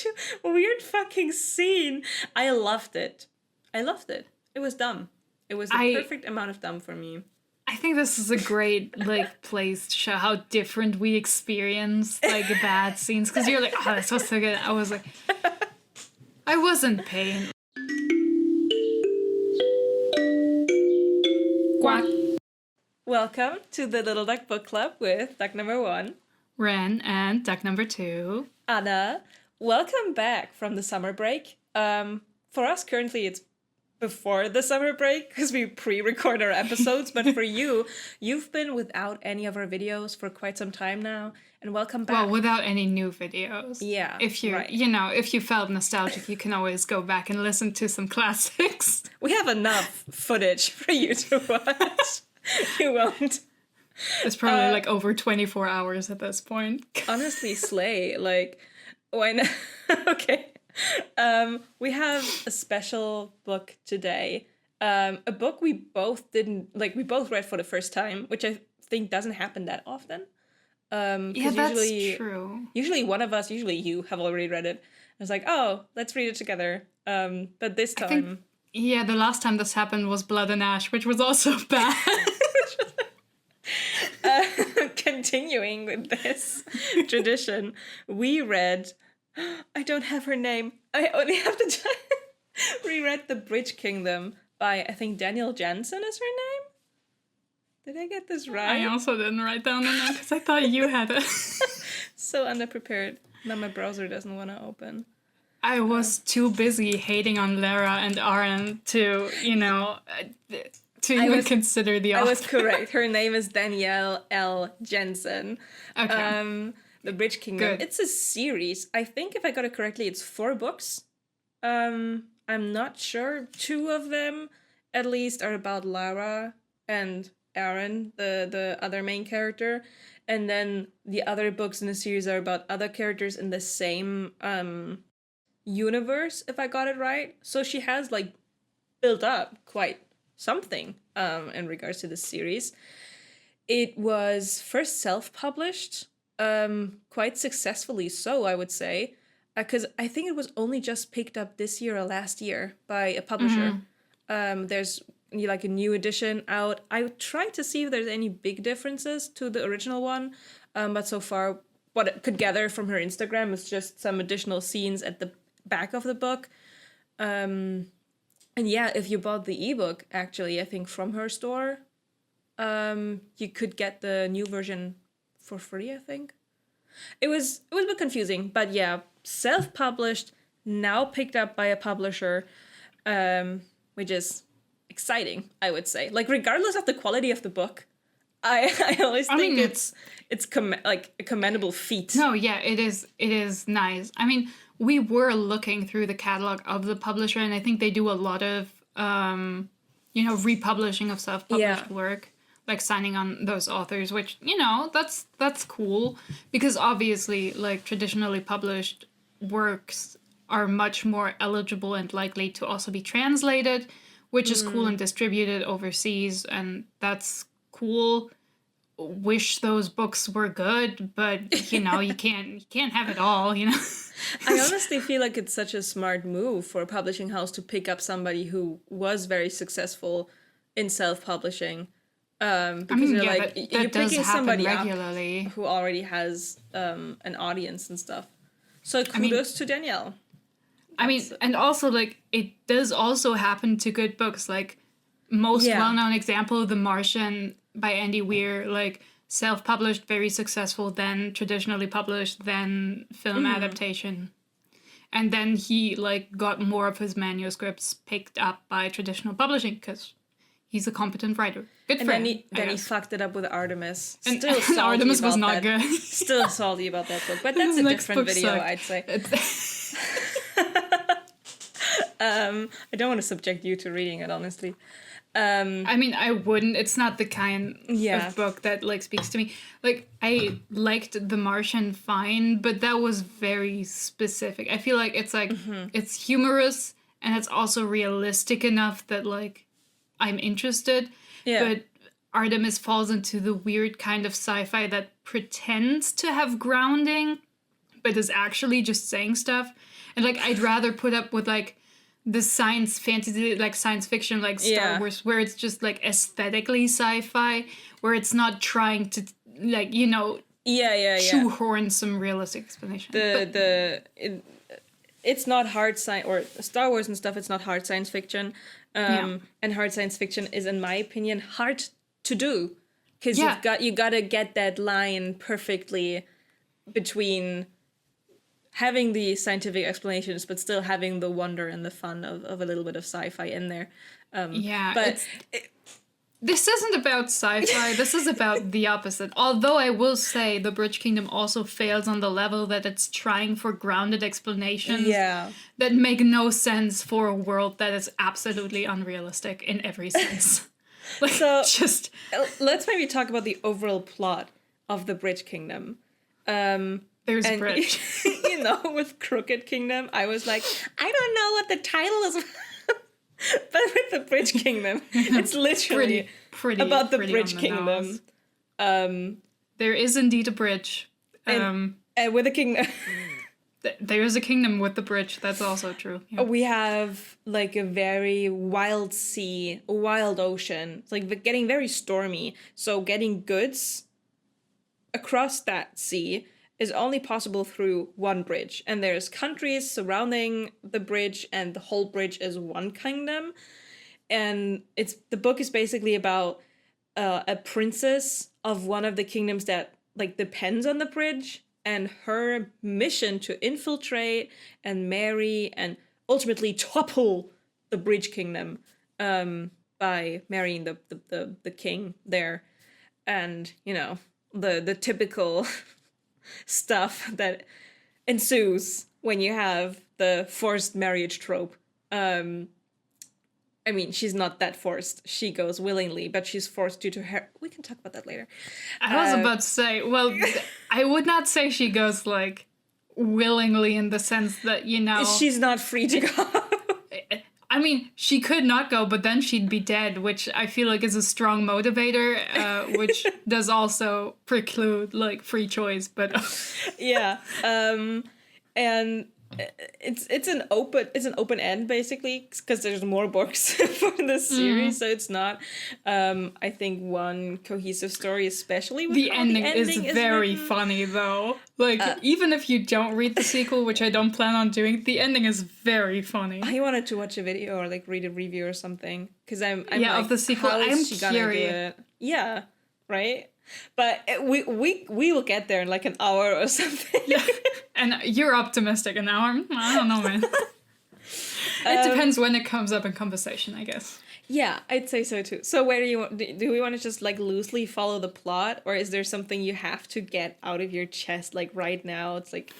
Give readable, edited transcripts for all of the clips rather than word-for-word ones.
such a weird fucking scene. I loved it. It was dumb. It was the perfect amount of dumb for me. I think this is a great place to show how different we experience bad scenes, because you're like, oh, this was so good. I was like, I wasn't paying. Quack. Welcome to the Little Duck Book Club with Duck number 1, Ren, and Duck number 2, Anna. Welcome back from the summer break. For us currently it's before the summer break because we pre-record our episodes, but for you've been without any of our videos for quite some time now, and welcome back. Well, without any new videos. Yeah. If you, right. If you felt nostalgic, you can always go back and listen to some classics. We have enough footage for you to watch. You won't. It's probably over 24 hours at this point. Honestly, slay. Why not? Okay. We have a special book today. A book we both read for the first time, which I think doesn't happen that often. Yeah, that's true. Usually one of us, usually you, have already read it. I was like, oh, let's read it together. But this time... the last time this happened was Blood and Ash, which was also bad. Continuing with this tradition, we read... I don't have her name. I only have to reread The Bridge Kingdom by, I think, Danielle Jensen is her name? Did I get this right? I also didn't write down the name because I thought you had it. So underprepared. Now my browser doesn't want to open. I was too busy hating on Lara and Aaron to consider the author. I was correct. Her name is Danielle L. Jensen. Okay. The Bridge Kingdom. Good. It's a series. I think if I got it correctly, it's 4 books. I'm not sure. 2 of them, at least, are about Lara and Aaron, the other main character. And then the other books in the series are about other characters in the same universe, if I got it right. So she has, built up quite something in regards to this series. It was first self-published. Quite successfully so, I would say, because I think it was only just picked up this year or last year by a publisher. Mm-hmm. There's a new edition out. I tried to see if there's any big differences to the original one, but so far what I could gather from her Instagram is just some additional scenes at the back of the book. And yeah, if you bought the ebook, actually, I think from her store, you could get the new version for free, I think. It was a bit confusing, but yeah, self-published, now picked up by a publisher, which is exciting, I would say. Regardless of the quality of the book, I always think it's a commendable feat. No, yeah, it is nice. I mean, we were looking through the catalog of the publisher, and I think they do a lot of republishing of self-published work. Signing on those authors, which, that's cool, because obviously, traditionally published works are much more eligible and likely to also be translated, which is cool, and distributed overseas, and that's cool. Wish those books were good, but, you can't have it all, I honestly feel like it's such a smart move for a publishing house to pick up somebody who was very successkull in self-publishing. Because you're picking somebody regularly up who already has an audience and stuff. So kudos to Danielle. And also it does also happen to good books. Most well-known example, The Martian by Andy Weir, self-published, very successful, then traditionally published, then film adaptation. And then he got more of his manuscripts picked up by traditional publishing because he's a competent writer. Good for him. Then he fucked it up with Artemis. And Artemis was not good. Still salty about that book. But that's a different video, I'd say. I don't want to subject you to reading it, honestly. I wouldn't. It's not the kind of book that speaks to me. I liked The Martian fine, but that was very specific. I feel like it's it's humorous, and it's also realistic enough that I'm interested, but Artemis falls into the weird kind of sci-fi that pretends to have grounding, but is actually just saying stuff. And like I'd rather put up with like the science fantasy, like science fiction, like Star Wars, where it's just like aesthetically sci-fi, where it's not trying to like, you know, shoehorn some realistic explanation. It's not hard science, or Star Wars and stuff, it's not hard science fiction. And hard science fiction is, in my opinion, hard to do. Because you gotta get that line perfectly between having the scientific explanations, but still having the wonder and the fun of a little bit of sci-fi in there. But this isn't about sci-fi. This is about the opposite. Although I will say the Bridge Kingdom also fails on the level that it's trying for grounded explanations that make no sense for a world that is absolutely unrealistic in every sense. Like, so let's maybe talk about the overall plot of the Bridge Kingdom. There's a bridge. You know, with Crooked Kingdom, I was like, I don't know what the title is. But with the Bridge Kingdom, it's literally pretty about the pretty Bridge the Kingdom. There is indeed a bridge. And with a kingdom. There is a kingdom with the bridge. That's also true. Yeah. We have like a very wild sea, a wild ocean. It's like getting very stormy. So getting goods across that sea is only possible through one bridge. And there's countries surrounding the bridge, and the whole bridge is one kingdom. And the book is basically about a princess of one of the kingdoms that like depends on the bridge, and her mission to infiltrate and marry and ultimately topple the Bridge Kingdom by marrying the king there. And, you know, the typical stuff that ensues when you have the forced marriage trope. I mean, she's not that forced. She goes willingly, but she's forced due to her... We can talk about that later. I was about to say, well, I would not say she goes, like, willingly in the sense that, you know... She's not free to go. I mean, she could not go, but then she'd be dead, which I feel like is a strong motivator, which does also preclude, like, free choice, but... Yeah. And... It's an open end basically, because there's more books for this series, so it's not I think one cohesive story, especially with the ending is very funny though. Like even if you don't read the sequel, which I don't plan on doing, the ending is very funny. I wanted to watch a video or like read a review or something, because I'm like, of the sequel. I'm curious. Yeah, right. But we will get there in like an hour or something. Yeah. And you're optimistic, an hour? I don't know, man. It depends when it comes up in conversation, I guess. Yeah, I'd say so too. So where do we want to just like loosely follow the plot, or is there something you have to get out of your chest like right now? It's like...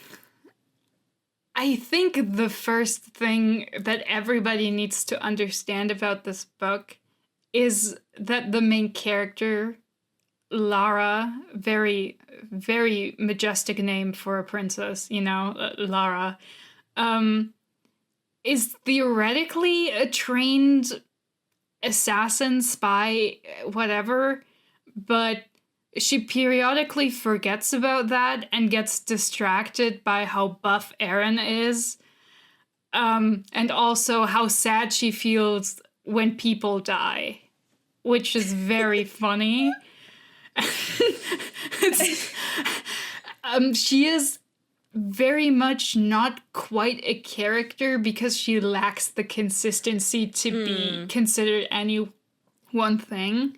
I think the first thing that everybody needs to understand about this book is that the main character... Lara, very, very majestic name for a princess, you know, Lara, is theoretically a trained assassin, spy, whatever, but she periodically forgets about that and gets distracted by how buff Aaron is, and also how sad she feels when people die, which is very funny. She is very much not quite a character because she lacks the consistency to be considered any one thing.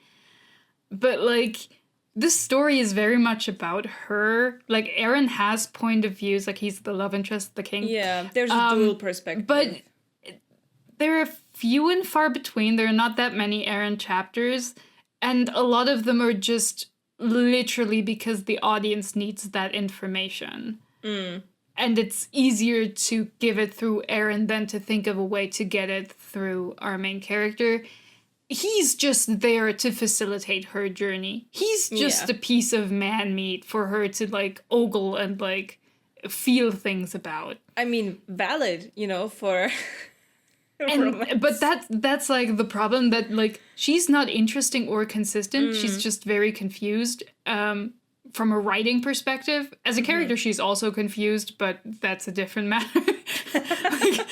But like this story is very much about her. Like Aaron has point of views, like he's the love interest, the king. Yeah, there's a dual perspective. But there are few and far between. There are not that many Aaron chapters. And a lot of them are just literally because the audience needs that information. And it's easier to give it through Aaron than to think of a way to get it through our main character. He's just there to facilitate her journey. He's just a piece of man meat for her to, like, ogle and, like, feel things about. I mean, valid, you know, for... But that's like the problem, that like she's not interesting or consistent. She's just very confused from a writing perspective. As a character, she's also confused, but that's a different matter. Like,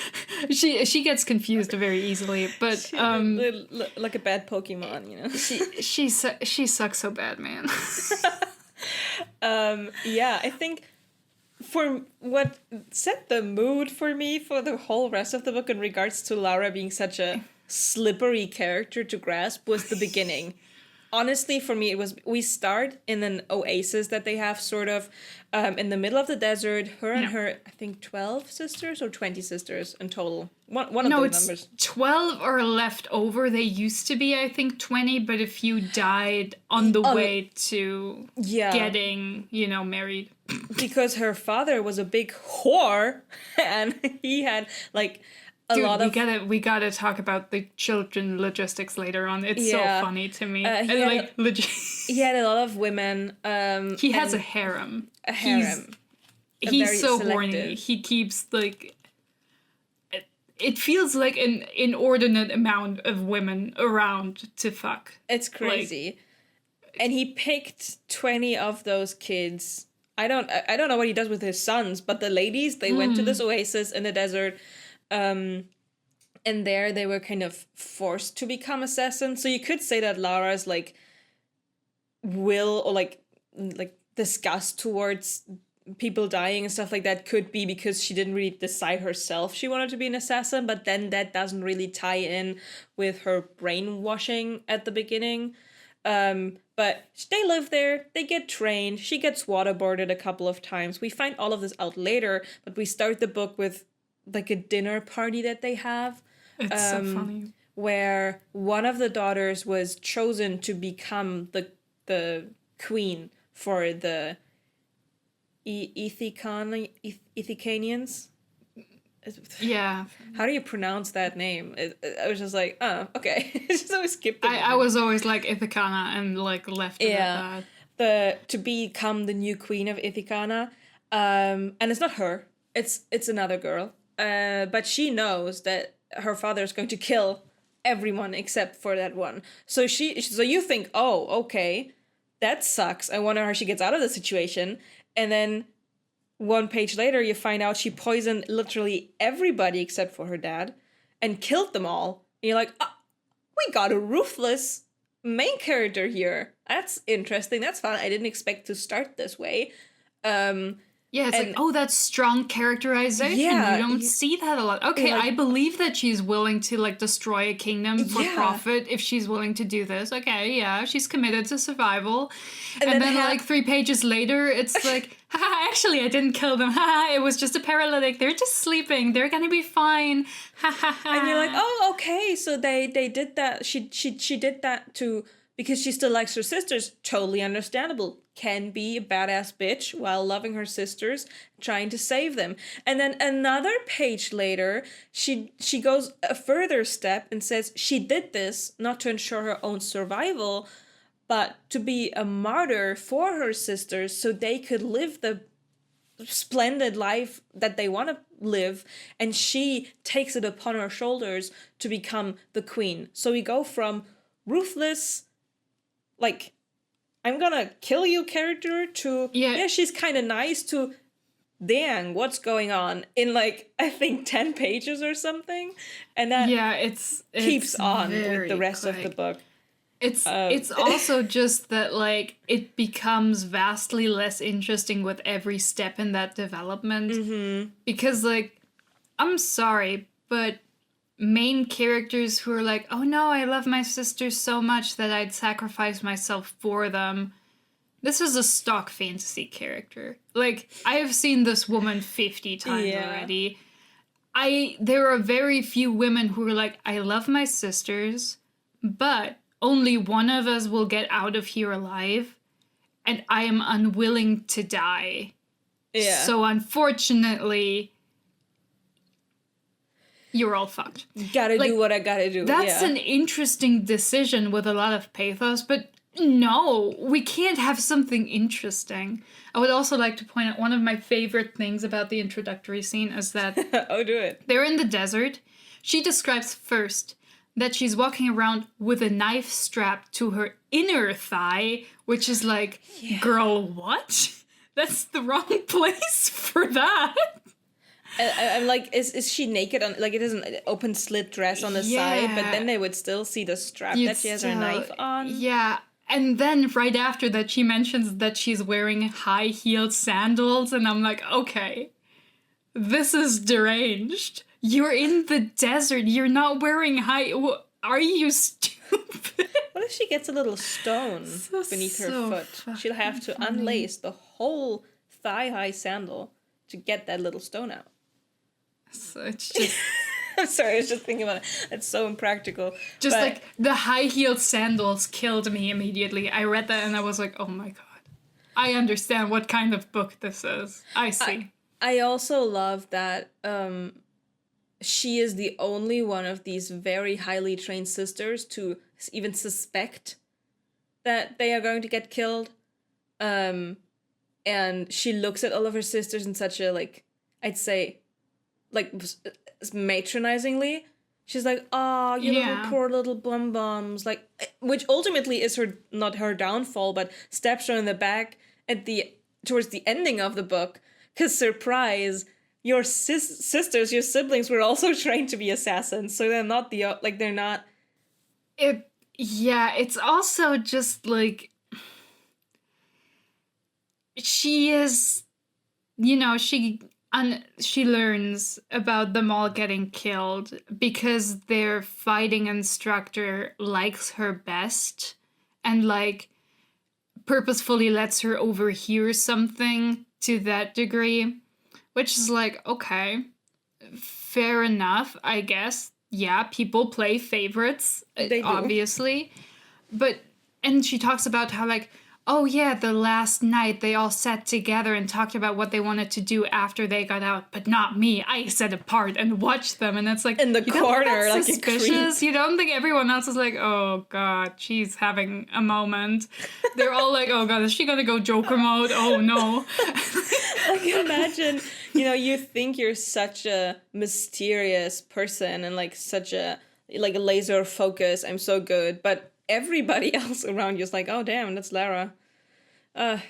she gets confused very easily, but like a bad Pokemon, you know. she sucks so bad, man. Yeah, I think for what set the mood for me for the whole rest of the book in regards to Lara being such a slippery character to grasp was the beginning. Honestly, for me, it was, we start in an oasis that they have sort of in the middle of the desert. Her and her, I think, 12 sisters or 20 sisters in total. One of those numbers. 12 are left over. They used to be, I think, 20, but a few died on the way to getting, married. Because her father was a big whore, and he had, like, we gotta talk about the children logistics later on. It's so funny to me. He had a lot of women. He has a harem. A harem. He's so horny. He keeps like. It feels like an inordinate amount of women around to fuck. It's crazy, and he picked 20 of those kids. I don't know what he does with his sons, but the ladies, they went to this oasis in the desert. And there they were kind of forced to become assassins. So you could say that Lara's like will or like disgust towards people dying and stuff like that could be because she didn't really decide herself she wanted to be an assassin, but then that doesn't really tie in with her brainwashing at the beginning. But they live there, they get trained, she gets waterboarded a couple of times. We find all of this out later, but we start the book with like a dinner party that they have. It's so funny. Where one of the daughters was chosen to become the queen for the Ithacanians. Yeah. How do you pronounce that name? I was just like, oh, okay. It's just always skipped it. I was always like Ithacana and like left it at that. To become the new queen of Ithacana. And it's not her. It's another girl. But she knows that her father is going to kill everyone except for that one. So you think, oh, okay, that sucks. I wonder how she gets out of the situation. And then one page later, you find out she poisoned literally everybody except for her dad and killed them all. And you're like, we got a ruthless main character here. That's interesting. That's fun. I didn't expect to start this way. Yeah, it's like, oh, that's strong characterization. Yeah, you don't see that a lot. Okay, I believe that she's willing to, like, destroy a kingdom for profit if she's willing to do this. Okay, yeah, she's committed to survival. And then like, 3 pages later, it's like, haha, actually, I didn't kill them. Haha, it was just a paralytic. They're just sleeping. They're gonna be fine. And you're like, oh, okay, so they did that. She did that because she still likes her sisters. Totally understandable. Can be a badass bitch while loving her sisters, trying to save them. And then another page later, she goes a further step and says she did this not to ensure her own survival, but to be a martyr for her sisters so they could live the splendid life that they want to live. And she takes it upon her shoulders to become the queen. So we go from ruthless, like, I'm gonna kill you character to, she's kind of nice to, dang, what's going on in, like, I think 10 pages or something. And that it's keeps on with the rest of the book. It's also just that, like, it becomes vastly less interesting with every step in that development. Mm-hmm. Because, like, I'm sorry, but main characters who are like, oh no, I love my sisters so much that I'd sacrifice myself for them. This is a stock fantasy character. Like, I have seen this woman 50 times already. There are very few women who are like, I love my sisters, but only one of us will get out of here alive, and I am unwilling to die. Yeah. So unfortunately, you're all fucked. Gotta do what I gotta do. That's an interesting decision with a lot of pathos, but no, we can't have something interesting. I would also like to point out one of my favorite things about the introductory scene is that oh, do it. They're in the desert. She describes first that she's walking around with a knife strapped to her inner thigh, which is like, girl, what? That's the wrong place for that. I'm like, is she naked on, like, it is an open slit dress on the side, but then they would still see the strap that she has her knife on. Yeah. And then right after that, she mentions that she's wearing high-heeled sandals, and I'm like, okay, this is deranged. You're in the desert. You're not wearing Are you stupid? What if she gets a little stone beneath her foot? She'll have to unlace the whole thigh-high sandal to get that little stone out. So it's just... I'm sorry, I was just thinking about it. It's so impractical. Just like the high-heeled sandals killed me immediately. I read that and I was like, oh my god. I understand what kind of book this is. I see. I also love that she is the only one of these very highly trained sisters to even suspect that they are going to get killed. And she looks at all of her sisters in such a, like, I'd say, like, matronizingly. She's like, oh, you little poor little bum-bums. Like, which ultimately is not her downfall, but stabs her in the back towards the ending of the book. Because, surprise, your sisters, your siblings were also trained to be assassins. So they're not they're not... It's also just, like... She is... she learns about them all getting killed because their fighting instructor likes her best and, like, purposefully lets her overhear something to that degree, which is like, okay, fair enough, I guess. Yeah, people play favorites, obviously. And she talks about how, like, oh yeah, the last night they all sat together and talked about what they wanted to do after they got out, but not me. I sat apart and watched them, and it's like in the corner, like suspicious. You don't think everyone else is like, oh god, she's having a moment. They're all like, oh god, is she gonna go Joker mode? Oh no. Like, imagine, you think you're such a mysterious person and like such a like a laser focus. I'm so good, but everybody else around you is like, oh damn, that's Lara. What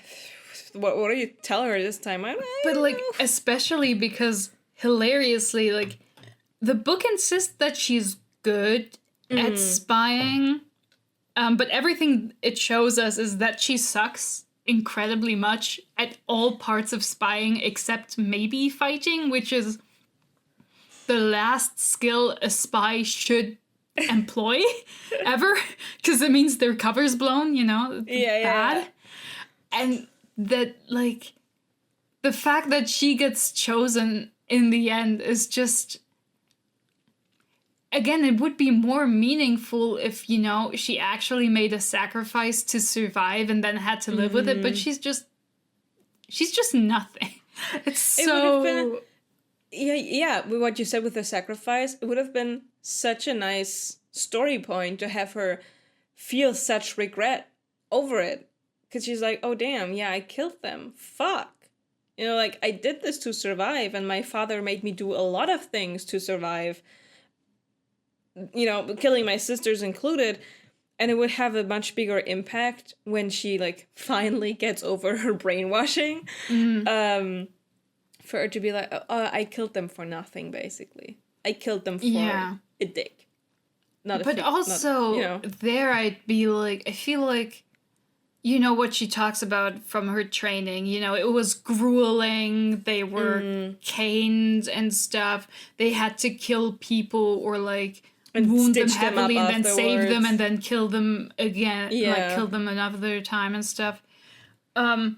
do you tell her this time? But like, especially because hilariously, like, the book insists that she's good at spying, but everything it shows us is that she sucks incredibly much at all parts of spying except maybe fighting, which is the last skill a spy should employ ever, because it means their cover's blown, bad. Yeah. And that, like, the fact that she gets chosen in the end is just, again, it would be more meaningful if, she actually made a sacrifice to survive and then had to live with it, but she's just nothing. What you said with the sacrifice, it would have been such a nice story point to have her feel such regret over it. Because she's like, oh damn, yeah, I killed them. Fuck. Like, I did this to survive, and my father made me do a lot of things to survive. Killing my sisters included. And it would have a much bigger impact when she, like, finally gets over her brainwashing. For her to be like, oh, I killed them for nothing, basically. I killed them for a dick. There I'd be like, I feel like, what she talks about from her training, it was grueling, they were caned and stuff, they had to kill people or, like, and wound them heavily and then save them and then kill them again, like, kill them another time and stuff. I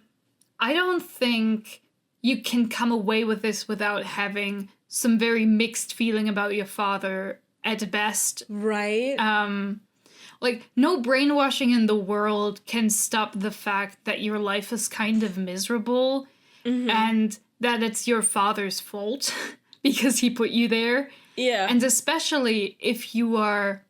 don't think you can come away with this without having some very mixed feeling about your father at best. Right. Like, no brainwashing in the world can stop the fact that your life is kind of miserable and that it's your father's fault because he put you there. Yeah. And especially if you are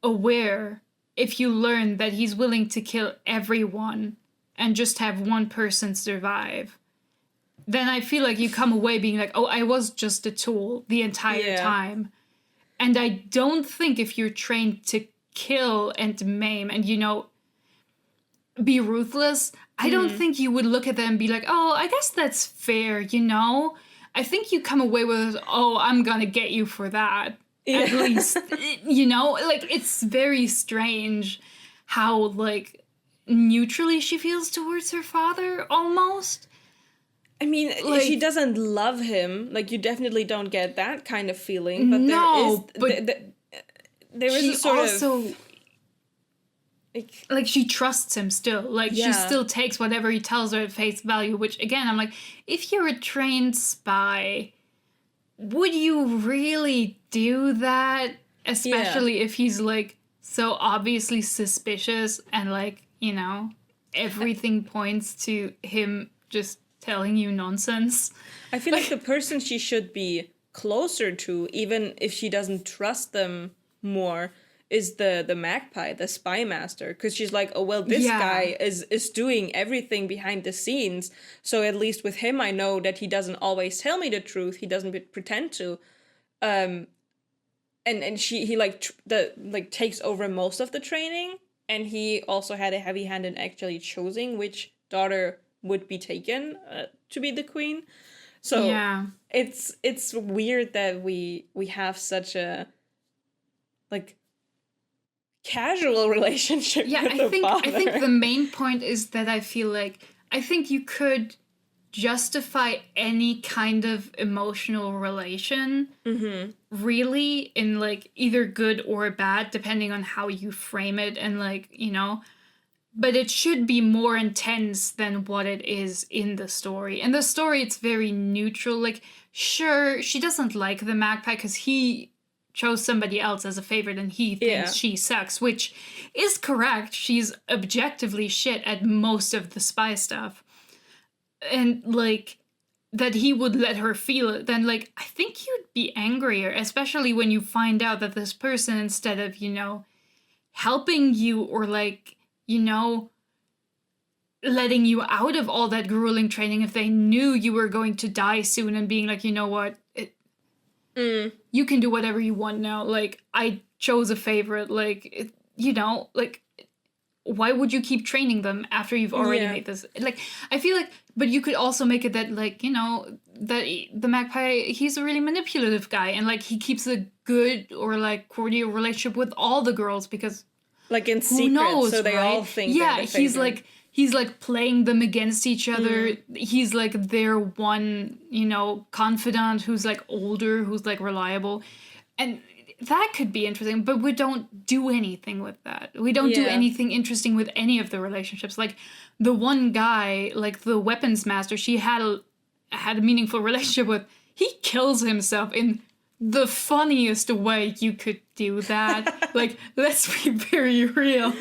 aware, if you learn that he's willing to kill everyone and just have one person survive, then I feel like you come away being like, oh, I was just a tool the entire time. And I don't think if you're trained to kill and maim and, be ruthless, I don't think you would look at them and be like, oh, I guess that's fair, I think you come away with, oh, I'm gonna get you for that. Yeah. At least, like, it's very strange how, like, neutrally she feels towards her father, almost. I mean, like, she doesn't love him. Like, you definitely don't get that kind of feeling. But there is a sort of... Like, she trusts him still. Like, she still takes whatever he tells her at face value, which, again, I'm like, if you're a trained spy, would you really do that? Especially if he's, like, so obviously suspicious and, like, everything points to him just telling you nonsense. I feel like the person she should be closer to, even if she doesn't trust them more, is the magpie, the spy master, because she's like, oh, well, this guy is doing everything behind the scenes, so at least with him I know that he doesn't always tell me the truth, he doesn't pretend to, and he takes over most of the training, and he also had a heavy hand in actually choosing which daughter would be taken to be the queen. So it's weird that we have such a like casual relationship with the father. I think the main point is that I feel like I think you could justify any kind of emotional relation really in like either good or bad depending on how you frame it, and like but it should be more intense than what it is in the story. In the story it's very neutral. Like, sure, she doesn't like the magpie because he chose somebody else as a favorite and he thinks she sucks, which is correct. She's objectively shit at most of the spy stuff. And, like, that he would let her feel it, then, like, I think you'd be angrier, especially when you find out that this person, instead of, helping you or, like, letting you out of all that grueling training, if they knew you were going to die soon and being like, you know what, you can do whatever you want now. Like, I chose a favorite. Like, like, why would you keep training them after you've already made this? Like, I feel like, but you could also make it that, like, that the magpie, he's a really manipulative guy, and, like, he keeps a good or, like, cordial relationship with all the girls because, like, in secret, so they all think he's like playing them against each other. He's like their one, confidant who's like older, who's like reliable. And that could be interesting, but we don't do anything with that. We don't do anything interesting with any of the relationships. Like the one guy, like the weapons master, she had a meaningful relationship with. He kills himself in the funniest way you could do that. Like, let's be very real.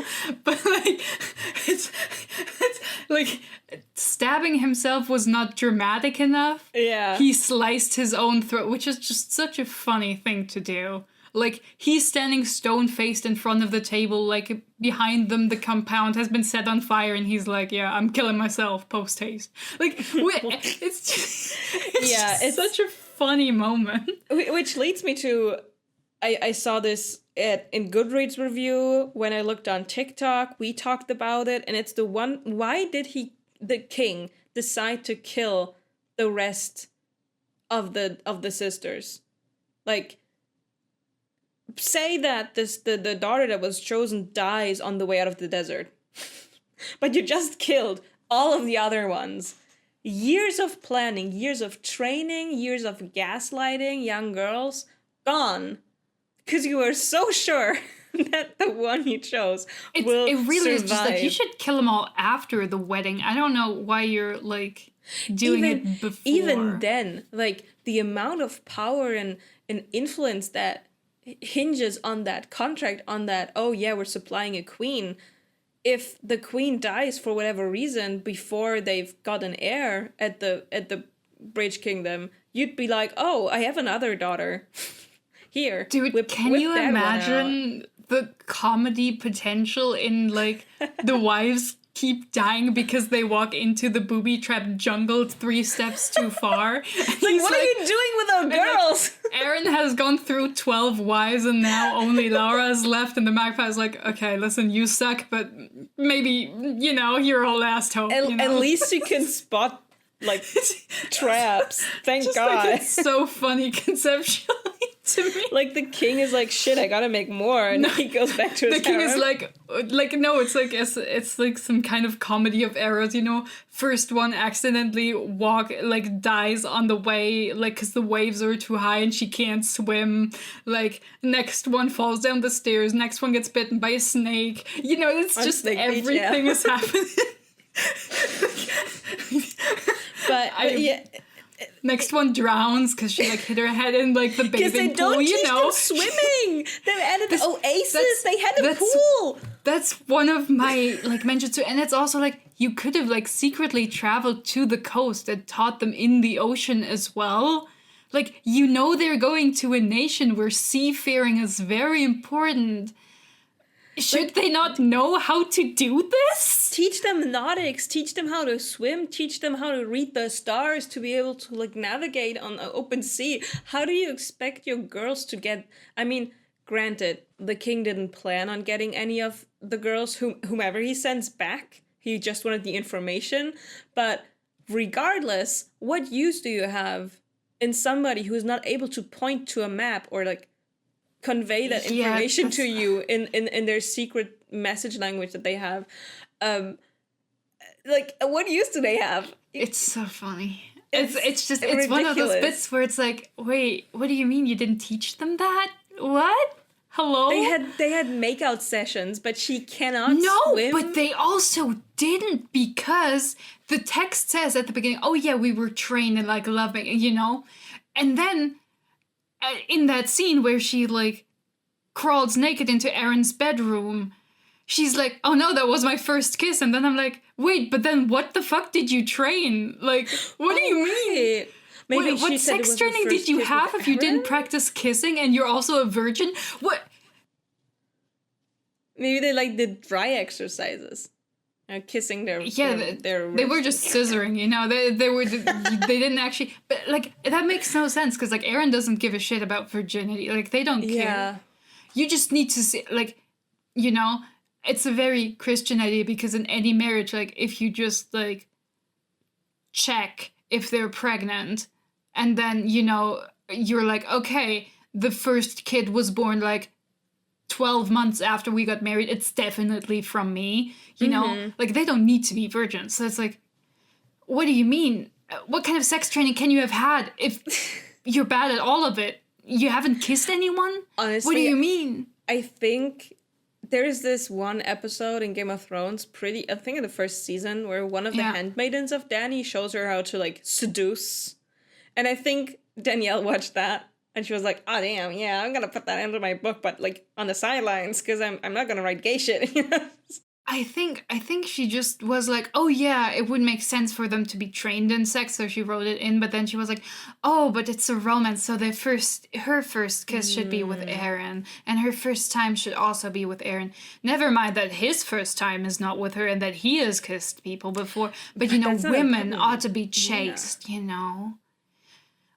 But like, it's like stabbing himself was not dramatic enough. Yeah. He sliced his own throat, which is just such a funny thing to do. Like, he's standing stone-faced in front of the table, like, behind them the compound has been set on fire, and he's like, yeah, I'm killing myself, post-haste. Like, it's such a funny moment. Which leads me to, I saw this in Goodreads review, when I looked on TikTok, we talked about it, and it's the one, why did the king, decide to kill the rest of the sisters? Like, say that the daughter that was chosen dies on the way out of the desert. But you just killed all of the other ones. Years of planning, years of training, years of gaslighting young girls, gone. Because you were so sure that the one you chose will It really survive. is just like, you should kill them all after the wedding. I don't know why you're, like, doing it before. Even then, like, the amount of power and influence that hinges on that contract, on that, oh yeah, we're supplying a queen. If the queen dies for whatever reason before they've got an heir at the Bridge Kingdom, you'd be like, oh, I have another daughter. Here. Dude, can you imagine the comedy potential in, like, the wives keep dying because they walk into the booby-trapped jungle 3 steps too far. Like, what are you doing with our girls? Aaron has gone through 12 wives and now only Laura is left, and the magpie's like, okay, listen, you suck, but maybe, you're our last hope. At least you can spot, like, traps. Thank Just, God. like, it's so funny conceptually to me. Like, the king is like, shit, I gotta make more, and he goes back to his The king is harem. like no, it's like some kind of comedy of errors, First one accidentally dies on the way, like, because the waves are too high and she can't swim. Like, next one falls down the stairs. Next one gets bitten by a snake. It's On just Snake Beach, everything yeah. is happening. But yeah. Next one drowns because she hit her head in the bathing Because they pool. don't teach them swimming. They added the oasis. They had a pool. That's one of my mentions too, and it's also you could have secretly traveled to the coast and taught them in the ocean as well. They're going to a nation where seafaring is very important. Should they not know how to do this? Teach them nautics, teach them how to swim, teach them how to read the stars to be able to navigate on the open sea. How do you expect your girls to get... I mean, granted, the king didn't plan on getting any of the girls, whomever he sends back. He just wanted the information. But regardless, what use do you have in somebody who is not able to point to a map or convey that information to you in their secret message language that they have? What use do they have? It's so funny. It's one of those bits where it's wait, what do you mean you didn't teach them that? What? Hello? They had makeout sessions, but she cannot swim. No, but they also didn't, because the text says at the beginning, oh yeah, we were trained in loving, and then in that scene where she crawls naked into Aaron's bedroom, she's like, oh no, that was my first kiss. And then I'm like, wait, but then what the fuck did you train? What do you mean? Maybe what sex training did you have if you didn't practice kissing and you're also a virgin? What? Maybe they did dry exercises. Kissing their they were just scissoring, they didn't actually, but that makes no sense because Aaron doesn't give a shit about virginity. They don't care. Yeah. You just need to see, it's a very Christian idea, because in any marriage, if you just check if they're pregnant, and then you're okay, the first kid was born 12 months after we got married, it's definitely from me, they don't need to be virgins. So it's what do you mean? What kind of sex training can you have had if you're bad at all of it? You haven't kissed anyone? Honestly, what do you mean? I think there's this one episode in Game of Thrones, I think in the first season, where one of the handmaidens of Dany shows her how to seduce. And I think Danielle watched that. And she was like, oh, damn, yeah, I'm going to put that into my book, but, on the sidelines, because I'm not going to write gay shit. I think she just was oh, yeah, it would make sense for them to be trained in sex, so she wrote it in. But then she was oh, but it's a romance, so her first kiss should be with Aaron, and her first time should also be with Aaron. Never mind that his first time is not with her and that he has kissed people before. But, women ought to be chaste,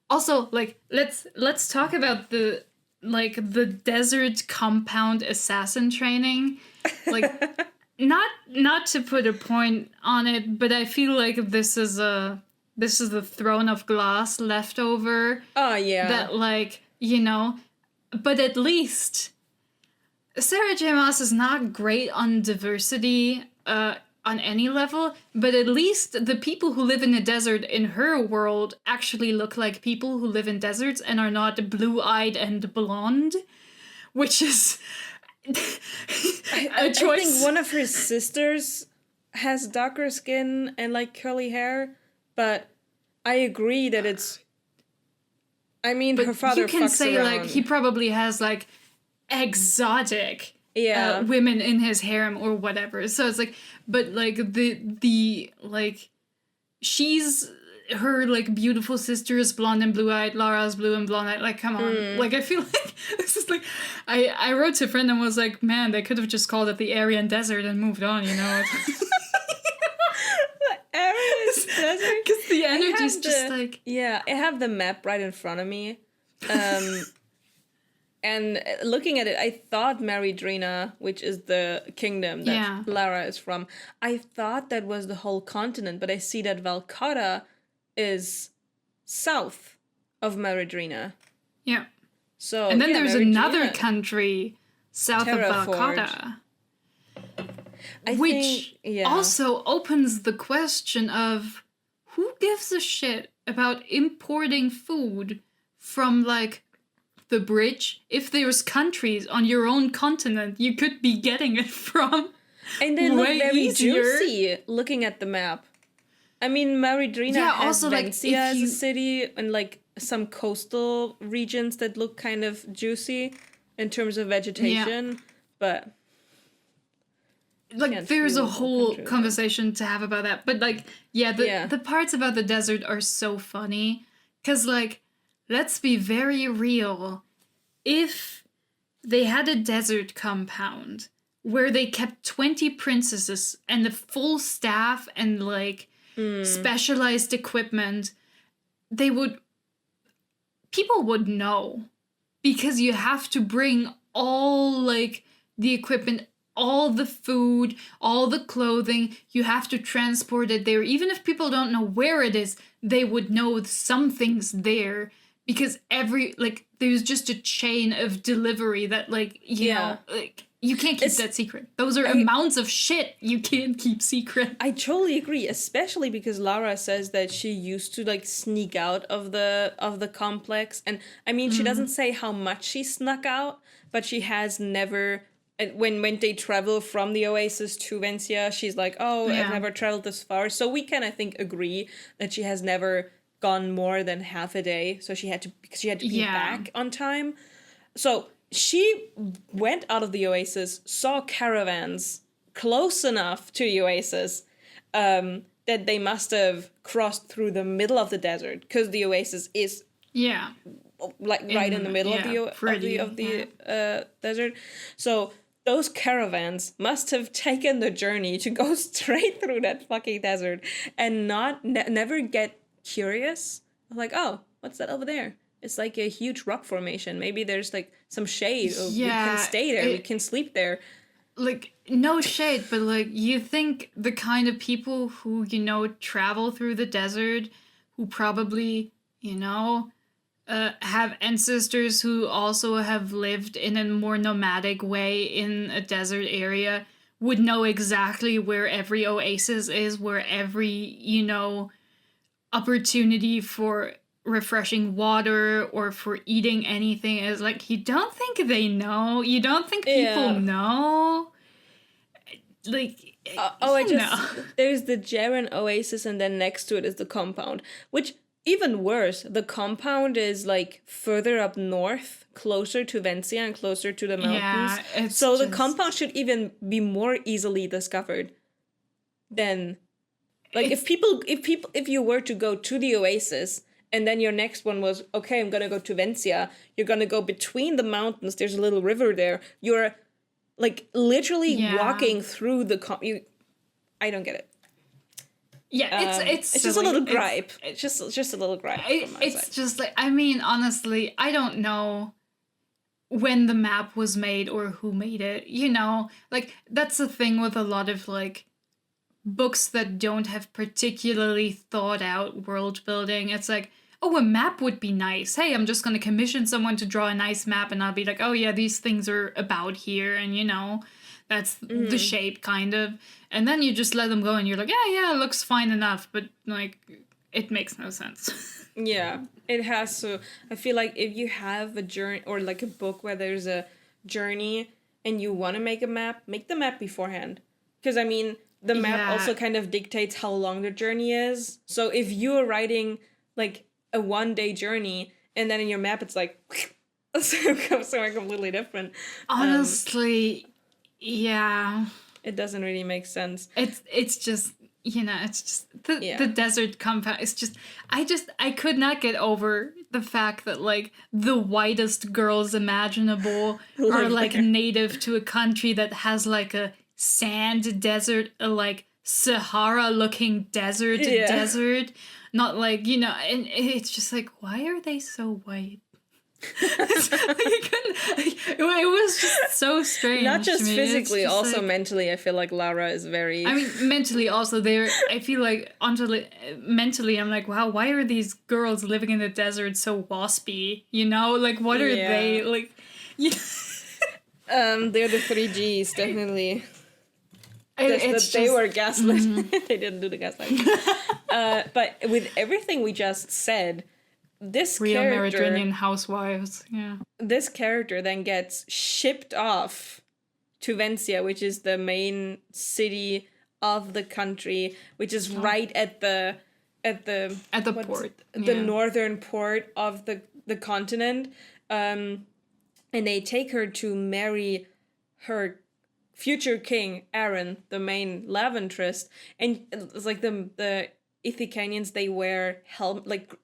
Also, let's talk about the desert compound assassin training. Not to put a point on it, but I feel this is the throne of glass leftover. Oh yeah. That but at least Sarah J. Maas is not great on diversity on any level, but at least the people who live in the desert in her world actually look like people who live in deserts and are not blue-eyed and blonde, which is a choice. I think one of her sisters has darker skin and curly hair, but I agree that it's... I mean, her father fucks around. You can say he probably has exotic women in his harem or whatever. So it's but she's her beautiful sister is blonde and blue-eyed, Lara's blue and blonde-eyed. Come on. I feel this is I wrote to a friend and was man, they could have just called it the Aryan Desert and moved on, The energy's have just like... Yeah, I have the map right in front of me. And looking at it, I thought Maridrina, which is the kingdom that Lara is from, I thought that was the whole continent, but I see that Valcata is south of Maridrina. Yeah. So, and then there's Maridrina, another country south of Valcata. Which also opens the question of who gives a shit about importing food from, like, the bridge if there's countries on your own continent you could be getting it from. And they look very juicy looking at the map. I mean, Maridrina has also, Vencia as a city and, like, some coastal regions that look kind of juicy in terms of vegetation, but... Like, there's a whole conversation to have about that. But, like, the parts about the desert are so funny. Because, like, let's be very real. If they had a desert compound where they kept 20 princesses and a full staff and, like, specialized equipment, people would know. Because you have to bring all, like, the equipment, all the food, all the clothing, you have to transport it there. Even if people don't know where it is, they would know something's there. Because there's just a chain of delivery that, like, you know, like, you can't keep that secret. Those are amounts of shit you can't keep secret. I totally agree, especially because Lara says that she used to, like, sneak out of the complex. And, I mean, she doesn't say how much she snuck out, but she has never... When they travel from the Oasis to Vencia, she's like, I've never traveled this far. So we can, I think, agree that she has never gone more than half a day. So she had to be back on time. So she went out of the Oasis, saw caravans close enough to the Oasis that they must have crossed through the middle of the desert, because the Oasis is right in the middle of the desert. So those caravans must have taken the journey to go straight through that fucking desert and never get curious. Like, oh, what's that over there? It's like a huge rock formation. Maybe there's, like, some shade. Or we can stay there. We can sleep there. Like, no shade, but, like, you think the kind of people who, you know, travel through the desert, who probably, you know... have ancestors who also have lived in a more nomadic way in a desert area, would know exactly where every oasis is, where every, you know, opportunity for refreshing water or for eating anything is. Like, you don't think they know? You don't think people know? Like, there's the Jaren Oasis, and then next to it is the compound, which... Even worse, the compound is, like, further up north, closer to Vencia and closer to the mountains. Yeah, so the compound should even be more easily discovered than, like, if you were to go to the Oasis and then your next one was, okay, I'm gonna go to Vencia, you're gonna go between the mountains, there's a little river there, you're, like, literally walking through I don't get it. Yeah, it's just a little gripe. It's just a little gripe. It's just like, I mean, honestly, I don't know when the map was made or who made it. You know, like, that's the thing with a lot of, like, books that don't have particularly thought out world building. It's like, oh, a map would be nice. Hey, I'm just gonna commission someone to draw a nice map, and I'll be like, oh yeah, these things are about here, and, you know, that's the shape, kind of. And then you just let them go and you're like, yeah, it looks fine enough. But, like, it makes no sense. Yeah, it has to. I feel like if you have a journey or, like, a book where there's a journey and you want to make a map, make the map beforehand. Because, I mean, the map also kind of dictates how long the journey is. So if you're writing, like, a 1-day journey and then in your map it's like, somewhere completely different. Honestly... Yeah. It doesn't really make sense. It's just, you know, it's just the desert compound. It's just I could not get over the fact that, like, the whitest girls imaginable are, like, native to a country that has, like, a sand desert, a, like, Sahara-looking desert desert, not like, you know, and it's just like, why are they so white? It was just so strange. Not just to me. physically, just also like, mentally. I feel like Lara is very. I mean, mentally also I feel like mentally, I'm like, wow, why are these girls living in the desert so waspy? You know, like what are they like? You They're the 3Gs, definitely. They were gaslit. They didn't do the gaslighting. But with everything we just said, this real character, Mediterranean housewives, this character then gets shipped off to Vencia, which is the main city of the country, which is right at the port, the northern port of the continent. And they take her to marry her future king, Aaron, the main love interest. And it's like the Ithacanians, they wear like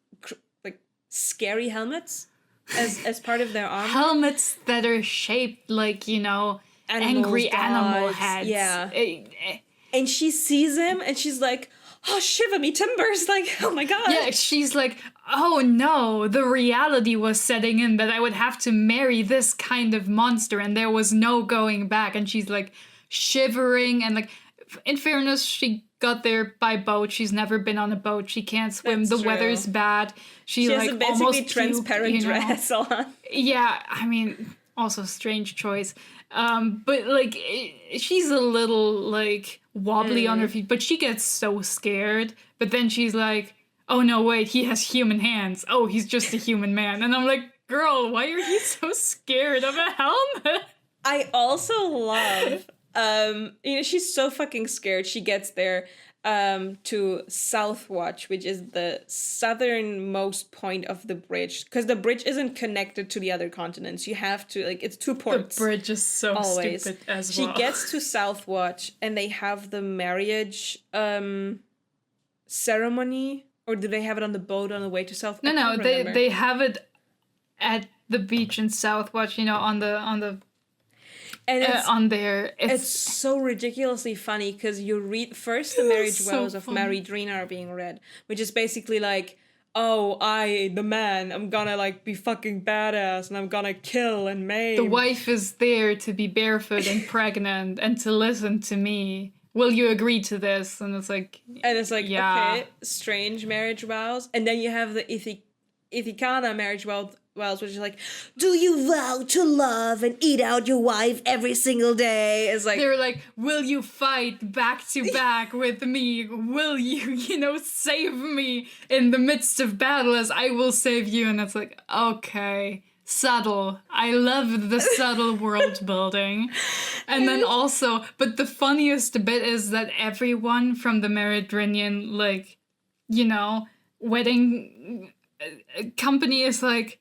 scary helmets as part of their armor. Helmets that are shaped like, you know, angry animal heads. Yeah. And she sees him and she's like, oh, shiver me timbers. Like, oh my God. Yeah, she's like, oh no, the reality was setting in that I would have to marry this kind of monster and there was no going back. And she's like shivering and like, in fairness, she got there by boat. She's never been on a boat. She can't swim. That's the weather's bad. She has like a basically almost transparent puked, dress on. Yeah, I mean, also strange choice. But like, she's a little like wobbly on her feet, but she gets so scared. But then she's like, oh no, wait, he has human hands. Oh, he's just a human man. And I'm like, girl, why are you so scared of a helmet? I also love, you know, she's so fucking scared. She gets there to Southwatch, which is the southernmost point of the bridge, because the bridge isn't connected to the other continents. You have to, like, it's two ports. The bridge is so always. stupid as well. She gets to Southwatch, and they have the marriage ceremony, or do they have it on the boat on the way to South? No, they have it at the beach in Southwatch, you know, on the and on there. It's so ridiculously funny because you read first the marriage vows of funny. Maridrina are being read, which is basically like, oh, I, the man, I'm gonna like be fucking badass and I'm gonna kill and maim. The wife is there to be barefoot and pregnant and to listen to me. Will you agree to this? And it's like, yeah. Okay, strange marriage vows. And then you have the Ithacana marriage vows, which is like, do you vow to love and eat out your wife every single day? It's like, they're like, will you fight back to back with me? Will you, you know, save me in the midst of battle as I will save you? And it's like, okay, subtle. I love the subtle world building. And then also, but the funniest bit is that everyone from the Mediterranean, like, you know, wedding company is like,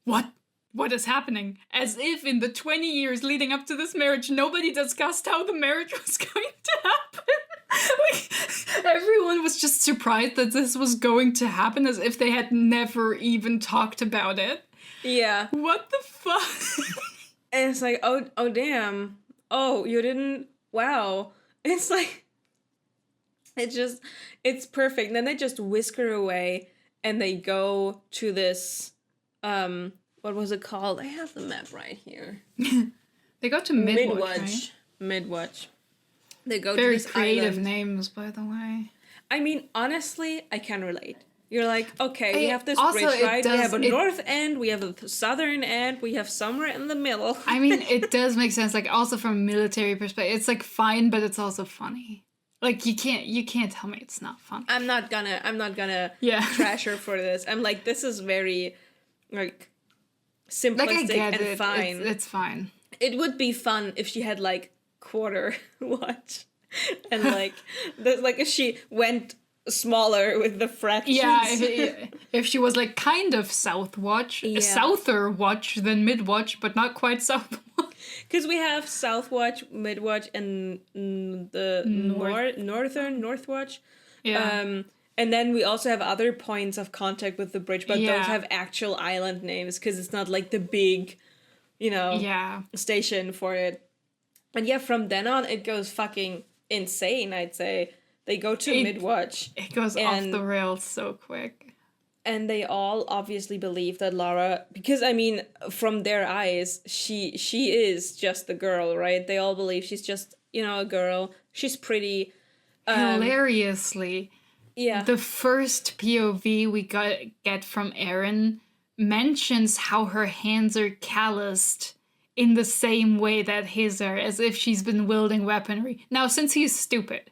what is happening? As if in the 20 years leading up to this marriage, nobody discussed how the marriage was going to happen. Like, everyone was just surprised that this was going to happen, as if they had never even talked about it. Yeah. What the fuck? And it's like, oh damn. Oh, you didn't, wow. It's like, it's perfect. And then they just whisk her away and they go to this, what was it called? I have the map right here. They go to Midwatch. Right? Midwatch. They go Very to this creative island. names, by the way. I mean, honestly, I can relate. You're like, okay, we have this bridge, right? We have a north end, we have a southern end, we have somewhere in the middle. I mean, it does make sense. Like, also from a military perspective, it's like fine, but it's also funny. Like, you can't tell me it's not fun. I'm not gonna trash her for this. I'm like, this is very, like, simplistic and fine. It's fine. It would be fun if she had like quarter watch, and like if she went smaller with the fractions. Yeah, if she was like kind of Southwatch, Souther watch than Midwatch, but not quite Southwatch. Because we have Southwatch, Midwatch, and the Northern Northwatch. Yeah. And then we also have other points of contact with the bridge, but those have actual island names because it's not like the big, you know, station for it. And yeah, from then on, it goes fucking insane, I'd say. They go to mid-watch. It goes off the rails so quick. And they all obviously believe that Lara, because I mean, from their eyes, she is just the girl, right? They all believe she's just, a girl. She's pretty. Hilariously, the first POV we get from Erin mentions how her hands are calloused in the same way that his are, as if she's been wielding weaponry. Now, since he's stupid,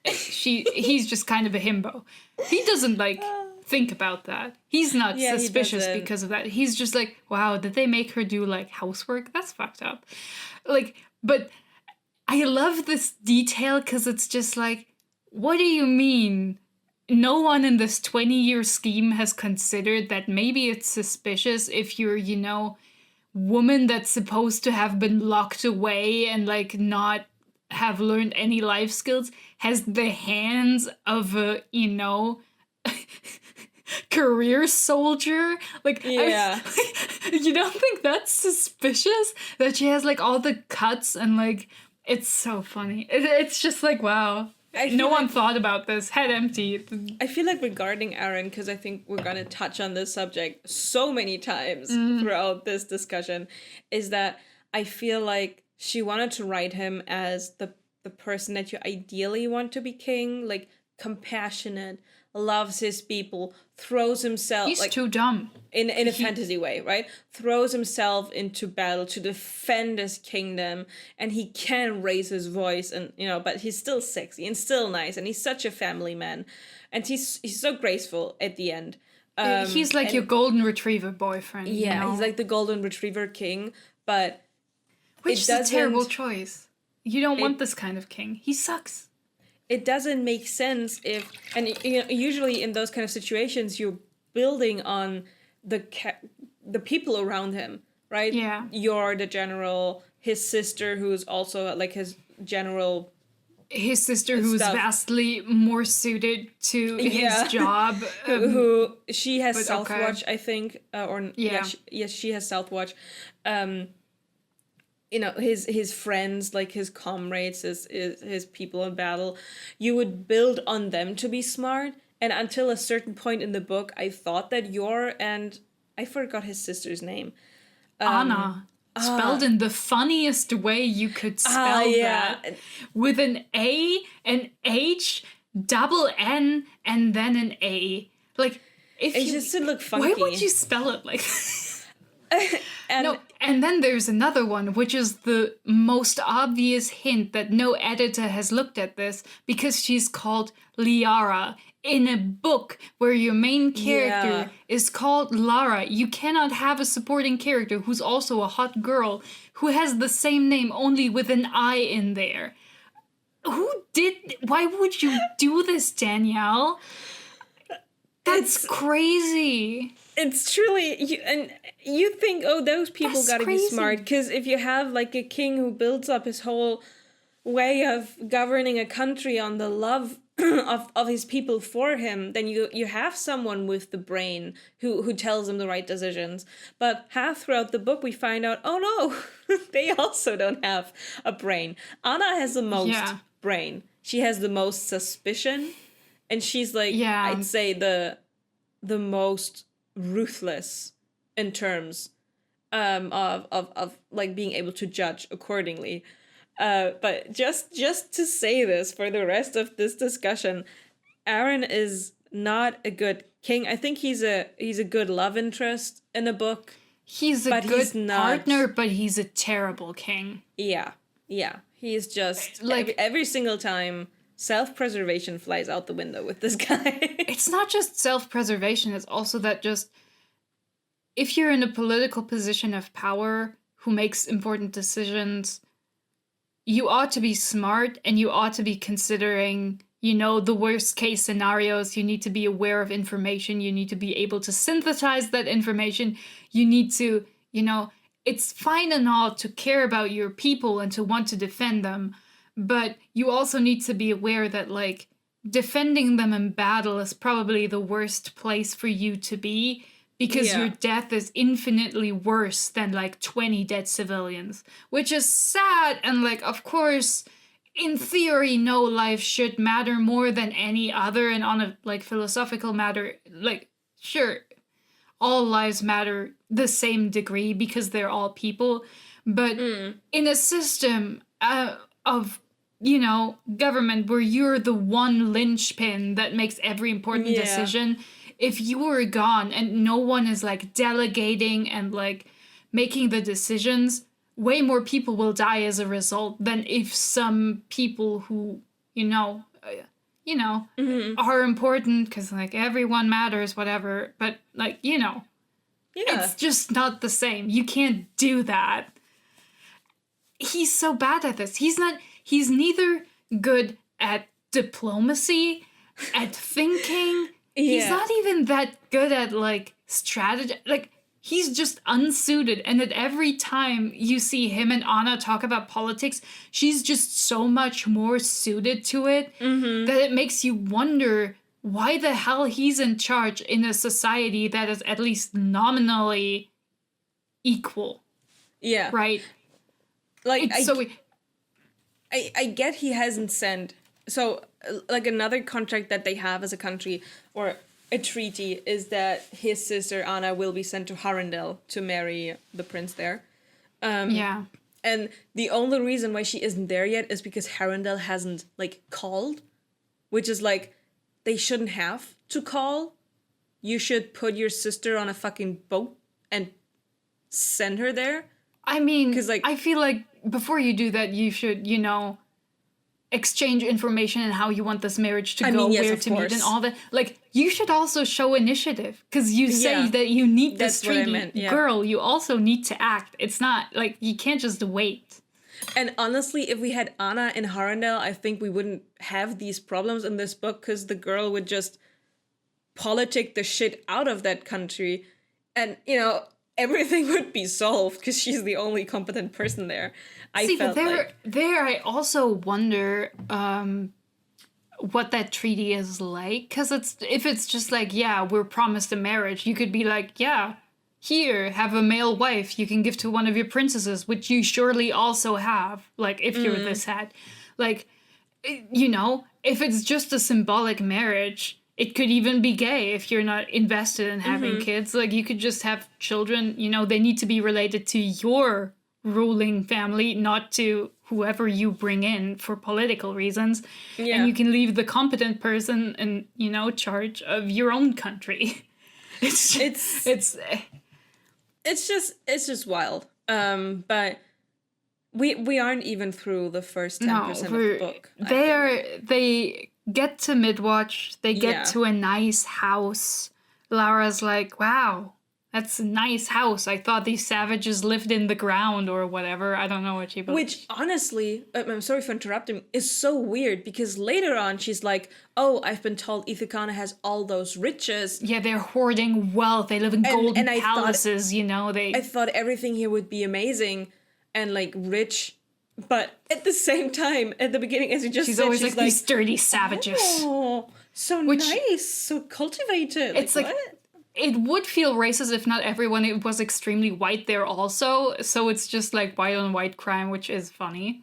he's just kind of a himbo. He doesn't think about that. He's not suspicious because of that. He's just like, wow, did they make her do housework? That's fucked up. But I love this detail because it's just what do you mean? No one in this 20-year scheme has considered that maybe it's suspicious if you're, woman that's supposed to have been locked away and not have learned any life skills has the hands of a, career soldier. You don't think that's suspicious that she has all the cuts and it's so funny. It's just wow. No one thought about this. Head empty. I feel regarding Aaron, because I think we're going to touch on this subject so many times throughout this discussion, is that I feel she wanted to write him as the person that you ideally want to be king, compassionate, loves his people, throws himself... He's too dumb. In a fantasy way, right? Throws himself into battle to defend his kingdom, and he can raise his voice, and but he's still sexy and still nice, and he's such a family man, and he's so graceful at the end. He's your golden retriever boyfriend. Yeah, he's the golden retriever king, but which is a terrible choice. You don't want this kind of king. He sucks. It doesn't make sense if, and usually in those kind of situations, you're building on the people around him, right? Yeah. You're the general, his sister, who's also his general. His sister, who's vastly more suited to his job. Who she has Southwatch, I think, she has Southwatch. His friends, his comrades, his people in battle, you would build on them to be smart. And until a certain point in the book, I thought that and I forgot his sister's name. Anna. Spelled in the funniest way you could spell that. With an A, an H, double N, and then an A. It just to look funky. Why would you spell it like and then there's another one, which is the most obvious hint that no editor has looked at this, because she's called Liara in a book where your main character is called Lara. You cannot have a supporting character who's also a hot girl who has the same name, only with an I in there. Why would you do this, Danielle? That's crazy. It's truly, you think, those people gotta be smart, because if you have a king who builds up his whole way of governing a country on the love of his people for him, then you have someone with the brain who tells him the right decisions. But half throughout the book we find out, oh no, they also don't have a brain. Anna has the most brain. She has the most suspicion, and she's I'd say the most ruthless in terms of being able to judge accordingly. But just to say this for the rest of this discussion, Aaron is not a good king. I think he's a good love interest in a book. He's a good partner, but he's a terrible king. Yeah. He's just every single time, self-preservation flies out the window with this guy. It's not just self-preservation, it's also that just if you're in a political position of power who makes important decisions, you ought to be smart, and you ought to be considering, the worst case scenarios. You need to be aware of information. You need to be able to synthesize that information. You need to, it's fine and all to care about your people and to want to defend them, but you also need to be aware that, defending them in battle is probably the worst place for you to be, because your death is infinitely worse than 20 dead civilians, which is sad. And of course, in theory, no life should matter more than any other, and on a like philosophical matter, like sure, all lives matter the same degree because they're all people, but in a system of government where you're the one linchpin that makes every important decision, if you were gone and no one is like delegating and like making the decisions, way more people will die as a result than if some people who are important because like everyone matters, whatever, but like it's just not the same. You can't do that. He's so bad at this. He's neither good at diplomacy, at thinking. He's not even that good at like strategy. Like, he's just unsuited. And at every time you see him and Anna talk about politics, she's just so much more suited to it that it makes you wonder why the hell he's in charge in a society that is at least nominally equal. Yeah. Right? Like, I get he hasn't sent... So, like, another contract that they have as a country, or a treaty, is that his sister Anna will be sent to Harrendell to marry the prince there. And the only reason why she isn't there yet is because Harrendell hasn't, like, called. Which is, like, they shouldn't have to call. You should put your sister on a fucking boat and send her there. I mean, 'cause, like, I feel like before you do that, you should, exchange information and how you want this marriage to go, where to meet and all that. Like, you should also show initiative because you say that you need this treaty. Girl, you also need to act. It's not like you can't just wait. And honestly, if we had Anna in Harrendell, I think we wouldn't have these problems in this book because the girl would just politic the shit out of that country and, everything would be solved because she's the only competent person there. I also wonder what that treaty is like, because if it's just like, we're promised a marriage, you could be like, here, have a male wife you can give to one of your princesses, which you surely also have, like, if you're this hat. Like, if it's just a symbolic marriage, it could even be gay if you're not invested in having kids. Like, you could just have children, they need to be related to your ruling family, not to whoever you bring in for political reasons. Yeah. And you can leave the competent person in, charge of your own country. It's just wild. But we aren't even through the first 10% of the book. They get to Midwatch, they get to a nice house. Lara's like, wow, that's a nice house. I thought these savages lived in the ground or whatever. I don't know what she believes. Which, honestly, I'm sorry for interrupting, is so weird because later on she's like, oh, I've been told Ithacana has all those riches. Yeah, they're hoarding wealth. They live in golden palaces, I thought everything here would be amazing and, like, rich. But at the same time, at the beginning, as you just said, always like these sturdy savages. Oh, so nice, so cultivated. It's like it would feel racist if not everyone it was extremely white there also. So it's just like white on white crime, which is funny.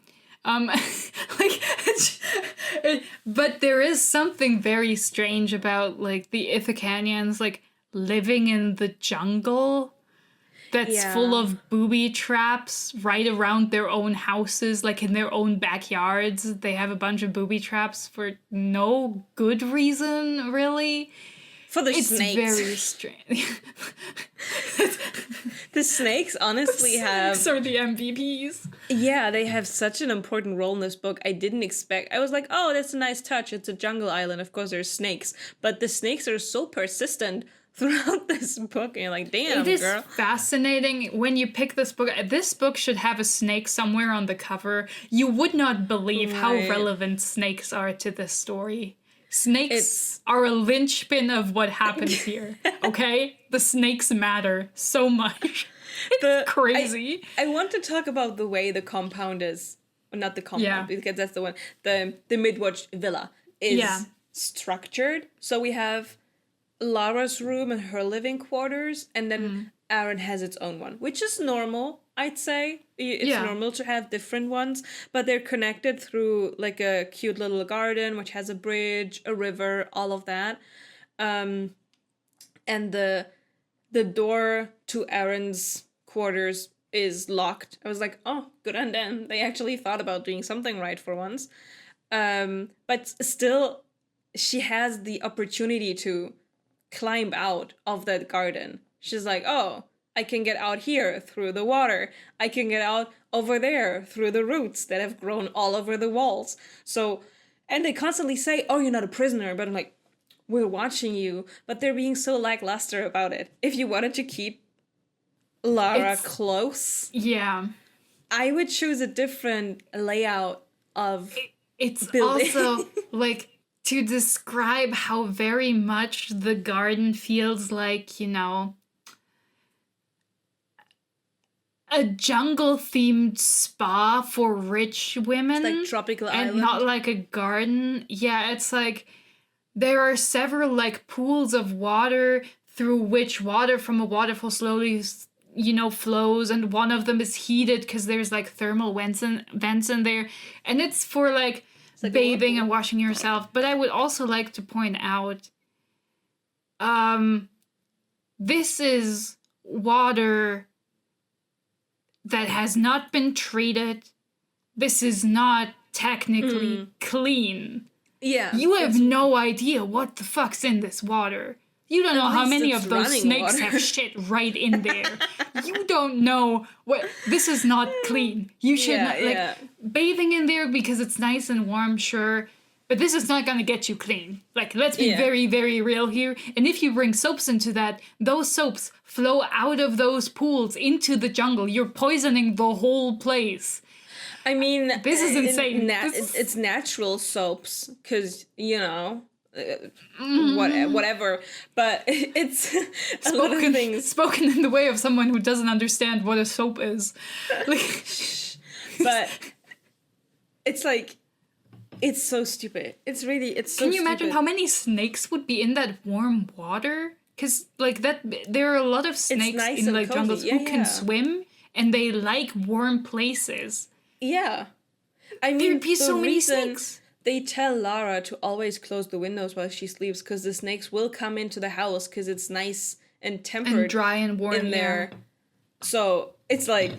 But there is something very strange about like the Ithacanians like living in the jungle. That's full of booby traps right around their own houses, like in their own backyards. They have a bunch of booby traps for no good reason, really. For the snakes. It's very strange. The snakes honestly have... Snakes are the MVPs. Yeah, they have such an important role in this book. I didn't expect... I was like, oh, that's a nice touch. It's a jungle island. Of course, there's snakes. But the snakes are so persistent throughout this book, and you're like, damn, it is girl. Fascinating when you pick this book. This book should have a snake somewhere on the cover. You would not believe how relevant snakes are to this story. Snakes are a linchpin of what happens here, okay? The snakes matter so much. It's crazy. I want to talk about the way the compound is, well, not the compound, because that's the one, the Midwatch villa is structured. So we have Lara's room and her living quarters, and then Aaron has its own one, which is normal, I'd say. It's normal to have different ones, but they're connected through like a cute little garden, which has a bridge, a river, all of that. And the door to Aaron's quarters is locked. I was like, oh, good on them. They actually thought about doing something right for once. But still, she has the opportunity to climb out of that garden. She's like, oh, I can get out here through the water. I can get out over there through the roots that have grown all over the walls. So, and they constantly say, oh, you're not a prisoner. But I'm like, we're watching you. But they're being so lackluster about it. If you wanted to keep Lara close, I would choose a different layout of It's building. also like to describe how very much the garden feels like, you know, a jungle-themed spa for rich women. It's like tropical and island. not like a garden. Yeah, it's like there are several like pools of water through which water from a waterfall slowly, you know, flows, and one of them is heated because there's like thermal vents in there, and it's for like bathing and washing yourself. But I would also like to point out, this is water that has not been treated. This is not technically clean. Yeah. You have no idea what the fuck's in this water. You don't know how many of those snakes have shit right in there. You don't know what. This is not clean. You should not, like, bathing in there because it's nice and warm, sure. But this is not gonna get you clean. Like, let's be very, very real here. And if you bring soaps into that, those soaps flow out of those pools into the jungle. You're poisoning the whole place. I mean, this is insane. It's natural soaps, because, you know, whatever. But it's a lot of things. Spoken in the way of someone who doesn't understand what a soap is. Like, but it's like, it's so stupid. It's so Can you imagine how many snakes would be in that warm water? Because, like, that there are a lot of snakes nice in, like, cozy. jungles who can swim, and they like warm places. Yeah. I mean, there'd be so many snakes. They tell Lara to always close the windows while she sleeps, because the snakes will come into the house because it's nice and tempered and dry and warm in there. So it's like,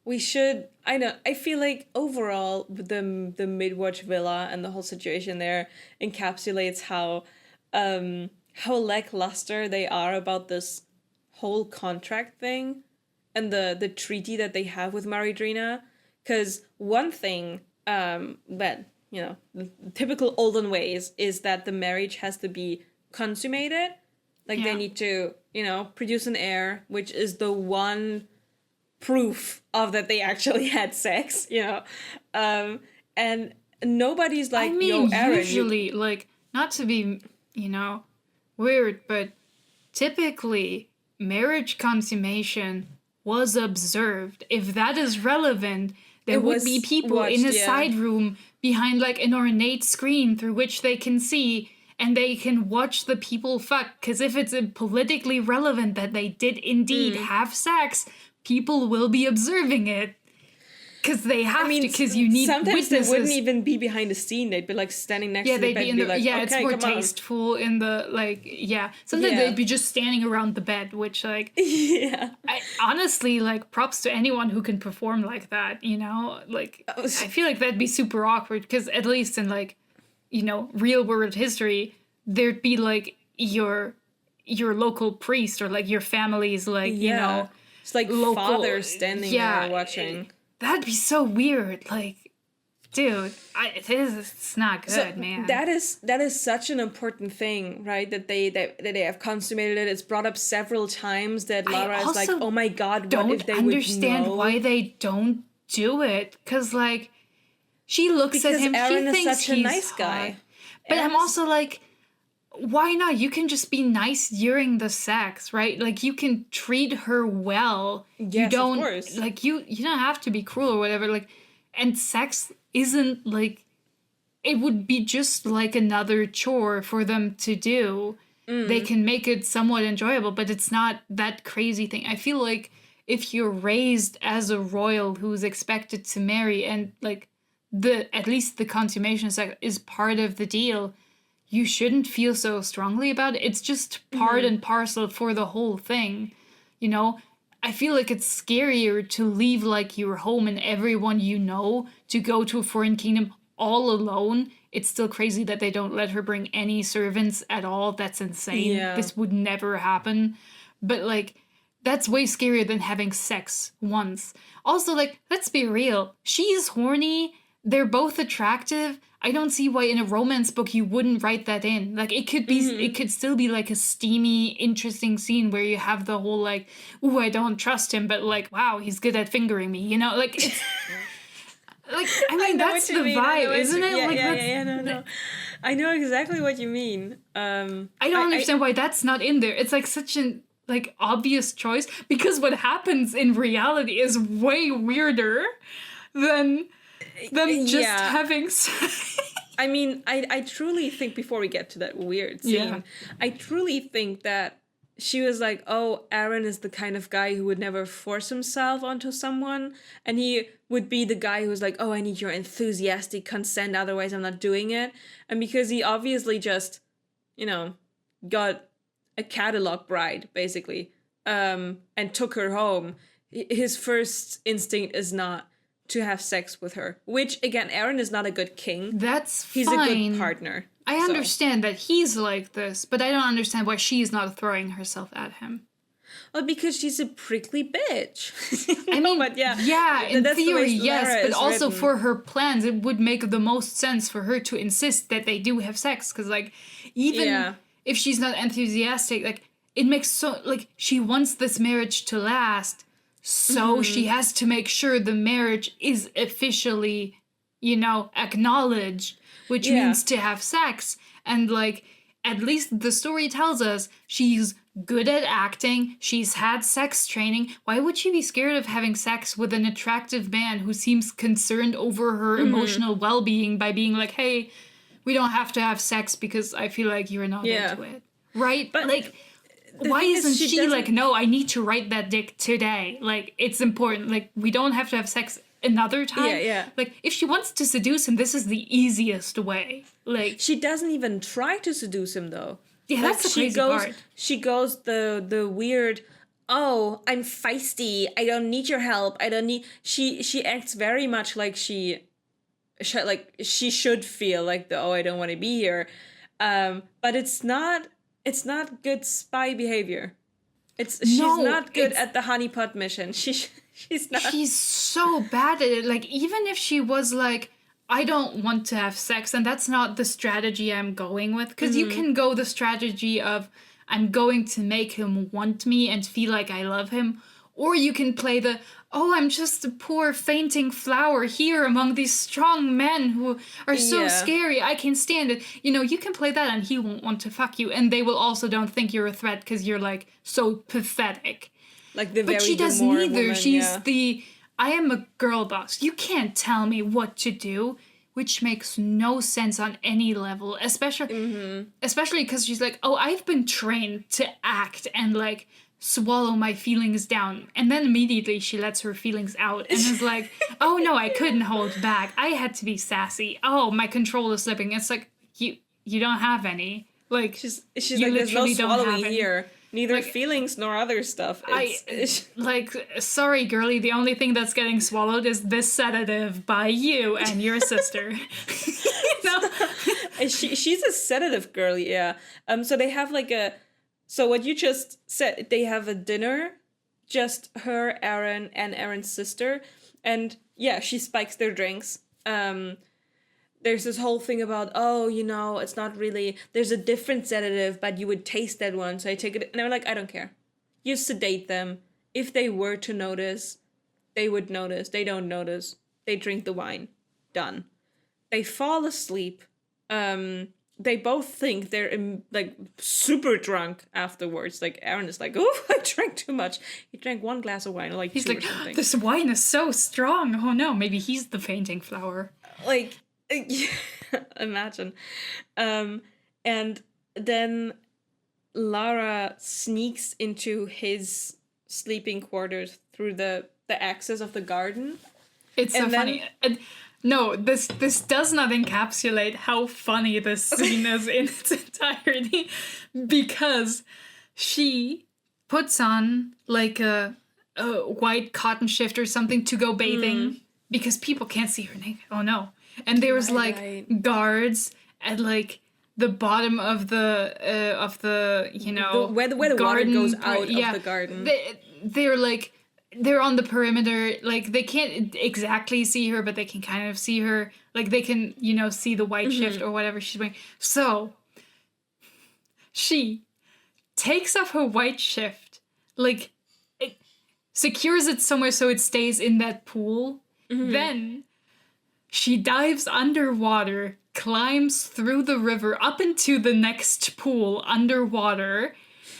we should. I feel like overall the Midwatch Villa and the whole situation there encapsulates how lackluster they are about this whole contract thing and the treaty that they have with Maridrina. Because one thing that, you know, the typical olden ways is that the marriage has to be consummated. Like, they need to, you know, produce an heir, which is the one proof of that they actually had sex, you know. And nobody's like, I mean, yo, Aaron, usually, like, not to be, you know, weird, but typically marriage consummation was observed. If that is relevant, there would be people in a side room behind, like, an ornate screen through which they can see, and they can watch the people fuck. Because if it's politically relevant that they did indeed have sex, people will be observing it. Because they have to, because you need sometimes witnesses. They wouldn't even be behind the scene. They'd be, like, standing next to the bed and be like, it's okay, more come on. tasteful in the, like, sometimes they'd be just standing around the bed, which, like, I honestly, like, props to anyone who can perform like that, you know? Like, I feel like that'd be super awkward, because at least in, like, you know, real world history, there'd be, like, your local priest, or, like, your family's, like, you know, it's like local father standing there watching. That'd be so weird. Like, dude, it's not good, man. That is such an important thing, right? That they have consummated it. It's brought up several times that Lara is like, oh my god, what if they would know? Don't understand why they don't do it. Because, like, she looks at him, Aaron he thinks is such a he's nice guy. hot. But I'm also like, why not? You can just be nice during the sex, right? Like, you can treat her well. Yes, you don't, of course. like, you don't have to be cruel or whatever. Like, and sex isn't, like, it would be just like another chore for them to do. They can make it somewhat enjoyable, but it's not that crazy thing. I feel like if you're raised as a royal who's expected to marry, and like at least the consummation sex is part of the deal, you shouldn't feel so strongly about it. It's just part and parcel for the whole thing, you know? I feel like it's scarier to leave like your home and everyone you know to go to a foreign kingdom all alone. It's still crazy that they don't let her bring any servants at all. That's insane. Yeah. This would never happen. But like, that's way scarier than having sex once. Also, like, let's be real. She's horny. They're both attractive. I don't see why in a romance book you wouldn't write that in. Like, it could be, it could still be like a steamy, interesting scene where you have the whole like, ooh, I don't trust him, but like, wow, he's good at fingering me. You know, like it's. Like, I mean, that's the vibe, isn't it? Yeah, like, no. I know exactly what you mean. I don't understand why that's not in there. It's like such an like obvious choice, because what happens in reality is way weirder than just having sex. I mean, I truly think, before we get to that weird scene, I truly think that she was like, oh, Aaron is the kind of guy who would never force himself onto someone. And he would be the guy who's like, oh, I need your enthusiastic consent, otherwise I'm not doing it. And because he obviously just, you know, got a catalog bride, basically, and took her home, his first instinct is not to have sex with her. Which, again, Aaron is not a good king. He's fine. a good partner. I understand that he's like this, but I don't understand why she's not throwing herself at him. Well, because she's a prickly bitch. I mean, but in theory, yes, but also for her plans, it would make the most sense for her to insist that they do have sex, because, like, even if she's not enthusiastic, like, it makes so, like, she wants this marriage to last, so she has to make sure the marriage is officially, you know, acknowledged, which means to have sex. And, like, at least the story tells us she's good at acting, she's had sex training. Why would she be scared of having sex with an attractive man who seems concerned over her emotional well-being by being like, hey, we don't have to have sex because I feel like you're not into it. Right? But, like, why isn't she like, no, I need to write that dick today. Like, it's important. Like, we don't have to have sex another time. Like, if she wants to seduce him, this is the easiest way. Like, she doesn't even try to seduce him, though. Yeah, like, that's the crazy part. She goes the weird, oh, I'm feisty, I don't need your help, I don't need... She acts very much like she should feel like the, oh, I don't want to be here. But it's not good spy behavior. She's not good at the honeypot mission. She's not. She's so bad at it. Like, even if she was like, I don't want to have sex, and that's not the strategy I'm going with, because you can go the strategy of, I'm going to make him want me and feel like I love him, or you can play the, oh, I'm just a poor fainting flower here among these strong men who are so scary, I can stand it. You know, you can play that and he won't want to fuck you, and they will also don't think you're a threat because you're, like, so pathetic. Like the but she does neither. Woman, she's the, I am a girl boss. You can't tell me what to do, which makes no sense on any level, especially because she's like, oh, I've been trained to act and, like, swallow my feelings down. And then immediately she lets her feelings out and is like, oh no, I couldn't hold back. I had to be sassy. Oh, my control is slipping. It's like, you don't have any. Like, she's like, there's no swallowing here. Neither like, feelings nor other stuff. Like, sorry, girlie, the only thing that's getting swallowed is this sedative by you and your sister. She's a sedative girlie, yeah. So they have like so what you just said, they have a dinner, just her, Aaron, and Aaron's sister. And yeah, she spikes their drinks. There's this whole thing about, oh, you know, it's not really, there's a different sedative, but you would taste that one, so I take it. And I'm like, I don't care. You sedate them. If they were to notice, they would notice. They don't notice. They drink the wine. Done. They fall asleep. They both think they're, like, super drunk afterwards. Like, Aaron is like, oh, I drank too much. He drank one glass of wine, or like he's two like, or something. This wine is so strong. Oh, no, maybe he's the fainting flower. Like... Imagine. And then Lara sneaks into his sleeping quarters through the access of the garden. It's so funny. And no, this does not encapsulate how funny this scene is in its entirety, because she puts on like a white cotton shift or something to go bathing because people can't see her naked. Oh no. And there's guards at like the bottom of the you know, where the water goes out of the garden. They're on the perimeter, like they can't exactly see her, but they can kind of see her, like they can, you know, see the white shift or whatever she's wearing. So she takes off her white shift, like it secures it somewhere so it stays in that pool. Then she dives underwater, climbs through the river up into the next pool underwater,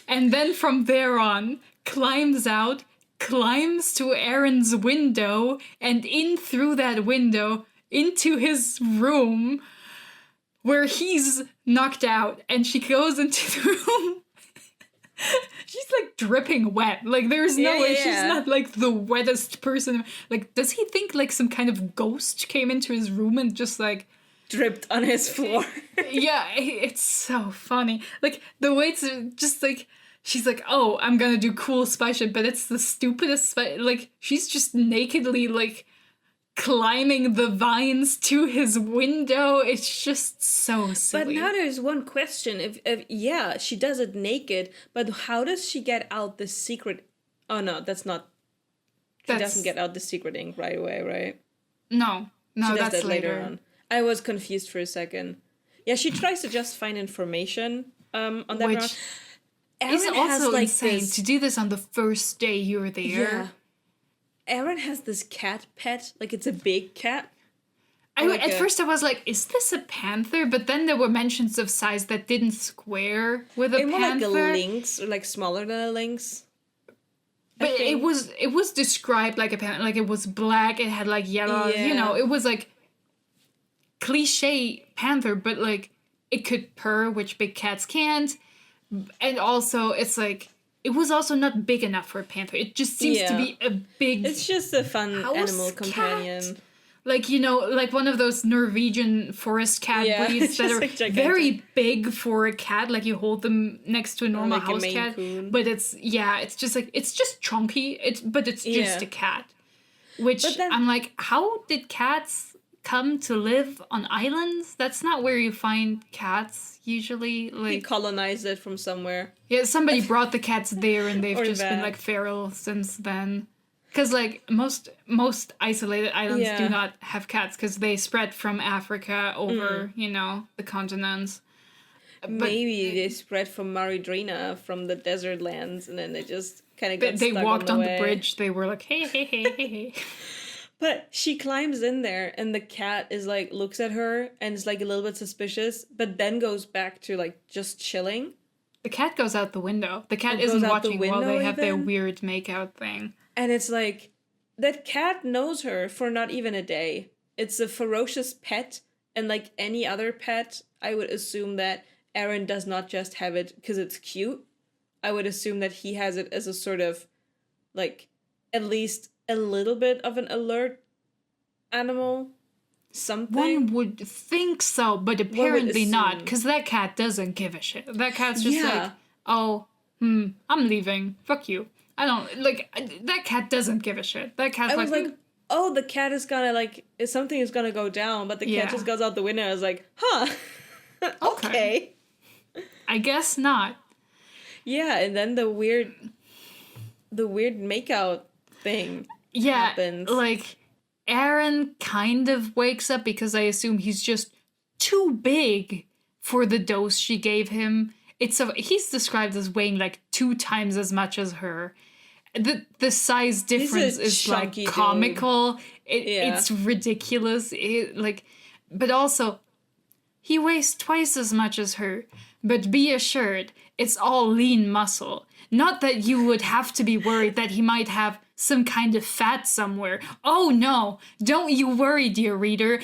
and then from there on climbs out, climbs to Aaron's window, and in through that window into his room where he's knocked out, and she goes into the room. She's like dripping wet. Like there's no way she's not like the wettest person. Like, does he think like some kind of ghost came into his room and just like dripped on his floor? Yeah, it's so funny. Like the way it's just like, she's like, oh, I'm gonna do cool spy shit, but it's the stupidest spy. Like, she's just nakedly, like, climbing the vines to his window. It's just so silly. But now there's one question. If yeah, she does it naked, but how does she get out the secret? Oh, no, that's not... She doesn't get out the secret ink right away, right? No, she does that's that later on. I was confused for a second. Yeah, she tries to just find information on that round. It's also like insane to do this on the first day you're there. Yeah. Aaron has this cat pet, like it's a big cat. At first I was like, is this a panther? But then there were mentions of size that didn't square with a panther. Like a lynx, or like smaller than a lynx. But it was described like a panther, like it was black, it had like yellow, you know, it was like cliche panther, but like it could purr, which big cats can't. And also, it's like, it was also not big enough for a panther. It just seems to be a big... It's just a fun animal companion. Cat. Like, you know, like one of those Norwegian forest cat breeds that are like very big for a cat. Like, you hold them next to a normal house cat. Coon. But it's just like, it's just chunky. But it's just a cat. Which, then, I'm like, how did cats come to live on islands? That's not where you find cats usually. Like, he colonized it from somewhere. Yeah, somebody brought the cats there and they've just been like feral since then. Because like most isolated islands do not have cats because they spread from Africa over, you know, the continents. Maybe they spread from Maridrina, from the desert lands, and then they just kind of got stuck walked on the bridge. They were like, hey, hey, hey, hey, hey. But she climbs in there, and the cat is like, looks at her, and is like a little bit suspicious, but then goes back to like just chilling. The cat goes out the window. The cat isn't watching while they have their weird makeout thing. And it's like, that cat knows her for not even a day. It's a ferocious pet, and like any other pet, I would assume that Aaron does not just have it because it's cute. I would assume that he has it as a sort of, like, at least a little bit of an alert animal. Something. One would think so, but apparently not, because that cat doesn't give a shit. That cat's just like, oh, I'm leaving. Fuck you. I don't, like, that cat doesn't give a shit. That cat's like, oh, the cat is gonna, like, something is gonna go down, but the cat just goes out the window. I was like, huh, okay. I guess not. Yeah, and then the weird makeout thing happens. Like, Aaron kind of wakes up because I assume he's just too big for the dose she gave him. He's described as weighing like 2 times as much as her. The size difference is like comical. It's ridiculous. But also, he weighs twice as much as her. But be assured, it's all lean muscle. Not that you would have to be worried that he might have some kind of fat somewhere. Oh no, don't you worry, dear reader,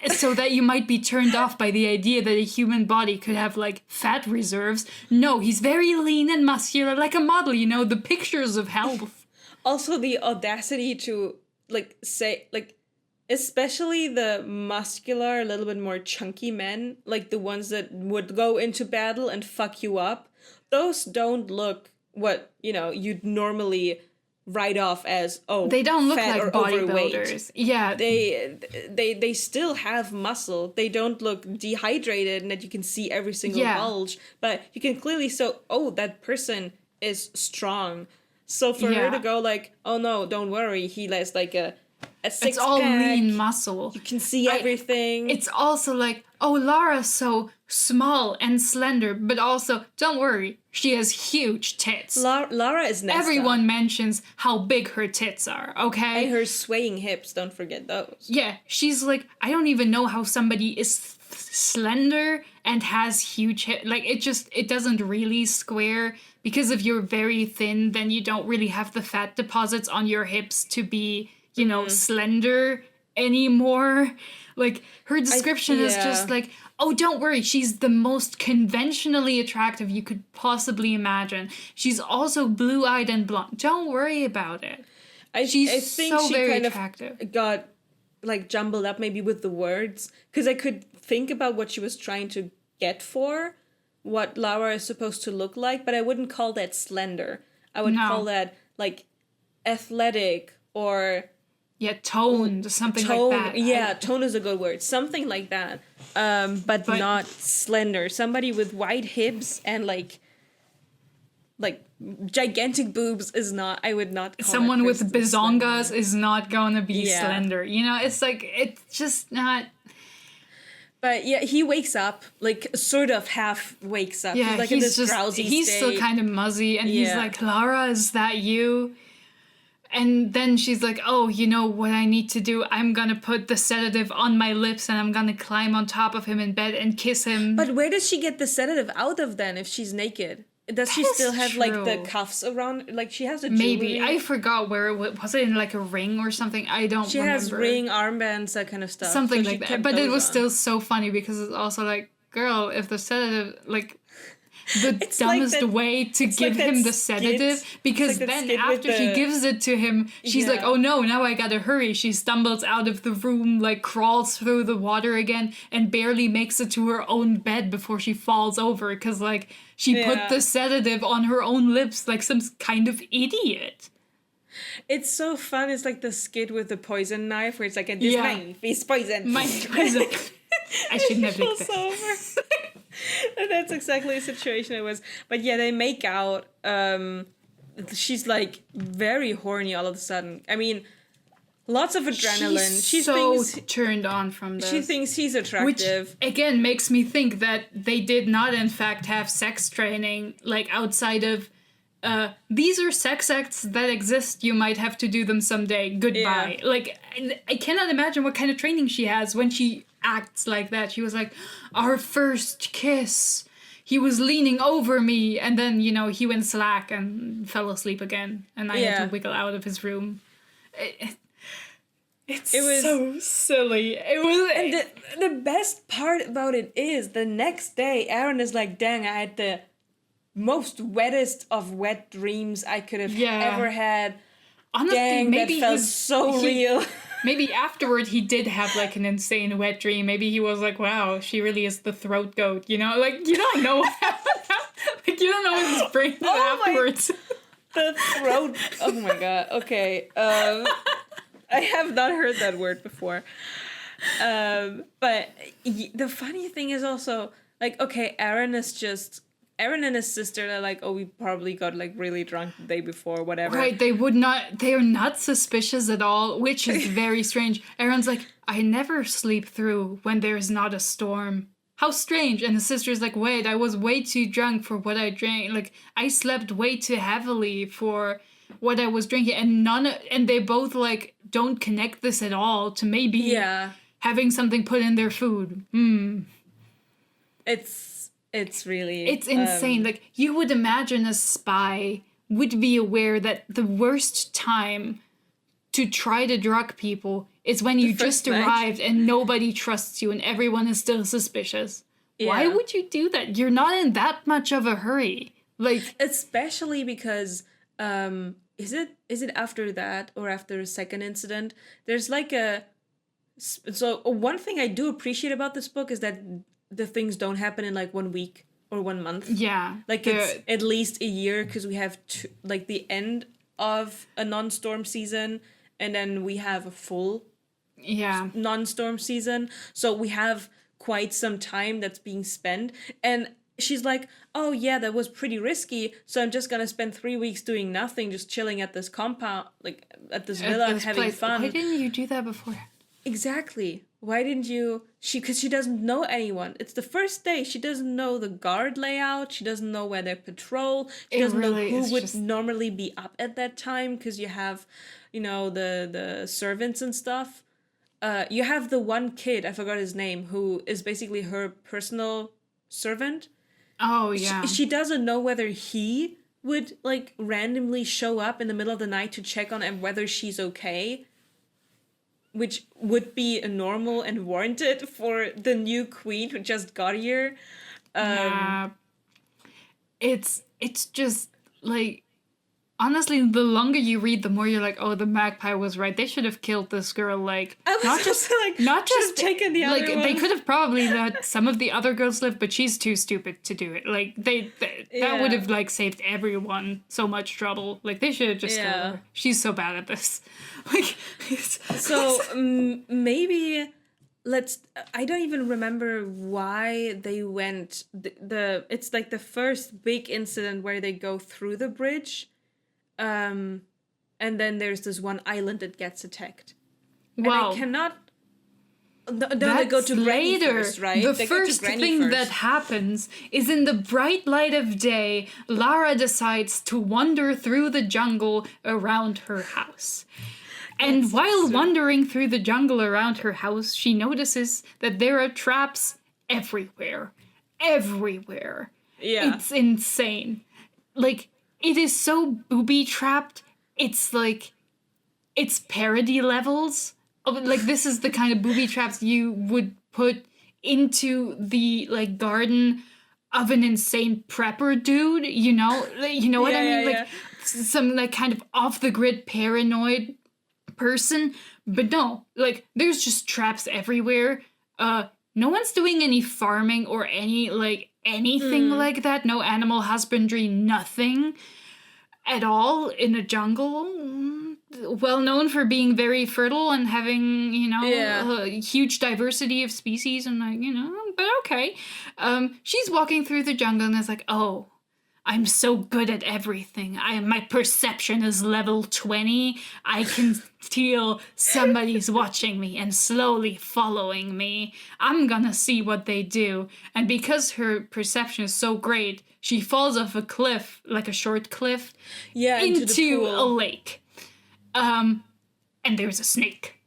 so that you might be turned off by the idea that a human body could have like fat reserves. No, he's very lean and muscular, like a model, you know, the pictures of health. Also the audacity to like say like, especially the muscular, a little bit more chunky men, like the ones that would go into battle and fuck you up, those don't look what, you know, you'd normally write off as, oh, they don't look fat like or overweight. bodybuilders. Yeah. They still have muscle. They don't look dehydrated and that you can see every single bulge, but you can clearly that person is strong. So for her to go like, oh no, don't worry, he has like a six-pack. It's all lean muscle. You can see everything. It's also like, oh, Lara's so small and slender, but also, don't worry, she has huge tits. Lara is Nesta. Everyone mentions how big her tits are, okay? And her swaying hips, don't forget those. Yeah, she's like, I don't even know how somebody is slender and has huge hips. Like, it doesn't really square. Because if you're very thin, then you don't really have the fat deposits on your hips to be, you know, slender anymore. Like, her description is just like, oh, don't worry, she's the most conventionally attractive you could possibly imagine. She's also blue-eyed and blonde. Don't worry about it. I think so she very kind attractive. of got, like, jumbled up maybe with the words. Because I could think about what she was trying to get for, what Lara is supposed to look like, but I wouldn't call that slender. I would call that, like, athletic or... Yeah, toned, something like that. Yeah, tone is a good word. Something like that. But not slender. Somebody with wide hips and, like gigantic boobs is not... I would not call someone with slender. bizongas is not gonna be slender. You know, it's like, it's just not... But yeah, he wakes up, like, sort of half wakes up. Yeah, he's like in this drowsy he's state. still kind of muzzy, and he's like, Lara, is that you? And then she's like, oh, you know what I need to do? I'm gonna put the sedative on my lips, and I'm gonna climb on top of him in bed and kiss him. But where does she get the sedative out of then if she's naked? Does she still have, like, the cuffs around? Like, she has a jewelry. Maybe. I forgot where it was. It in, like, a ring or something? I don't remember. She has ring, armbands, that kind of stuff. Something so like that. But it was still so funny because it's also like, girl, if the sedative, like... The dumbest way to give him the sedative, because then after she gives it to him, she's like, oh no, now I gotta hurry. She stumbles out of the room, like crawls through the water again, and barely makes it to her own bed before she falls over, because like she put the sedative on her own lips like some kind of idiot. It's so fun. It's like the skit with the poison knife where it's like, this knife is poison. My poison. I shouldn't have licked it. And that's exactly the situation it was. But yeah, they make out. She's like very horny all of a sudden. I mean, lots of adrenaline. She's so turned on from this. She thinks he's attractive. Which, again, makes me think that they did not, in fact, have sex training, like, outside of, these are sex acts that exist, you might have to do them someday, goodbye. Yeah. Like, I cannot imagine what kind of training she has when she acts like that. She was like, our first kiss, he was leaning over me, and then, you know, he went slack and fell asleep again, and I had to wiggle out of his room. It was so silly. It was, and the best part about it is the next day, Aaron is like, dang, I had the most wettest of wet dreams I could have ever had. Honestly, dang, maybe that felt so real. Maybe afterward he did have like an insane wet dream. Maybe he was like, wow, she really is the throat goat, you know? Like, you don't know what happened. Like, you don't know what his brain did afterwards. The throat. Oh my god. Okay. I have not heard that word before. But the funny thing is also, like, okay, Aaron and his sister are like, oh, we probably got like really drunk the day before, whatever. Right, they are not suspicious at all, which is very strange. Aaron's like, I never sleep through when there's not a storm. How strange. And his sister's like, wait, I was way too drunk for what I drank. Like, I slept way too heavily for what I was drinking. And they both like don't connect this at all to maybe having something put in their food. It's really... It's insane. Like, you would imagine a spy would be aware that the worst time to try to drug people is when you just arrived and nobody trusts you and everyone is still suspicious. Yeah. Why would you do that? You're not in that much of a hurry. Like, especially because is it after that or after a second incident? There's like so one thing I do appreciate about this book is that the things don't happen in like 1 week or 1 month. Yeah. Like it's at least a year, because we have like the end of a non-storm season and then we have a full non-storm season. So we have quite some time that's being spent. And she's like, oh yeah, that was pretty risky, so I'm just gonna spend 3 weeks doing nothing, just chilling at this compound, like at this villa, and having fun. Why didn't you do that before? Exactly. Why didn't you? Because she doesn't know anyone. It's the first day. She doesn't know the guard layout. She doesn't know where they patrol. She doesn't know who would normally be up at that time, because you have, the servants and stuff. You have the one kid, I forgot his name, who is basically her personal servant. Oh, yeah. She doesn't know whether he would, like, randomly show up in the middle of the night to check on and whether she's okay, which would be normal and warranted for the new queen who just got here. Yeah. It's just, like, honestly, the longer you read, the more you're like, oh, the magpie was right. They should have killed this girl, like, not just taken the other one. They could have probably let some of the other girls live, but she's too stupid to do it. Like, that would have, like, saved everyone so much trouble. Like, they should have just killed her. She's so bad at this. Like, so maybe I don't even remember why they went it's like the first big incident where they go through the bridge. And then there's this one island that gets attacked. Wow. And I cannot... they go to Granny first, right? The first thing that happens is, in the bright light of day, Lara decides to wander through the jungle around her house. And while wandering through the jungle around her house, she notices that there are traps everywhere. Everywhere. Yeah. It's insane. Like, it is so booby-trapped, it's like, it's parody levels. Like, this is the kind of booby traps you would put into the, like, garden of an insane prepper dude, you know what I mean? Like, some, like, kind of off-the-grid paranoid person. But no, like, there's just traps everywhere. No one's doing any farming or any, like, anything like that. No animal husbandry, nothing at all in a jungle. Well known for being very fertile and having, a huge diversity of species and, like, but okay. She's walking through the jungle and is like, oh, I'm so good at everything. My perception is level 20. I can feel somebody's watching me and slowly following me. I'm gonna see what they do. And because her perception is so great, she falls off a cliff, like a short cliff, into a lake. And there's a snake.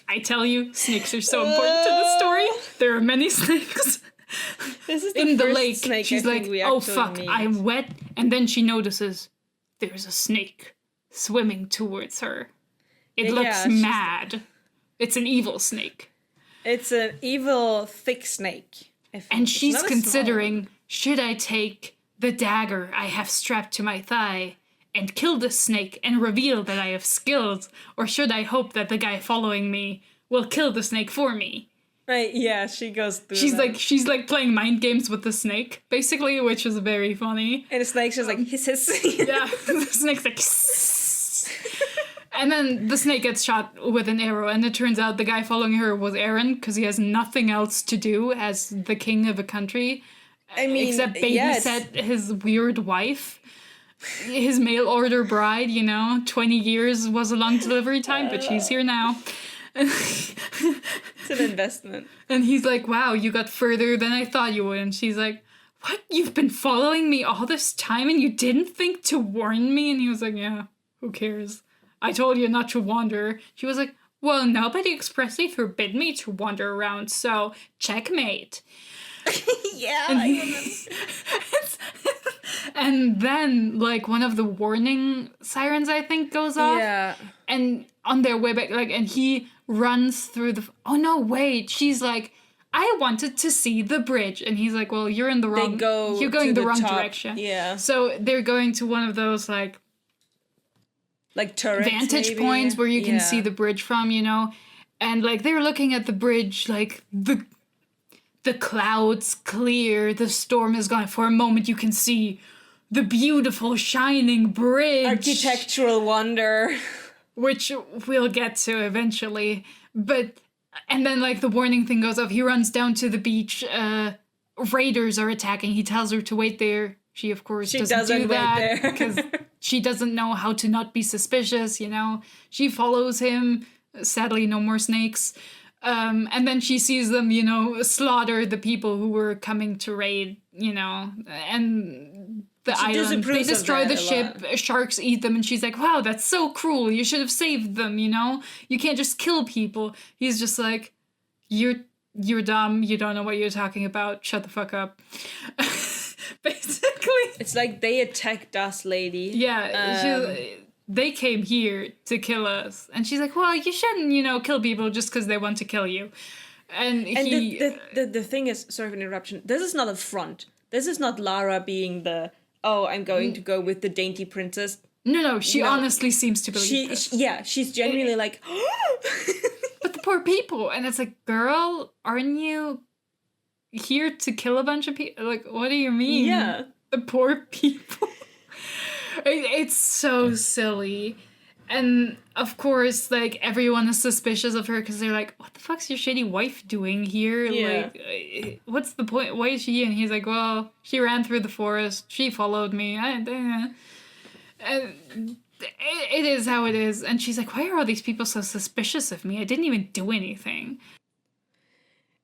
I tell you, snakes are so important to the story. There are many snakes. This is in the lake. She's like, oh fuck, I'm wet. And then she notices there's a snake swimming towards her. It looks mad. It's an evil snake. It's an evil, thick snake. And she's considering, should I take the dagger I have strapped to my thigh and kill the snake and reveal that I have skills, or should I hope that the guy following me will kill the snake for me? Right, yeah, she goes through She's like playing mind games with the snake, basically, which is very funny. And the snake's just like, hiss. Yeah, the snake's like, hiss. And then the snake gets shot with an arrow, and it turns out the guy following her was Aaron, because he has nothing else to do as the king of a country. Except babysit his weird wife. His mail order bride, 20 years was a long delivery time, but she's here now. It's an investment. And he's like, wow, you got further than I thought you would. And she's like, what? You've been following me all this time and you didn't think to warn me? And he was like, yeah, who cares? I told you not to wander. She was like, well, nobody expressly forbid me to wander around, so checkmate. Yeah, and I remember. And then, like, one of the warning sirens, I think, goes off. Yeah. And on their way back, like, and he runs through the... Oh, no, wait. She's like, I wanted to see the bridge. And he's like, well, you're in the wrong... You're going the wrong direction. Yeah. So they're going to one of those, like turrets, vantage maybe? points where you can see the bridge from, you know? And, like, they're looking at the bridge, like, the clouds clear, the storm is gone. For a moment, you can see the beautiful, shining bridge. Architectural wonder. Which we'll get to eventually. And then, like, the warning thing goes off. He runs down to the beach. Raiders are attacking. He tells her to wait there. She, of course, doesn't do that. Because she doesn't know how to not be suspicious, you know? She follows him. Sadly, no more snakes. And then she sees them, you know, slaughter the people who were coming to raid, you know, and the island. They destroy the ship, sharks eat them, and she's like, wow, that's so cruel. You should have saved them, you know? You can't just kill people. He's just like, you're dumb. You don't know what you're talking about. Shut the fuck up. Basically. It's like they attacked us, lady. Yeah, they came here to kill us. And she's like, well, you shouldn't, you know, kill people just because they want to kill you. And he... the thing is, sorry for an interruption, this is not a front. This is not Lara being the, oh, I'm going to go with the dainty princess. No, she honestly seems to believe this. She's genuinely like... But the poor people. And it's like, girl, aren't you here to kill a bunch of people? Like, what do you mean? Yeah. The poor people. It's so silly. And, of course, like, everyone is suspicious of her because they're like, what the fuck's your shitty wife doing here? Yeah. Like, what's the point? Why is she here? And he's like, well, she ran through the forest. She followed me. And it is how it is. And she's like, why are all these people so suspicious of me? I didn't even do anything.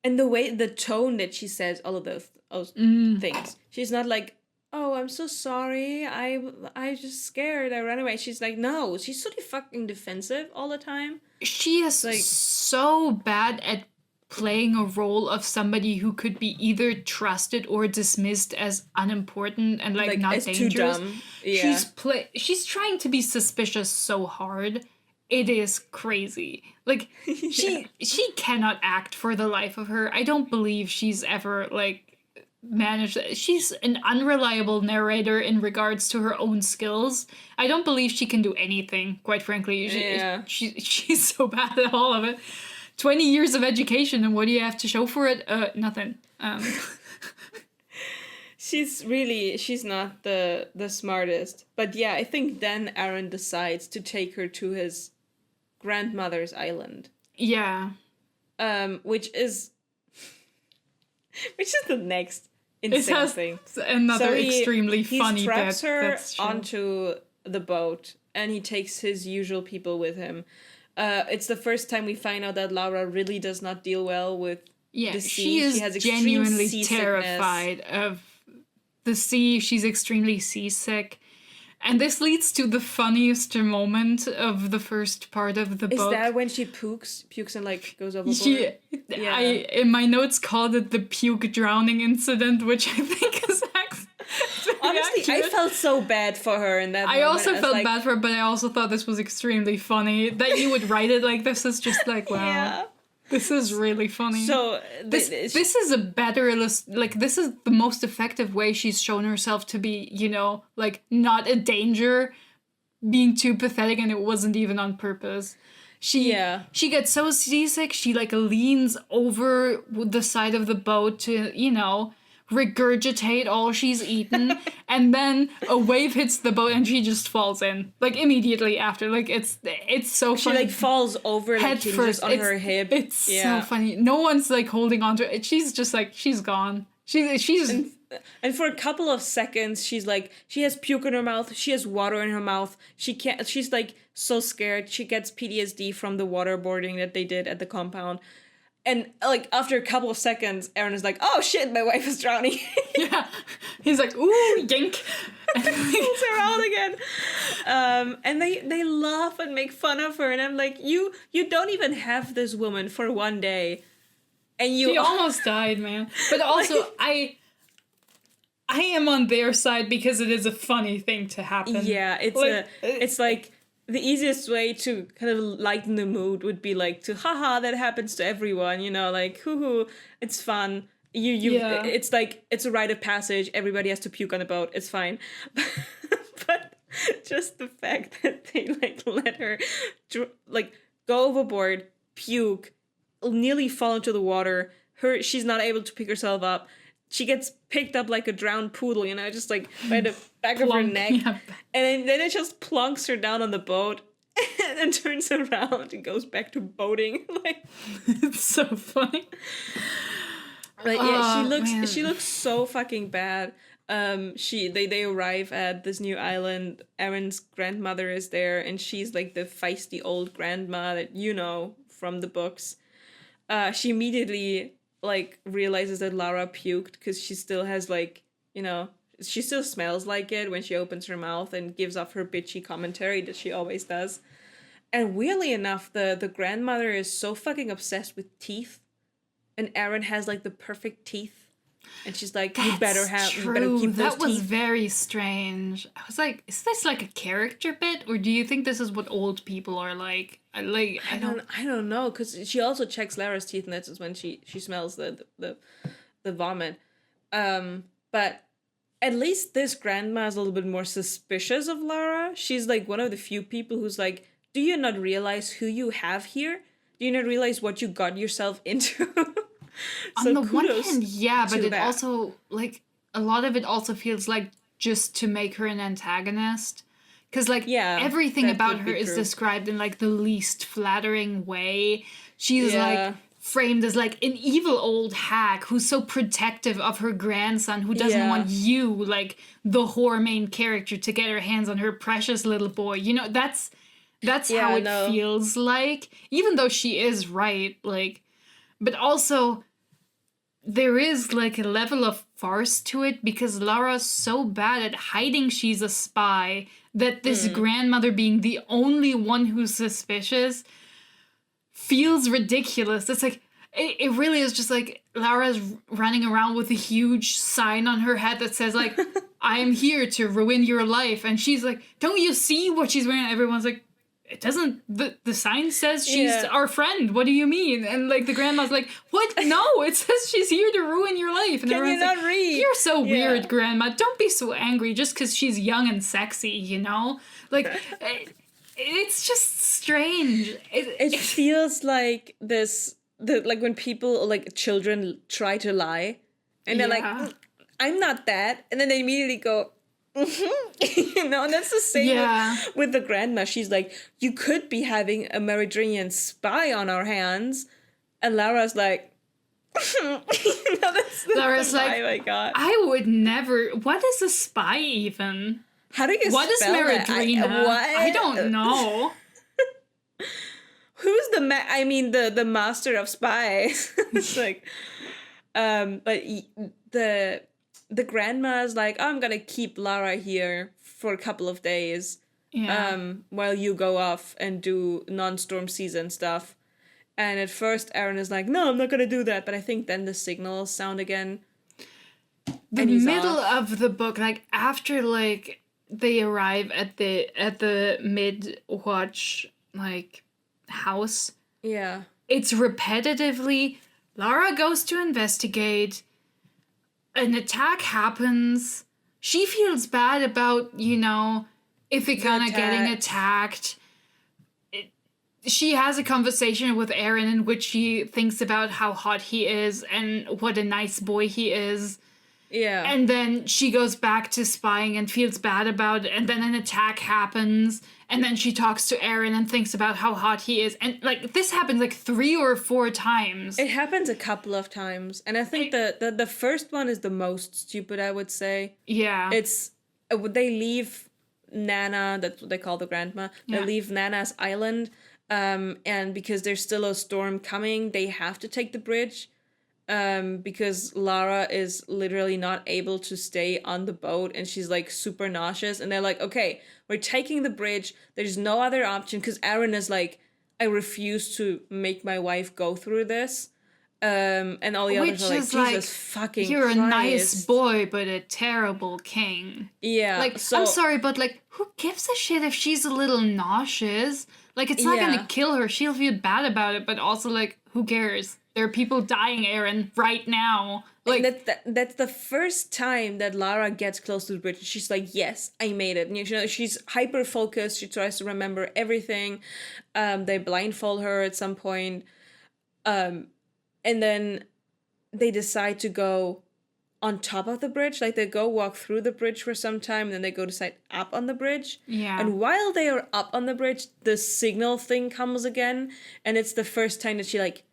And the tone that she says all of those things. She's not like, oh, I'm so sorry. I just scared. I ran away. She's like, no. She's so fucking defensive all the time. She is like so bad at playing a role of somebody who could be either trusted or dismissed as unimportant and like not as dangerous. Too dumb. Yeah. She's trying to be suspicious so hard. It is crazy. Like she cannot act for the life of her. I don't believe she's ever like managed. She's an unreliable narrator in regards to her own skills. I don't believe she can do anything, quite frankly. She's so bad at all of it. 20 years of education, and what do you have to show for it? Nothing. She's not the smartest. But yeah, I think then Aaron decides to take her to his grandmother's island. Yeah. Which is the next insane thing. Another extremely funny bit. He straps her onto the boat, and he takes his usual people with him. It's the first time we find out that Laura really does not deal well with the sea. She has genuinely terrified of the sea. She's extremely seasick. And this leads to the funniest moment of the first part of the book. Is that when she pukes and like goes overboard? I in my notes called it the puke drowning incident, which I think is honestly accurate. I felt so bad for her in that moment. I also felt bad for her, but I also thought this was extremely funny. That you would write it like this is just like, wow. Yeah. This is really funny. So this is a better this is the most effective way she's shown herself to be, you know, like not a danger, being too pathetic, and it wasn't even on purpose. She gets so seasick, she like leans over the side of the boat to, you know, regurgitate all she's eaten, and then a wave hits the boat and she just falls in like immediately after. Like it's so funny. She like falls over head like she's first just on her hip. It's so funny. No one's like holding on to it. She's just like she's gone. She's and for a couple of seconds she's like she has puke in her mouth, she has water in her mouth, she's like so scared. She gets PTSD from the waterboarding that they did at the compound. And, like, after a couple of seconds, Aaron is like, oh, shit, my wife is drowning. Yeah. He's like, ooh, yank. And pulls her out again. And they laugh and make fun of her. And I'm like, you don't even have this woman for one day. And she almost died, man. But also, I am on their side because it is a funny thing to happen. Yeah, it's like the easiest way to kind of lighten the mood would be like to haha, that happens to everyone, you know, like hoo hoo, it's fun. Yeah. It's like it's a rite of passage. Everybody has to puke on a boat. It's fine. But just the fact that they like let her like go overboard, puke, nearly fall into the water. She's not able to pick herself up. She gets picked up like a drowned poodle, you know, just like by the back of her neck. Yeah. And then it just plunks her down on the boat and then turns around and goes back to boating. Like, It's so funny. but yeah, Man. she looks so fucking bad. They arrive at this new island. Aaron's grandmother is there, and she's like the feisty old grandma that you know from the books. She immediately like realizes that Lara puked because she still has like, you know, she still smells like it when she opens her mouth and gives off her bitchy commentary that she always does. And weirdly enough, the grandmother is so fucking obsessed with teeth, and Aaron has like the perfect teeth. And she's like, you better keep those That was teeth. very strange. I was like, is this like a character bit, or do you think this is what old people are like? I don't know, because she also checks Lara's teeth, and that's just when she smells the vomit. But at least this grandma is a little bit more suspicious of Lara. She's like one of the few people who's like, do you not realize who you have here? Do you not realize what you got yourself into? On the one hand, yeah, but it also, like, a lot of it also feels like just to make her an antagonist. Because, like, everything about her is described in, like, the least flattering way. She's, like, framed as, like, an evil old hag who's so protective of her grandson, who doesn't want you, like, the whore main character, to get her hands on her precious little boy. You know, that's how it feels like. Even though she is right, like... But also, there is, like, a level of farce to it because Lara's so bad at hiding she's a spy that this grandmother being the only one who's suspicious feels ridiculous. It's like, it really is just like Lara's running around with a huge sign on her head that says, like, I am here to ruin your life. And she's like, don't you see what she's wearing? Everyone's like, it doesn't, the sign says she's our friend. What do you mean? And like the grandma's like, what? No, it says she's here to ruin your life. And Can you not like, read? You're so weird, grandma. Don't be so angry just because she's young and sexy, you know? Like, it's just strange. It feels like like when people, like children try to lie and they're like, I'm not that. And then they immediately go, you know, and that's the same with the grandma. She's like, you could be having a Meridrian spy on our hands. And Lara's like, that's Lara's the like, vibe I got. I would never. What is a spy even? How do you what spell is Meridrina? I don't know. Who's the master of spies? It's like, but the grandma's like, oh, I'm gonna keep Lara here for a couple of days, while you go off and do non-storm season stuff. And at first, Aaron is like, no, I'm not gonna do that. But I think then the signals sound again. The middle of the book, like after like they arrive at the mid-watch like house. Yeah. It's repetitively Lara goes to investigate. An attack happens. She feels bad about, you know, Ifikana getting attacked. She has a conversation with Aaron in which she thinks about how hot he is and what a nice boy he is. Yeah. And then she goes back to spying and feels bad about it. And then an attack happens. And then she talks to Aaron and thinks about how hot he is. And, like, this happens, like, 3 or 4 times. It happens a couple of times. And I think the first one is the most stupid, I would say. Yeah. It's... They leave Nana, that's what they call the grandma. They leave Nana's island. And because there's still a storm coming, they have to take the bridge. Because Lara is literally not able to stay on the boat and she's like super nauseous, and they're like, okay, we're taking the bridge, there's no other option, because Aaron is like, I refuse to make my wife go through this, And all the Which others are like, is Jesus fucking you're Christ. a nice boy, but a terrible king. Yeah. Like, so, I'm sorry, but like, who gives a shit if she's a little nauseous? Like, it's not Yeah. gonna kill her. She'll feel bad about it, but also, like, who cares? There are people dying, Aaron, right now. Like, that's the first time that Lara gets close to the bridge. She's like, yes, I made it. And, you know, she's hyper focused. She tries to remember everything. They blindfold her at some point. And then they decide to go on top of the bridge. Like, they go walk through the bridge for some time, and then they go decide up on the bridge. Yeah. And while they are up on the bridge, the signal thing comes again. And it's the first time that she, like,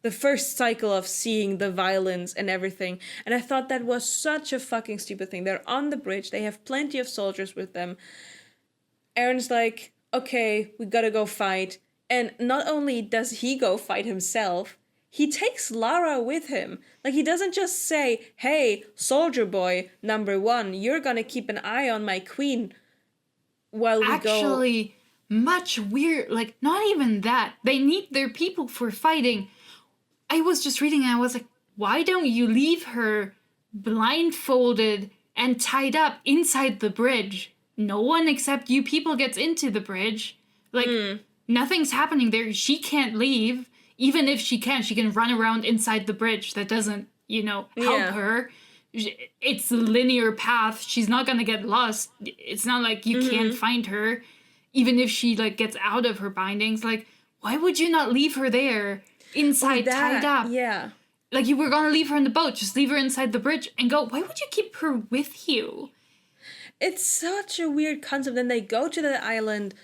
the first cycle of seeing the violence and everything. And I thought that was such a fucking stupid thing. They're on the bridge. They have plenty of soldiers with them. Aaron's like, okay, we gotta go fight. And not only does he go fight himself, he takes Lara with him. Like, he doesn't just say, hey, soldier boy number 1, you're gonna keep an eye on my queen while we go. actually, much weird. Like, not even that. They need their people for fighting. I was just reading and I was like, why don't you leave her blindfolded and tied up inside the bridge? No one except you people gets into the bridge. Like, nothing's happening there. She can't leave. Even if she can run around inside the bridge. That doesn't, you know, help her. It's a linear path. She's not gonna get lost. It's not like you can't find her. Even if she, like, gets out of her bindings. Like, why would you not leave her there? Inside, tied up. Yeah. Like, you were gonna leave her in the boat. Just leave her inside the bridge and go. Why would you keep her with you? It's such a weird concept. Then they go to the island.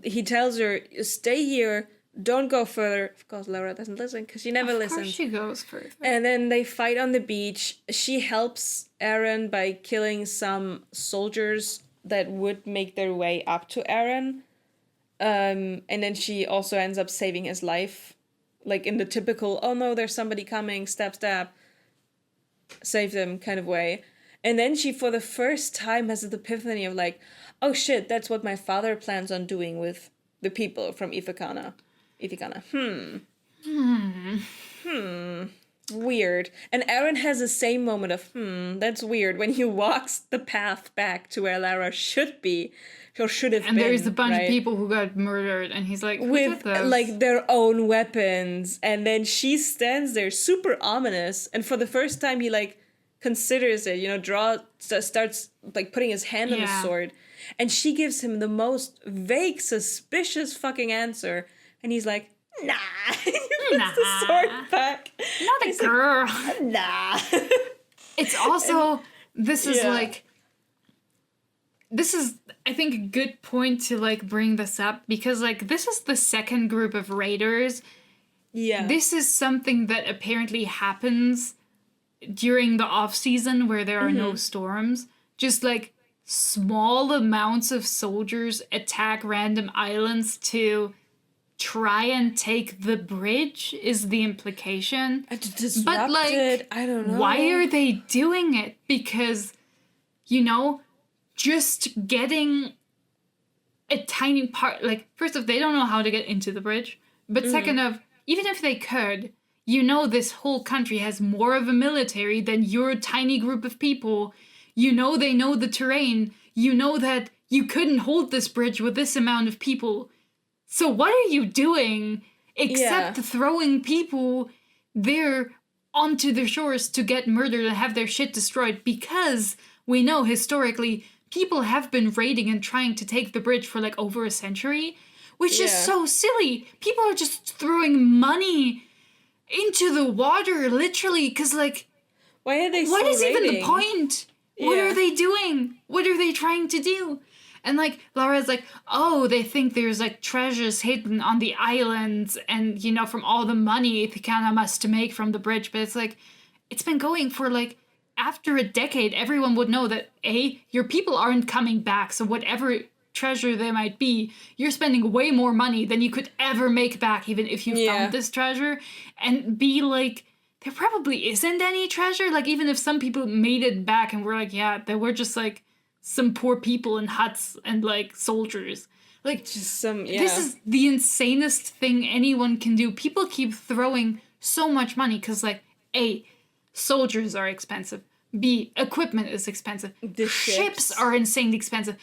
He tells her, stay here, don't go further. Of course, Laura doesn't listen because she never listens. Of course she goes further. And then they fight on the beach. She helps Aaron by killing some soldiers that would make their way up to Aaron. And then she also ends up saving his life. Like, in the typical, oh no, there's somebody coming, stab, stab, save them kind of way. And then she, for the first time, has an epiphany of like, oh shit, that's what my father plans on doing with the people from Ithacana. Weird. And Aaron has the same moment of, that's weird, when he walks the path back to where Lara should be, or should have been. And there's a bunch of people who got murdered, and he's like, with, like, their own weapons. And then she stands there, super ominous, and for the first time he, like, considers it, you know, starts, like, putting his hand on his sword. And she gives him the most vague, suspicious fucking answer. And he's like, nah. He puts the sword back. Not a girl. Like, nah. It's also, this is, I think, a good point to, like, bring this up. Because, like, this is the second group of raiders. Yeah. This is something that apparently happens during the off-season where there are no storms. Just, like, small amounts of soldiers attack random islands to try and take the bridge is the implication. To disrupt but, like, it, I don't know. Why are they doing it? Because, you know, just getting a tiny part, like, first off, they don't know how to get into the bridge. But second off, even if they could, you know this whole country has more of a military than your tiny group of people. You know they know the terrain. You know that you couldn't hold this bridge with this amount of people. So what are you doing except throwing people there onto the shores to get murdered and have their shit destroyed? Because we know historically people have been raiding and trying to take the bridge for like over a century, which is so silly. People are just throwing money into the water, literally, because, like, why are they what is raiding? even the point? What are they doing? What are they trying to do? And, like, Laura's like, oh, they think there's, like, treasures hidden on the islands and, you know, from all the money Ithacana must make from the bridge. But it's like, it's been going for, like, after a decade, everyone would know that, A, your people aren't coming back, so whatever treasure they might be, you're spending way more money than you could ever make back, even if you found this treasure. And B, like, there probably isn't any treasure. Like, even if some people made it back and were like, yeah, they were just, like, some poor people in huts and like soldiers. Like, Just some, yeah. this is the insanest thing anyone can do. People keep throwing so much money because, like, A, soldiers are expensive. B, equipment is expensive. The ships are insanely expensive.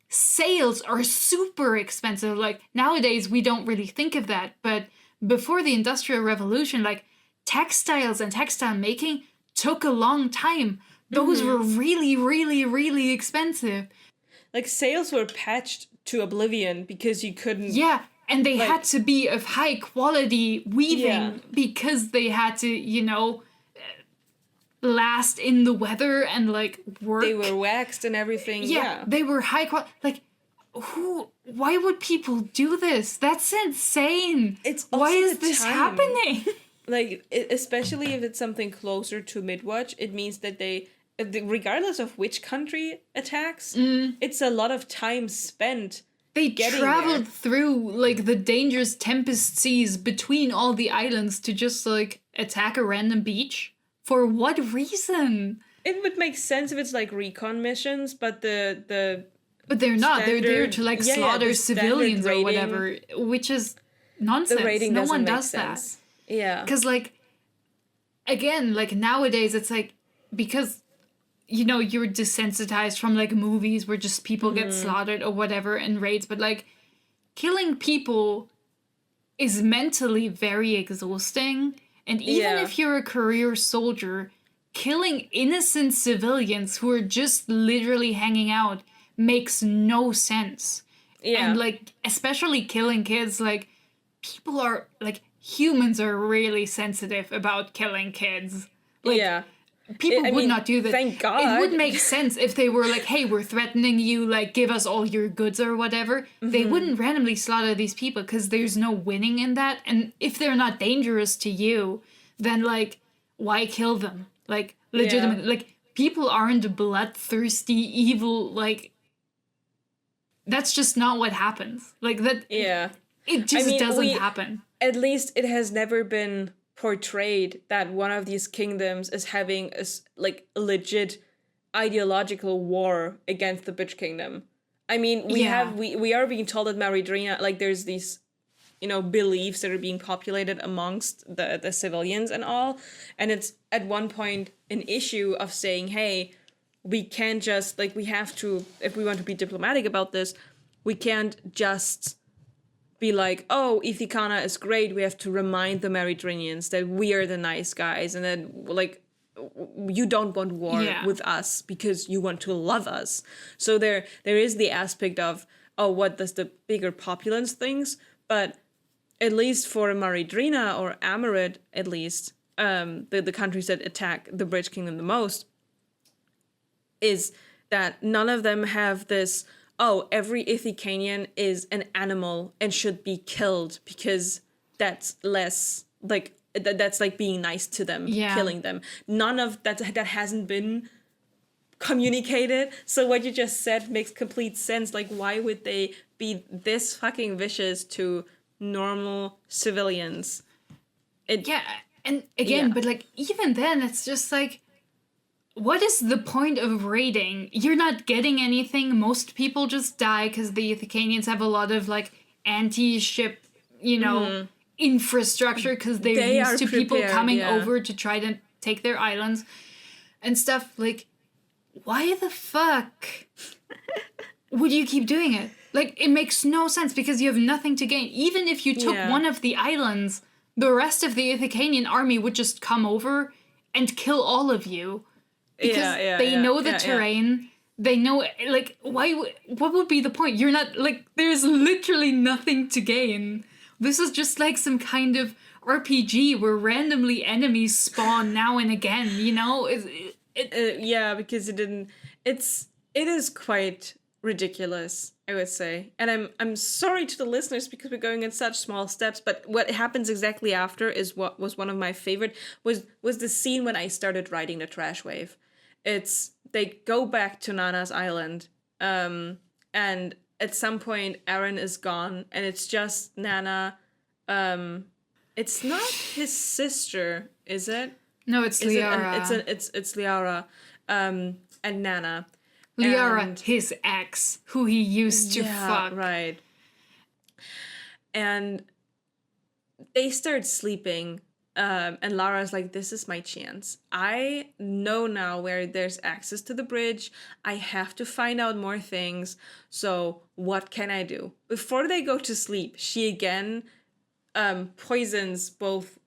Sails are super expensive. Like, nowadays we don't really think of that, but before the Industrial Revolution, like, textiles and textile making took a long time. Those were really, really, really expensive. Like, sails were patched to oblivion because you couldn't... Yeah, and they had to be of high quality weaving Yeah. because they had to, you know, last in the weather and, like, work. They were waxed and everything. Yeah. They were high quality. Like, why would people do this? That's insane. It's why also is the this time. happening? Like, especially if it's something closer to Midwatch, it means that regardless of which country attacks, it's a lot of time spent. They getting traveled there. through, like, the dangerous tempest seas between all the islands to just, like, attack a random beach? For what reason? It would make sense if it's like recon missions, but the But they're not. They're there standard- to, like, yeah, slaughter the standard civilians or rating- whatever, which is nonsense. the rating No doesn't one make does sense. that. Yeah. Because, like, again, like, nowadays it's like, because, you know, you're desensitized from, like, movies where just people get slaughtered or whatever in raids, but, like, killing people is mentally very exhausting. And even Yeah. if you're a career soldier, killing innocent civilians who are just literally hanging out makes no sense. Yeah. And, like, especially killing kids, like, people are, like, humans are really sensitive about killing kids. Like, yeah. people I would mean, not do that. thank It God. would make sense if they were like, hey, we're threatening you, like, give us all your goods or whatever. They wouldn't randomly slaughter these people because there's no winning in that. And if they're not dangerous to you, then, like, why kill them? Like, legitimately. Like, people aren't bloodthirsty, evil, like, that's just not what happens. Like, that, Yeah. it just mean, doesn't we- happen. At least it has never been portrayed that one of these kingdoms is having like a legit ideological war against the bitch kingdom. I mean, we are being told that Maridrina, like, there's these, you know, beliefs that are being populated amongst the civilians and all, and it's at one point an issue of saying, hey, we can't just, like, we have to, if we want to be diplomatic about this, we can't just be like, oh, Ithacana is great, we have to remind the Meridrinians that we are the nice guys, and then, like, you don't want war with us because you want to love us. So there is the aspect of, oh, what does the bigger populace thinks? But at least for Maridrina or Amarid, at least, the countries that attack the Bridge Kingdom the most, is that none of them have this, oh, every Ithacanian is an animal and should be killed because that's less, like, that's like being nice to them, killing them. None of that hasn't been communicated. So what you just said makes complete sense. Like, why would they be this fucking vicious to normal civilians? And again, but, like, even then, it's just like, what is the point of raiding? You're not getting anything. Most people just die because the Ithacanians have a lot of, like, anti-ship, you know, infrastructure because they're used to people coming over to try to take their islands and stuff. Like, why the fuck would you keep doing it? Like, it makes no sense because you have nothing to gain. Even if you took one of the islands, the rest of the Ithacanian army would just come over and kill all of you. Because they know the terrain. They know, like, what would be the point? You're not, like, there's literally nothing to gain. This is just like some kind of RPG where randomly enemies spawn now and again, you know? Because it is quite ridiculous, I would say. And I'm sorry to the listeners because we're going in such small steps, but what happens exactly after is what was one of my favorite, was the scene when I started writing the Trash Wave. They go back to Nana's island, and at some point Aaron is gone, and it's just Nana. It's not his sister, is it? No, it's Liara. It's Liara, and Nana. Liara, And his ex, who he used to fuck. right. And they start sleeping. And Lara's like, this is my chance. I know now where there's access to the bridge. I have to find out more things. So what can I do? Before they go to sleep, she again poisons both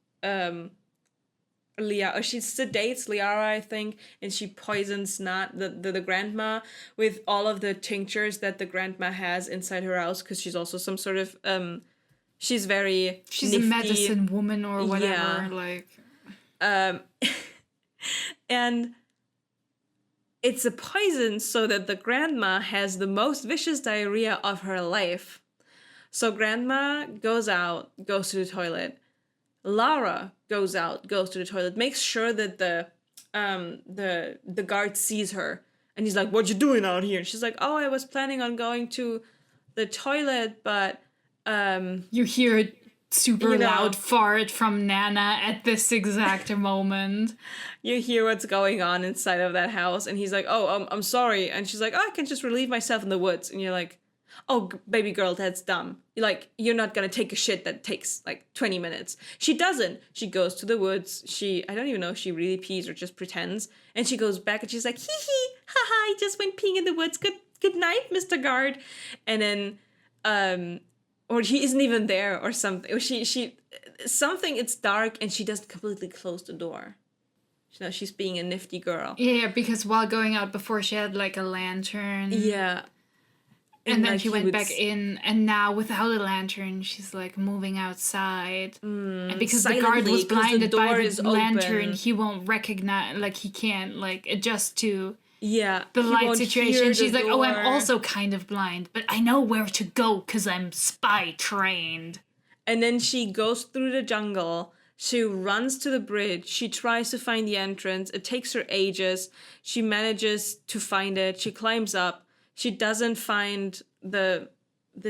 Leah, or she sedates Liara, I think, and she poisons not the grandma with all of the tinctures that the grandma has inside her house, because she's also some sort of she's very She's nifty. a medicine woman or whatever. Yeah. Like, and it's a poison so that the grandma has the most vicious diarrhea of her life. So grandma goes out, goes to the toilet. Lara goes out, goes to the toilet, makes sure that the guard sees her, and he's like, "What you doing out here?" And she's like, "Oh, I was planning on going to the toilet, but you hear a super You know. loud fart from Nana at this exact moment. you hear what's going on inside of that house." And he's like, "Oh, I'm sorry." And she's like, "Oh, I can just relieve myself in the woods." And you're like, "Oh, baby girl, that's dumb. You're not gonna take a shit that takes like 20 minutes. She doesn't. She goes to the woods. I don't even know if she really pees or just pretends. And she goes back and she's like, hee hee, haha, I just went peeing in the woods. Good night, Mr. Guard. And then, or he isn't even there or something. Or something, it's dark and she doesn't completely close the door. She's being a nifty girl. Yeah, because while going out before, she had like a lantern. Yeah. And then she went back in, and now without a lantern, she's like moving outside. And because the guard was blinded by the lantern, he won't recognize, like he can't like adjust to the light situation. She's like, "Oh, I'm also kind of blind, but I know where to go because I'm spy trained." And then she goes through the jungle. She runs to the bridge. She tries to find the entrance. It takes her ages. She manages to find it. She climbs up. She doesn't find the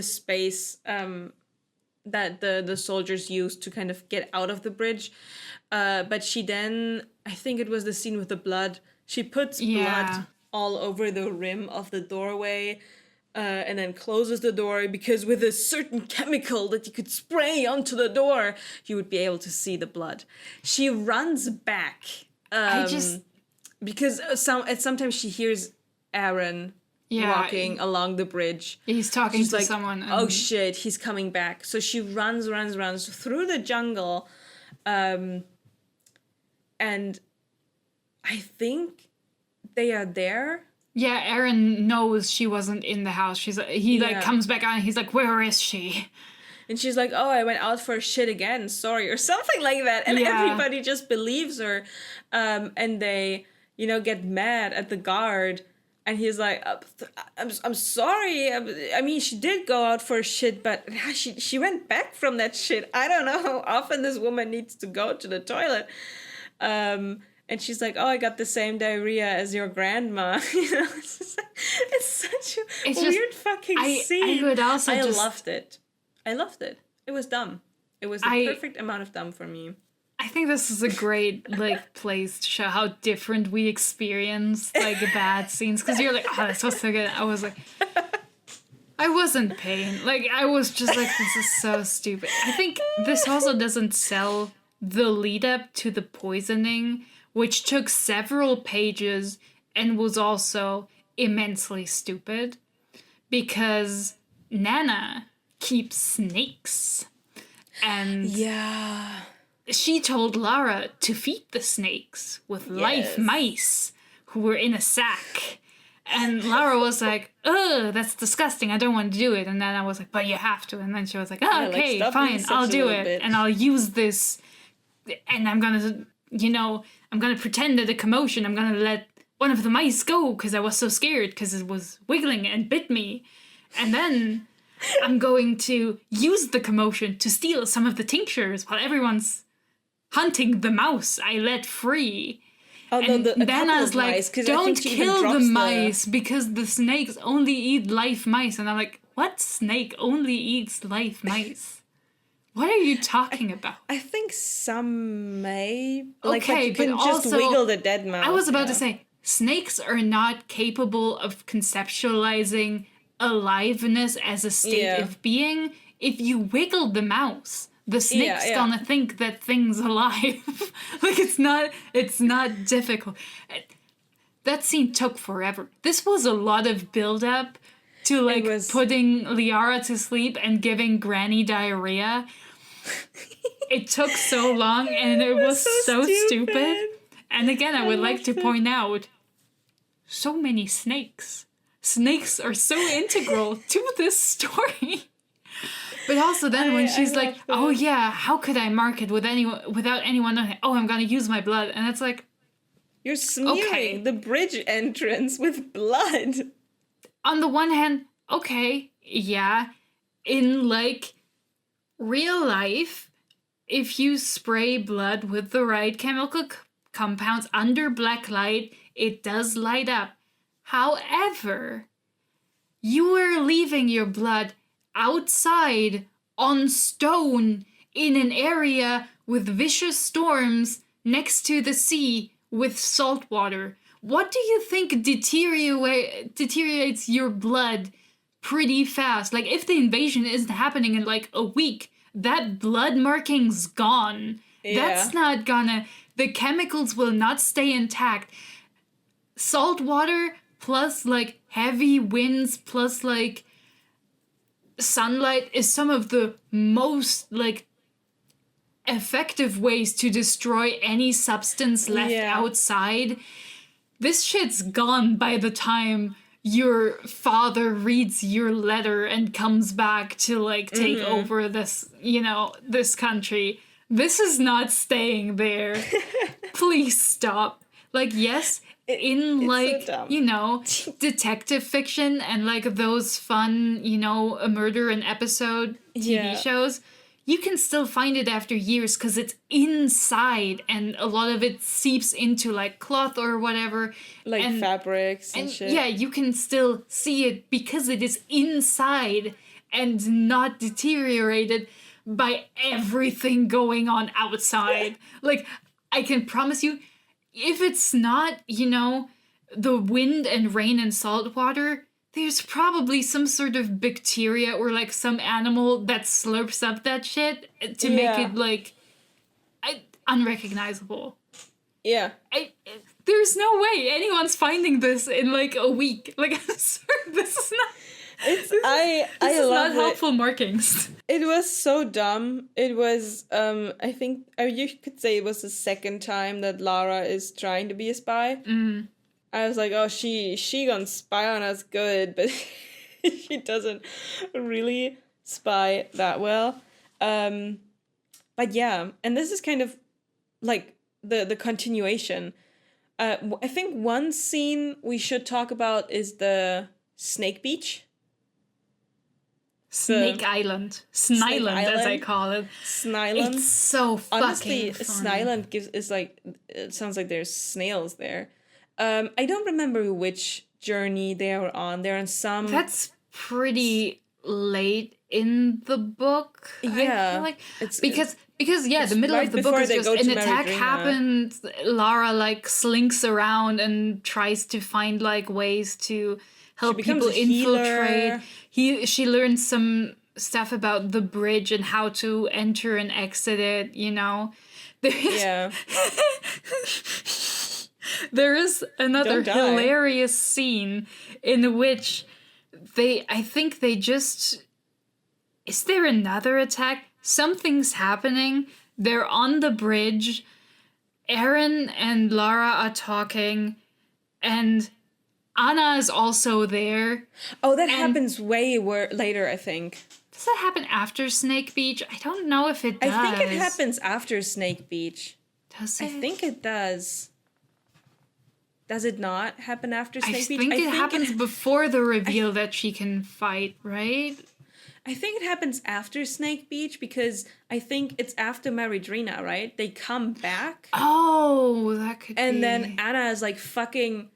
space that the soldiers used to kind of get out of the bridge. But she then, I think it was the scene with the blood, she puts blood all over the rim of the doorway and then closes the door, because with a certain chemical that you could spray onto the door, you would be able to see the blood. She runs back because sometimes she hears Aaron walking along the bridge. He's talking to someone. Oh shit, he's coming back. So she runs through the jungle. And I think they are there. Yeah, Aaron knows she wasn't in the house. He comes back on and he's like, "Where is she?" And she's like, "Oh, I went out for shit again, sorry," or something like that. And everybody just believes her. And they, get mad at the guard. And he's like, I'm sorry. I mean, she did go out for shit, but she went back from that shit. I don't know how often this woman needs to go to the toilet. And she's like, "Oh, I got the same diarrhea as your grandma." It's such a weird fucking scene. I loved it. It was dumb. It was the perfect amount of dumb for me. I think this is a great place to show how different we experience bad scenes, because you're like, "Oh, this was so good." I was like, I wasn't paying. I was just like, this is so stupid. I think this also doesn't sell the lead up to the poisoning, which took several pages and was also immensely stupid, because Nana keeps snakes, and she told Lara to feed the snakes with live mice who were in a sack. And Lara was like, "Ugh, that's disgusting. I don't want to do it." And then I was like, "But you have to." And then she was like, "Oh, okay, fine, I'll do it. And I'll use this. And I'm going to, I'm going to pretend at a commotion. I'm going to let one of the mice go because I was so scared because it was wiggling and bit me. And then I'm going to use the commotion to steal some of the tinctures while everyone's hunting the mouse I let free." And then I was like, "Don't kill the mice because the snakes only eat live mice." And I'm like, "What snake only eats live mice? What are you talking about?" I think some may. Okay, you can but just also, wiggle the dead mouse. I was about to say, snakes are not capable of conceptualizing aliveness as a state of being. If you wiggle the mouse, the snake's gonna think that thing's alive. Like, it's not difficult. That scene took forever. This was a lot of build-up to, like, putting Liara to sleep and giving Granny diarrhea. It took so long, and it was so stupid. And again, I would like to point out, so many snakes. Snakes are so integral to this story. But also then when she's like, oh yeah, how could I mark it without anyone knowing? Oh, I'm gonna use my blood. And it's like, you're smearing the bridge entrance with blood. On the one hand, okay, yeah. In, like, real life, if you spray blood with the right chemical compounds under black light, it does light up. However, you are leaving your blood outside on stone in an area with vicious storms next to the sea with salt water. What do you think deteriorates your blood pretty fast? Like, if the invasion isn't happening in, like, a week, that blood marking's gone. That's not gonna... The chemicals will not stay intact. Salt water plus, like, heavy winds plus, like, sunlight is some of the most, like, effective ways to destroy any substance left outside. This shit's gone by the time your father reads your letter and comes back to, like, take over this, this country. This is not staying there. Please stop. Like, yes, so detective fiction and, like, those fun, a murder in episode TV shows, you can still find it after years because it's inside and a lot of it seeps into, like, cloth or whatever. Like, fabrics and shit. Yeah, you can still see it because it is inside and not deteriorated by everything going on outside. Like, I can promise you, if it's not, the wind and rain and salt water, there's probably some sort of bacteria or, like, some animal that slurps up that shit to make it, like, unrecognizable. Yeah. There's no way anyone's finding this in, like, a week. Like, I'm sorry, this is not... This is not helpful markings. It was so dumb. It was, I think, you could say it was the second time that Lara is trying to be a spy. I was like, oh, she gonna spy on us good, but she doesn't really spy that well. But yeah, and this is kind of, like, the continuation. I think one scene we should talk about is the Snake Beach. Snake Island. Snyland, as I call it. Snyland. It's so fucking funny. Snyland it sounds like there's snails there. I don't remember which journey they were on. They're on some... That's pretty late in the book, I feel like. Because the middle of the book is just an attack happens, Lara, like, slinks around and tries to find, like, ways to help people infiltrate. She learns some stuff about the bridge and how to enter and exit it, There is another hilarious scene in which I think they just... Is there another attack? Something's happening. They're on the bridge. Aaron and Lara are talking, and Anna is also there. Oh, that happens way later, I think. Does that happen after Snake Beach? I don't know if it does. I think it happens after Snake Beach. Does it? I think it does. Does it not happen after Snake Beach? I think it happens before the reveal that she can fight, right? I think it happens after Snake Beach because I think it's after Maridrina, right? They come back. Oh, that could be. And then Anna is, like, fucking,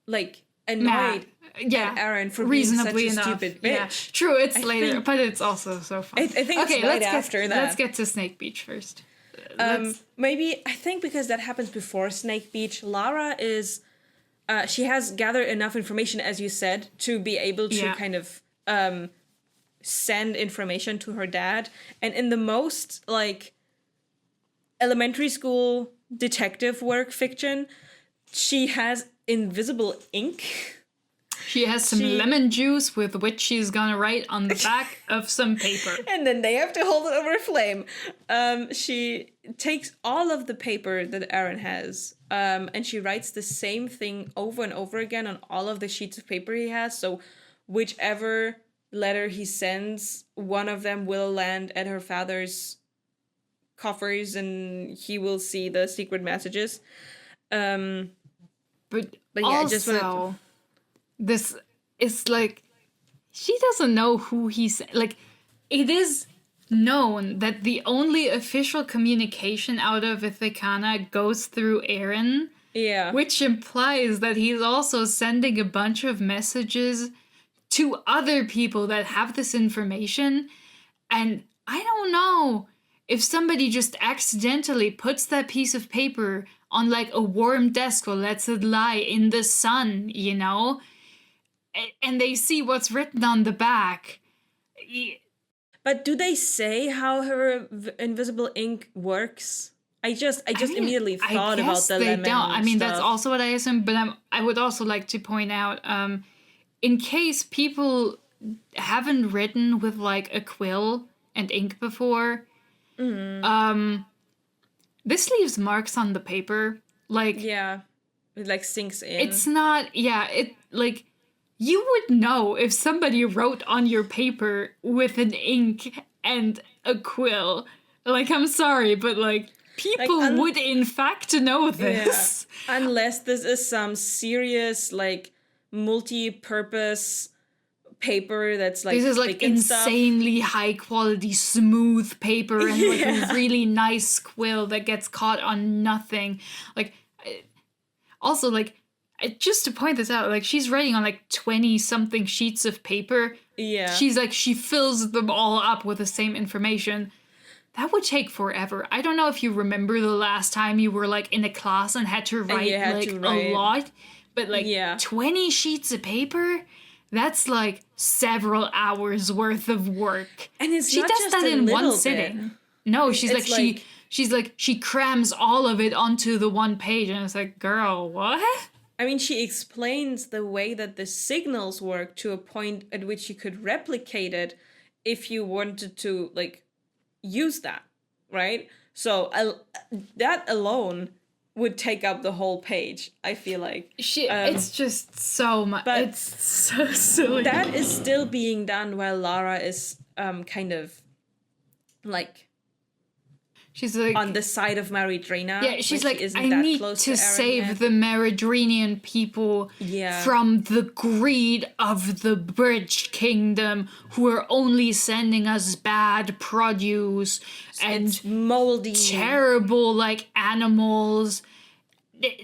like, annoyed at Aaron for being such a stupid bitch. Yeah. True, it's later, but it's also so fun. I think it's right after that. Let's get to Snake Beach first. Maybe, I think because that happens before Snake Beach, Lara is she has gathered enough information, as you said, to be able to kind of send information to her dad. And in the most like elementary school detective work fiction, she has invisible ink. She has some lemon juice with which she's gonna write on the back of some paper. And then they have to hold it over a flame. She takes all of the paper that Aaron has, and she writes the same thing over and over again on all of the sheets of paper he has. So whichever letter he sends, one of them will land at her father's coffers and he will see the secret messages. But yeah, also, I just wanted this is like, she doesn't know who he's, like, it is known that the only official communication out of Ithacana goes through Aaron. Yeah. Which implies that he's also sending a bunch of messages to other people that have this information. And I don't know if somebody just accidentally puts that piece of paper on like a warm desk or lets it lie in the sun, you know? And they see what's written on the back. But do they say how her invisible ink works? I just immediately thought about the lemon. I mean, stuff. that's also what I assume. But I would also like to point out, in case people haven't written with like a quill and ink before, this leaves marks on the paper. Like, yeah, it like sinks in. It's not. Yeah, it like. You would know if somebody wrote on your paper with an ink and a quill. Like, I'm sorry, but like, people like, would in fact know this. Yeah. Unless this is some serious, like, multi-purpose paper that's like this is like insanely high quality smooth paper and like a really nice quill that gets caught on nothing. Like, also like, just to point this out, like, she's writing on like 20 something sheets of paper. Yeah. She's like, she fills them all up with the same information. That would take forever. I don't know if you remember the last time you were like in a class and had to write a lot, but like 20 sheets of paper, that's like several hours worth of work. And she not does just that in one bit. sitting. No, she's like she crams all of it onto the one page, and it's like, girl, what? I mean, she explains the way that the signals work to a point at which you could replicate it if you wanted to, like, use that, right? So that alone would take up the whole page, I feel like. It's just so much. But it's so silly. That is still being done while Lara is kind of, like... She's like on the side of Maridrina. Yeah, she's like, I need to save the Maridrinian people from the greed of the Bridge Kingdom, who are only sending us bad produce and moldy, terrible like animals.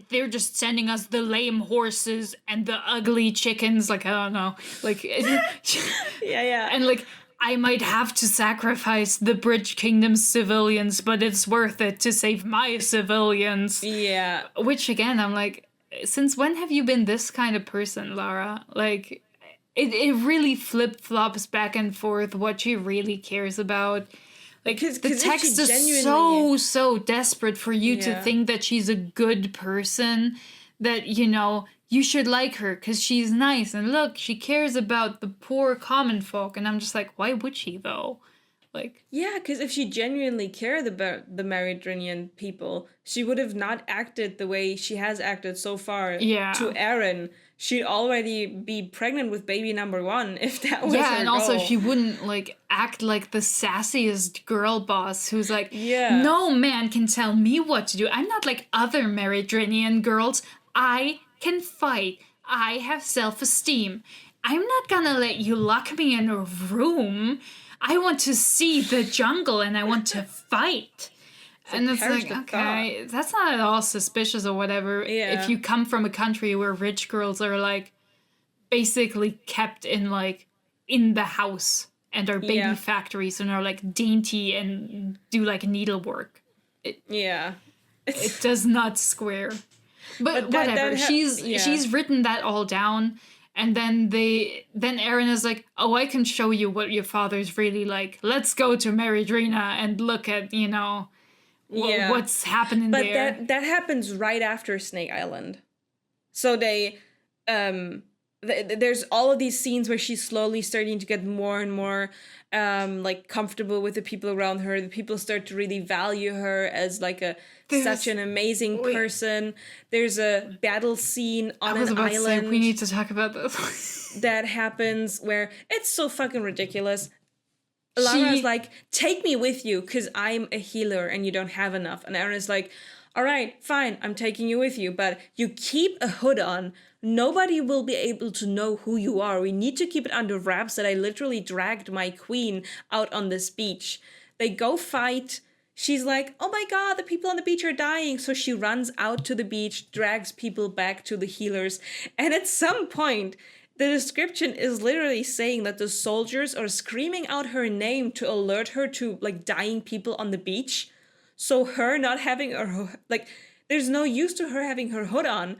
They're just sending us the lame horses and the ugly chickens. Like, I don't know, like yeah, and like. I might have to sacrifice the Bridge Kingdom's civilians, but it's worth it to save my civilians. Yeah. Which, again, I'm like, since when have you been this kind of person, Lara? Like, it really flip-flops back and forth what she really cares about. Like, the text is so desperate for you to think that she's a good person, that, you know... You should like her because she's nice. And look, she cares about the poor common folk. And I'm just like, why would she, though? Like, yeah, because if she genuinely cared about the Maridrinian people, she would have not acted the way she has acted so far to Aaron. She'd already be pregnant with baby number one if that was her and goal. also she wouldn't, like, act like the sassiest girl boss who's like, no man can tell me what to do. I'm not like other Maridrinian girls. I can fight. I have self-esteem. I'm not gonna let you lock me in a room. I want to see the jungle and I want to fight. And it's like, okay, that's not at all suspicious or whatever. If you come from a country where rich girls are like basically kept in like in the house and are baby factories and are like dainty and do like needlework. It does not square. But that- whatever. that She's written that all down. And then Aaron is like, oh, I can show you what your father's really like. Let's go to Meridrina and look at, what's happening But there. that happens right after Snake Island. So they, there's all of these scenes where she's slowly starting to get more and more, like comfortable with the people around her. The people start to really value her as like such an amazing person. There's a battle scene on an island. To say, we need to talk about this. That happens where it's so fucking ridiculous. Lara's like, take me with you because I'm a healer and you don't have enough. And Aaron is like, all right, fine, I'm taking you with you, but you keep a hood on. Nobody will be able to know who you are. We need to keep it under wraps that I literally dragged my queen out on this beach. They go fight. She's like, oh my god, the people on the beach are dying. So she runs out to the beach, drags people back to the healers. And at some point, the description is literally saying that the soldiers are screaming out her name to alert her to like dying people on the beach. So her not having her, like, there's no use to her having her hood on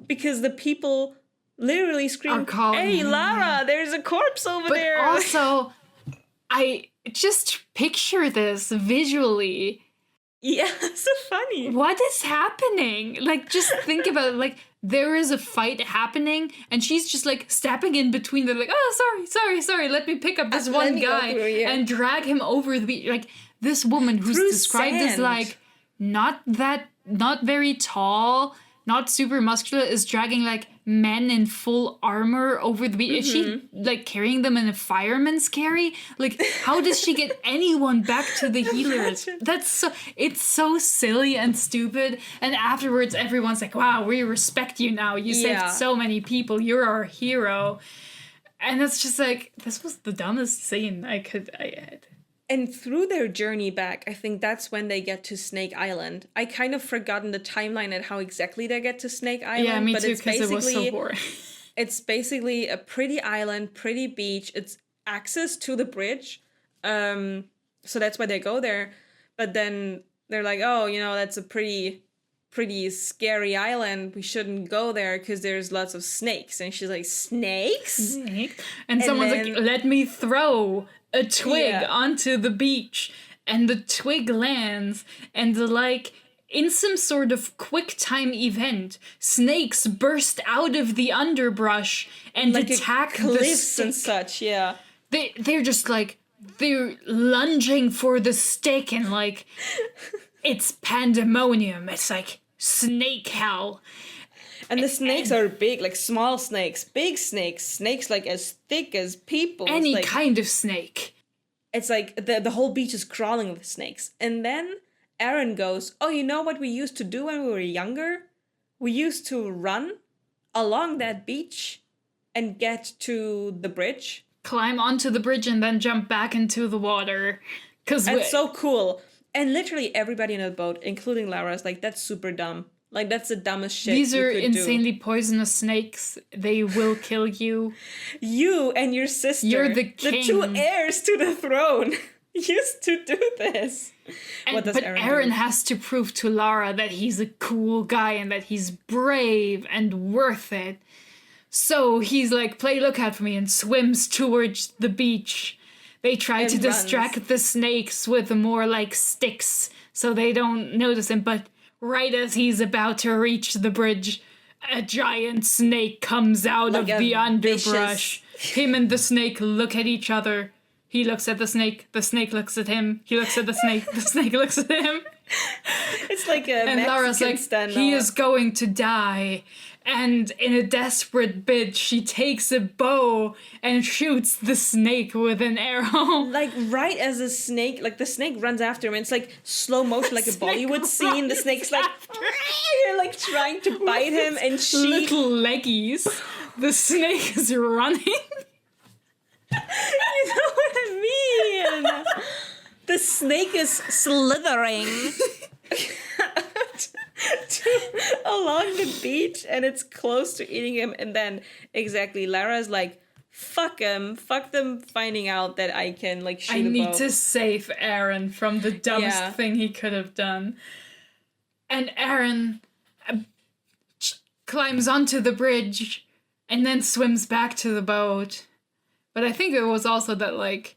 because the people literally scream, hey, Lara, there's a corpse over there. But also, I just picture this visually. Yeah, so funny. What is happening? Like, just think about it. Like, there is a fight happening, and she's just, like, stepping in between. They're like, oh, sorry. Let me pick up this one guy and drag him over the beach. Like, this woman who's described as, like, not very tall, not super muscular, is dragging, like, men in full armor over the beach. Is she, like, carrying them in a fireman's carry? Like, how does she get anyone back to the healers? It's so silly and stupid. And afterwards, everyone's like, wow, we respect you now. You saved so many people. You're our hero. And it's just like, this was the dumbest scene I had. And through their journey back, I think that's when they get to Snake Island. I kind of forgotten the timeline and how exactly they get to Snake Island. Yeah, me too, because it was so boring. It's basically a pretty island, pretty beach. It's access to the bridge. So that's why they go there. But then they're like, oh, that's a pretty scary island. We shouldn't go there because there's lots of snakes. And she's like, snakes? And someone's like, let me throw a twig onto the beach, and the twig lands, and in some sort of quick time event, snakes burst out of the underbrush and attack the stick. And such. Yeah, they're just like, they're lunging for the stick, and like it's pandemonium. It's like snake hell. And the snakes are big, like small snakes, big snakes like as thick as people. Any kind of snake. It's like the whole beach is crawling with snakes. And then Aaron goes, oh, you know what we used to do when we were younger? We used to run along that beach and get to the bridge. Climb onto the bridge and then jump back into the water. That's so cool. And literally everybody in the boat, including Lara, is like, that's super dumb. Like, that's the dumbest shit. These are insanely poisonous snakes. They will kill you. You and your sister, you're the king. The two heirs to the throne, used to do this. But Aaron has to prove to Lara that he's a cool guy and that he's brave and worth it. So he's like, play lookout for me, and swims towards the beach. They try to distract the snakes with more like sticks so they don't notice him, but right as he's about to reach the bridge, a giant snake comes out of the underbrush. Him and the snake look at each other. He looks at the snake looks at him. He looks at the snake looks at him. It's like a and Lara's like, standoff. He is going to die. And in a desperate bid, she takes a bow and shoots the snake with an arrow. Like, right as the snake runs after him, and it's like slow motion, like a Bollywood scene. The snake's like, you're like trying to bite him, and she... Little leggies. The snake is running. You know what I mean? The snake is slithering along the beach, and it's close to eating him. And then Lara's like, fuck him, fuck them finding out that I can like shoot a bow. I need to save Aaron from the dumbest thing he could have done. And Aaron climbs onto the bridge and then swims back to the boat. But I think it was also that, like,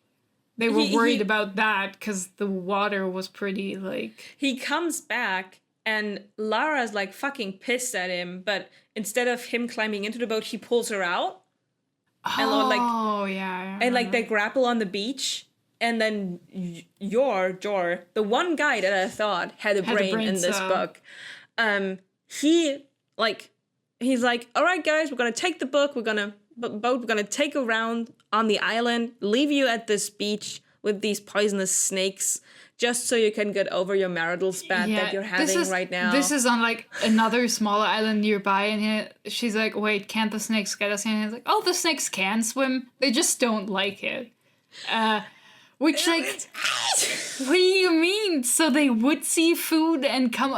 they were worried about that because the water was pretty, like... He comes back and Lara's, like, fucking pissed at him, but instead of him climbing into the boat, he pulls her out. Oh, yeah. And, like, they grapple on the beach. And then Jor, the one guy that I thought had a brain in this book, he's like, all right, guys, we're going to take the boat, we're going to take a round on the island, leave you at this beach with these poisonous snakes, just so you can get over your marital spat that you're having right now. This is on, like, another smaller island nearby, and she's like, wait, can't the snakes get us? And he's like, oh, the snakes can swim, they just don't like it. Which, like, what do you mean? So they would see food and come,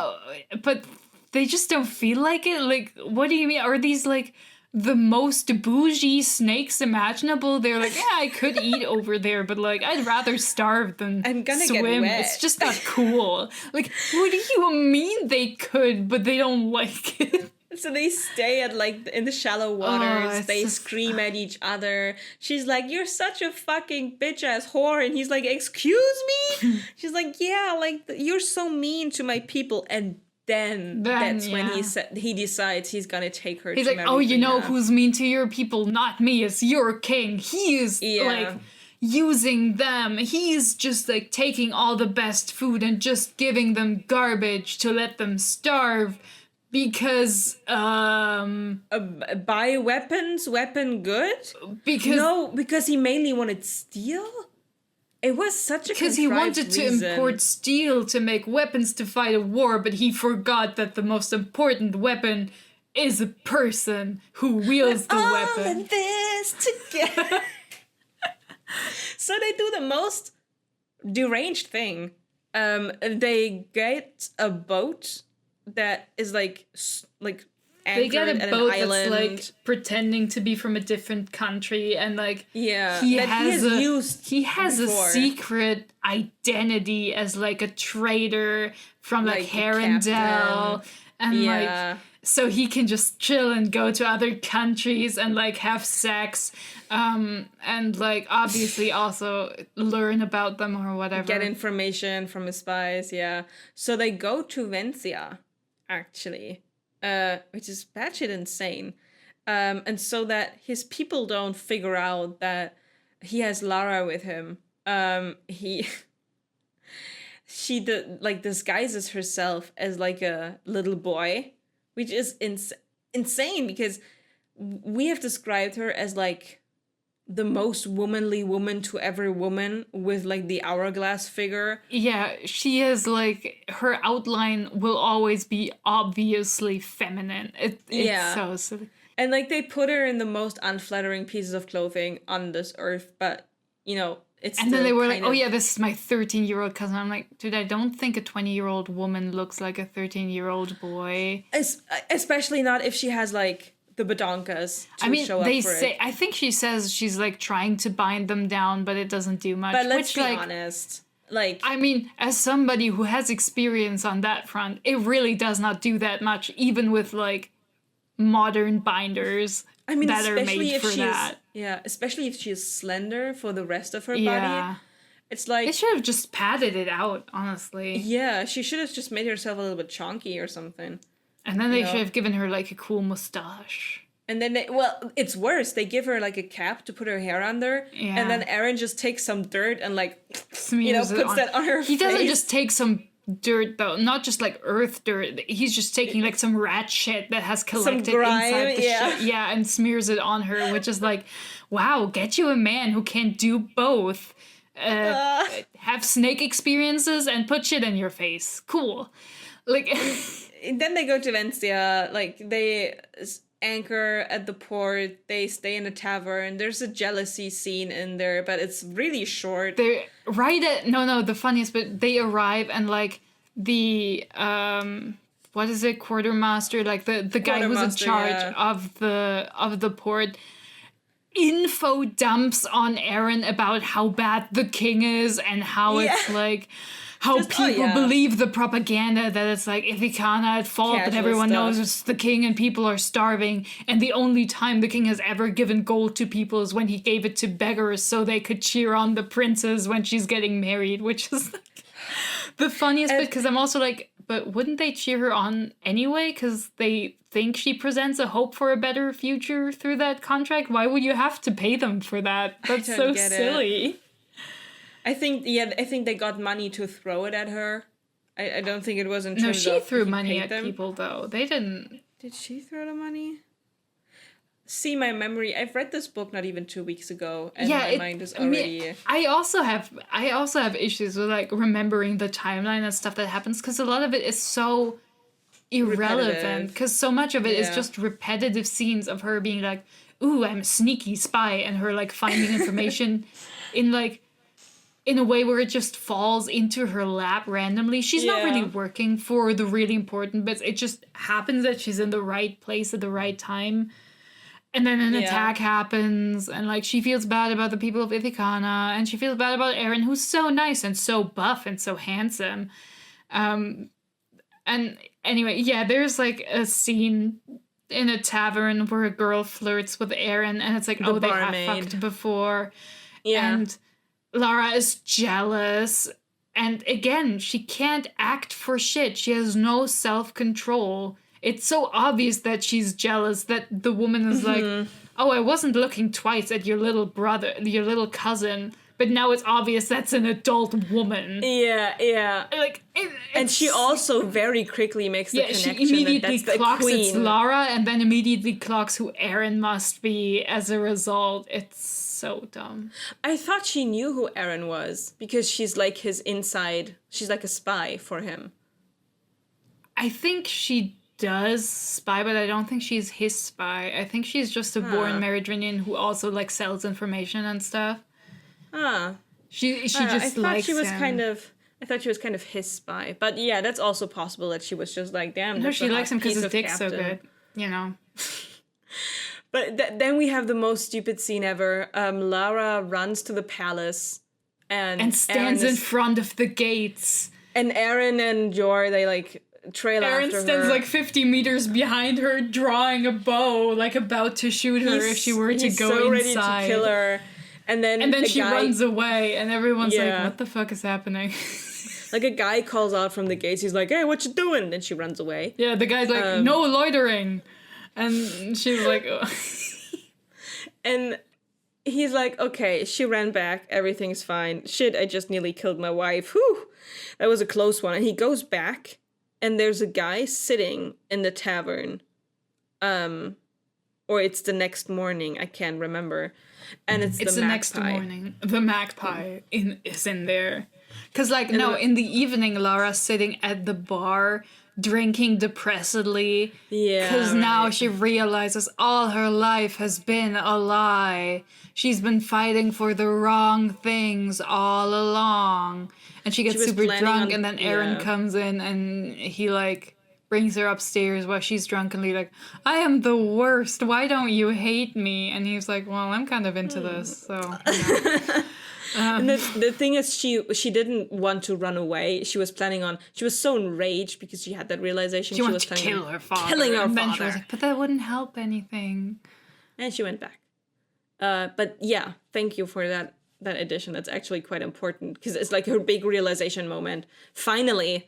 but they just don't feel like it? Like, what do you mean? Are these, like, the most bougie snakes imaginable? They're like, yeah, I could eat over there, but, like, I'd rather starve than I'm gonna swim. get wet. It's just not cool. Like, what do you mean they could, but they don't like it? So they stay at, like, in the shallow waters. They scream at each other. She's like, you're such a fucking bitch-ass whore. And he's like, excuse me? She's like, yeah, like, you're so mean to my people. And then that's when he decides he's gonna take her. He's like, oh, you know who's mean to your people? Not me. It's your king. He is, like... using them. He's just, like, taking all the best food and just giving them garbage to let them starve. Because, buy weapons? Weapon good? Because he mainly wanted steel? It was such a because he wanted to import steel to make weapons to fight a war, but he forgot that the most important weapon is a person who wields the weapon. All of this together. So they do the most deranged thing. They get a boat that is like they get a boat that's like pretending to be from a different country, and like he has a secret identity as like a trader from like Herondale, and like so he can just chill and go to other countries and like have sex, and like obviously also learn about them or whatever, get information from his spies. So they go to Vencia, actually, which is batshit insane, and so that his people don't figure out that he has Lara with him, she disguises herself as like a little boy, which is insane because we have described her as like the most womanly woman to every woman with like the hourglass figure. Yeah, she is like, her outline will always be obviously feminine. It's so silly. And like they put her in the most unflattering pieces of clothing on this earth, but you know, it's and then they were like, oh yeah, this is my 13-year-old cousin. I'm like, dude, I don't think a 20-year-old woman looks like a 13-year-old boy. Especially not if she has like the badonkas to show up for it. I think she says she's like trying to bind them down, but it doesn't do much. But let's be honest. Like, I mean, as somebody who has experience on that front, it really does not do that much, even with like modern binders that are made for that. Yeah, especially if she is slender for the rest of her body. It's like... They should have just padded it out, honestly. Yeah, she should have just made herself a little bit chonky or something. And then they should have given her, like, a cool mustache. And then, it's worse. They give her, like, a cap to put her hair under. Yeah. And then Aaron just takes some dirt and, like, puts that on her face. He doesn't just take some dirt, though. Not just, like, earth dirt. He's just taking, like, some rat shit that has collected inside the shit. Yeah, and smears it on her, which is like, wow, get you a man who can do both. Have snake experiences and put shit in your face. Cool. Like... Then they go to Vencia, like, they anchor at the port, they stay in a tavern, there's a jealousy scene in there, but it's really short. They're the funniest, but they arrive and, like, the, what is it, quartermaster, like, the guy who's in charge of the port, info dumps on Aaron about how bad the king is and how it's like how people believe the propaganda that it's like Ithacana at fault, but everyone knows it's the king and people are starving, and the only time the king has ever given gold to people is when he gave it to beggars so they could cheer on the princess when she's getting married, which is like the funniest bit, because I'm also like, but wouldn't they cheer her on anyway because they think she presents a hope for a better future through that contract? Why would you have to pay them for that? That's so silly. I think they got money to throw it at her. I don't think it was in terms of... No, she threw money at people, though. They didn't... Did she throw the money? See, my memory... I've read this book not even 2 weeks ago, and my mind is already... I also have issues with, like, remembering the timeline and stuff that happens, because a lot of it is so irrelevant, because so much of it is just repetitive scenes of her being like, ooh, I'm a sneaky spy, and her, like, finding information in, like... in a way where it just falls into her lap randomly. She's not really working for the really important bits. It just happens that she's in the right place at the right time. And then an attack happens, and, like, she feels bad about the people of Ithacana, and she feels bad about Aaron, who's so nice and so buff and so handsome. And anyway, there's, like, a scene in a tavern where a girl flirts with Aaron, and it's like, they have fucked before. Yeah. And Lara is jealous, and again, she can't act for shit. She has no self-control. It's so obvious that she's jealous that the woman is like, oh, I wasn't looking twice at your little brother, your little cousin, but now it's obvious that's an adult woman. Yeah. Like, and she also very quickly makes the connection she immediately that that's clocks the queen. It's Lara, and then immediately clocks who Aaron must be as a result. It's so dumb. I thought she knew who Aaron was because she's like his inside. She's like a spy for him. I think she does spy, but I don't think she's his spy. I think she's just a born Meridrian who also like sells information and stuff. She just likes him. I thought she was kind of his spy, but yeah, that's also possible that she was just like, damn. No, she likes him because his dick's so good, you know. But then we have the most stupid scene ever. Lara runs to the palace and stands in front of the gates. And Aaron and Jor, they like trail after her. Aaron stands like 50 meters behind her, drawing a bow, like about to shoot her if she were to go so inside. Ready to kill her. And then she runs away, and everyone's like, what the fuck is happening? Like, a guy calls out from the gates. He's like, hey, what you doing? And she runs away. Yeah, the guy's like, no loitering. And she was like, oh. And he's like, okay, she ran back. Everything's fine. Shit, I just nearly killed my wife. Whew. That was a close one. And he goes back, and there's a guy sitting in the tavern. Or it's the next morning. I can't remember. And it's the next morning. The magpie is in there. Because, like, in the evening, Lara's sitting at the bar, drinking depressedly. Yeah. Because now she realizes all her life has been a lie. She's been fighting for the wrong things all along. And she gets super drunk, and then Aaron comes in, and he, like, brings her upstairs while she's drunkenly like, I am the worst. Why don't you hate me? And he's like, well, I'm kind of into this, so... You know. And the thing is, she didn't want to run away. She was planning on... She was so enraged because she had that realization. She wanted to kill her father. Killing her father. She was like, but that wouldn't help anything. And she went back. But yeah, thank you for that addition. That's actually quite important because it's like her big realization moment. Finally...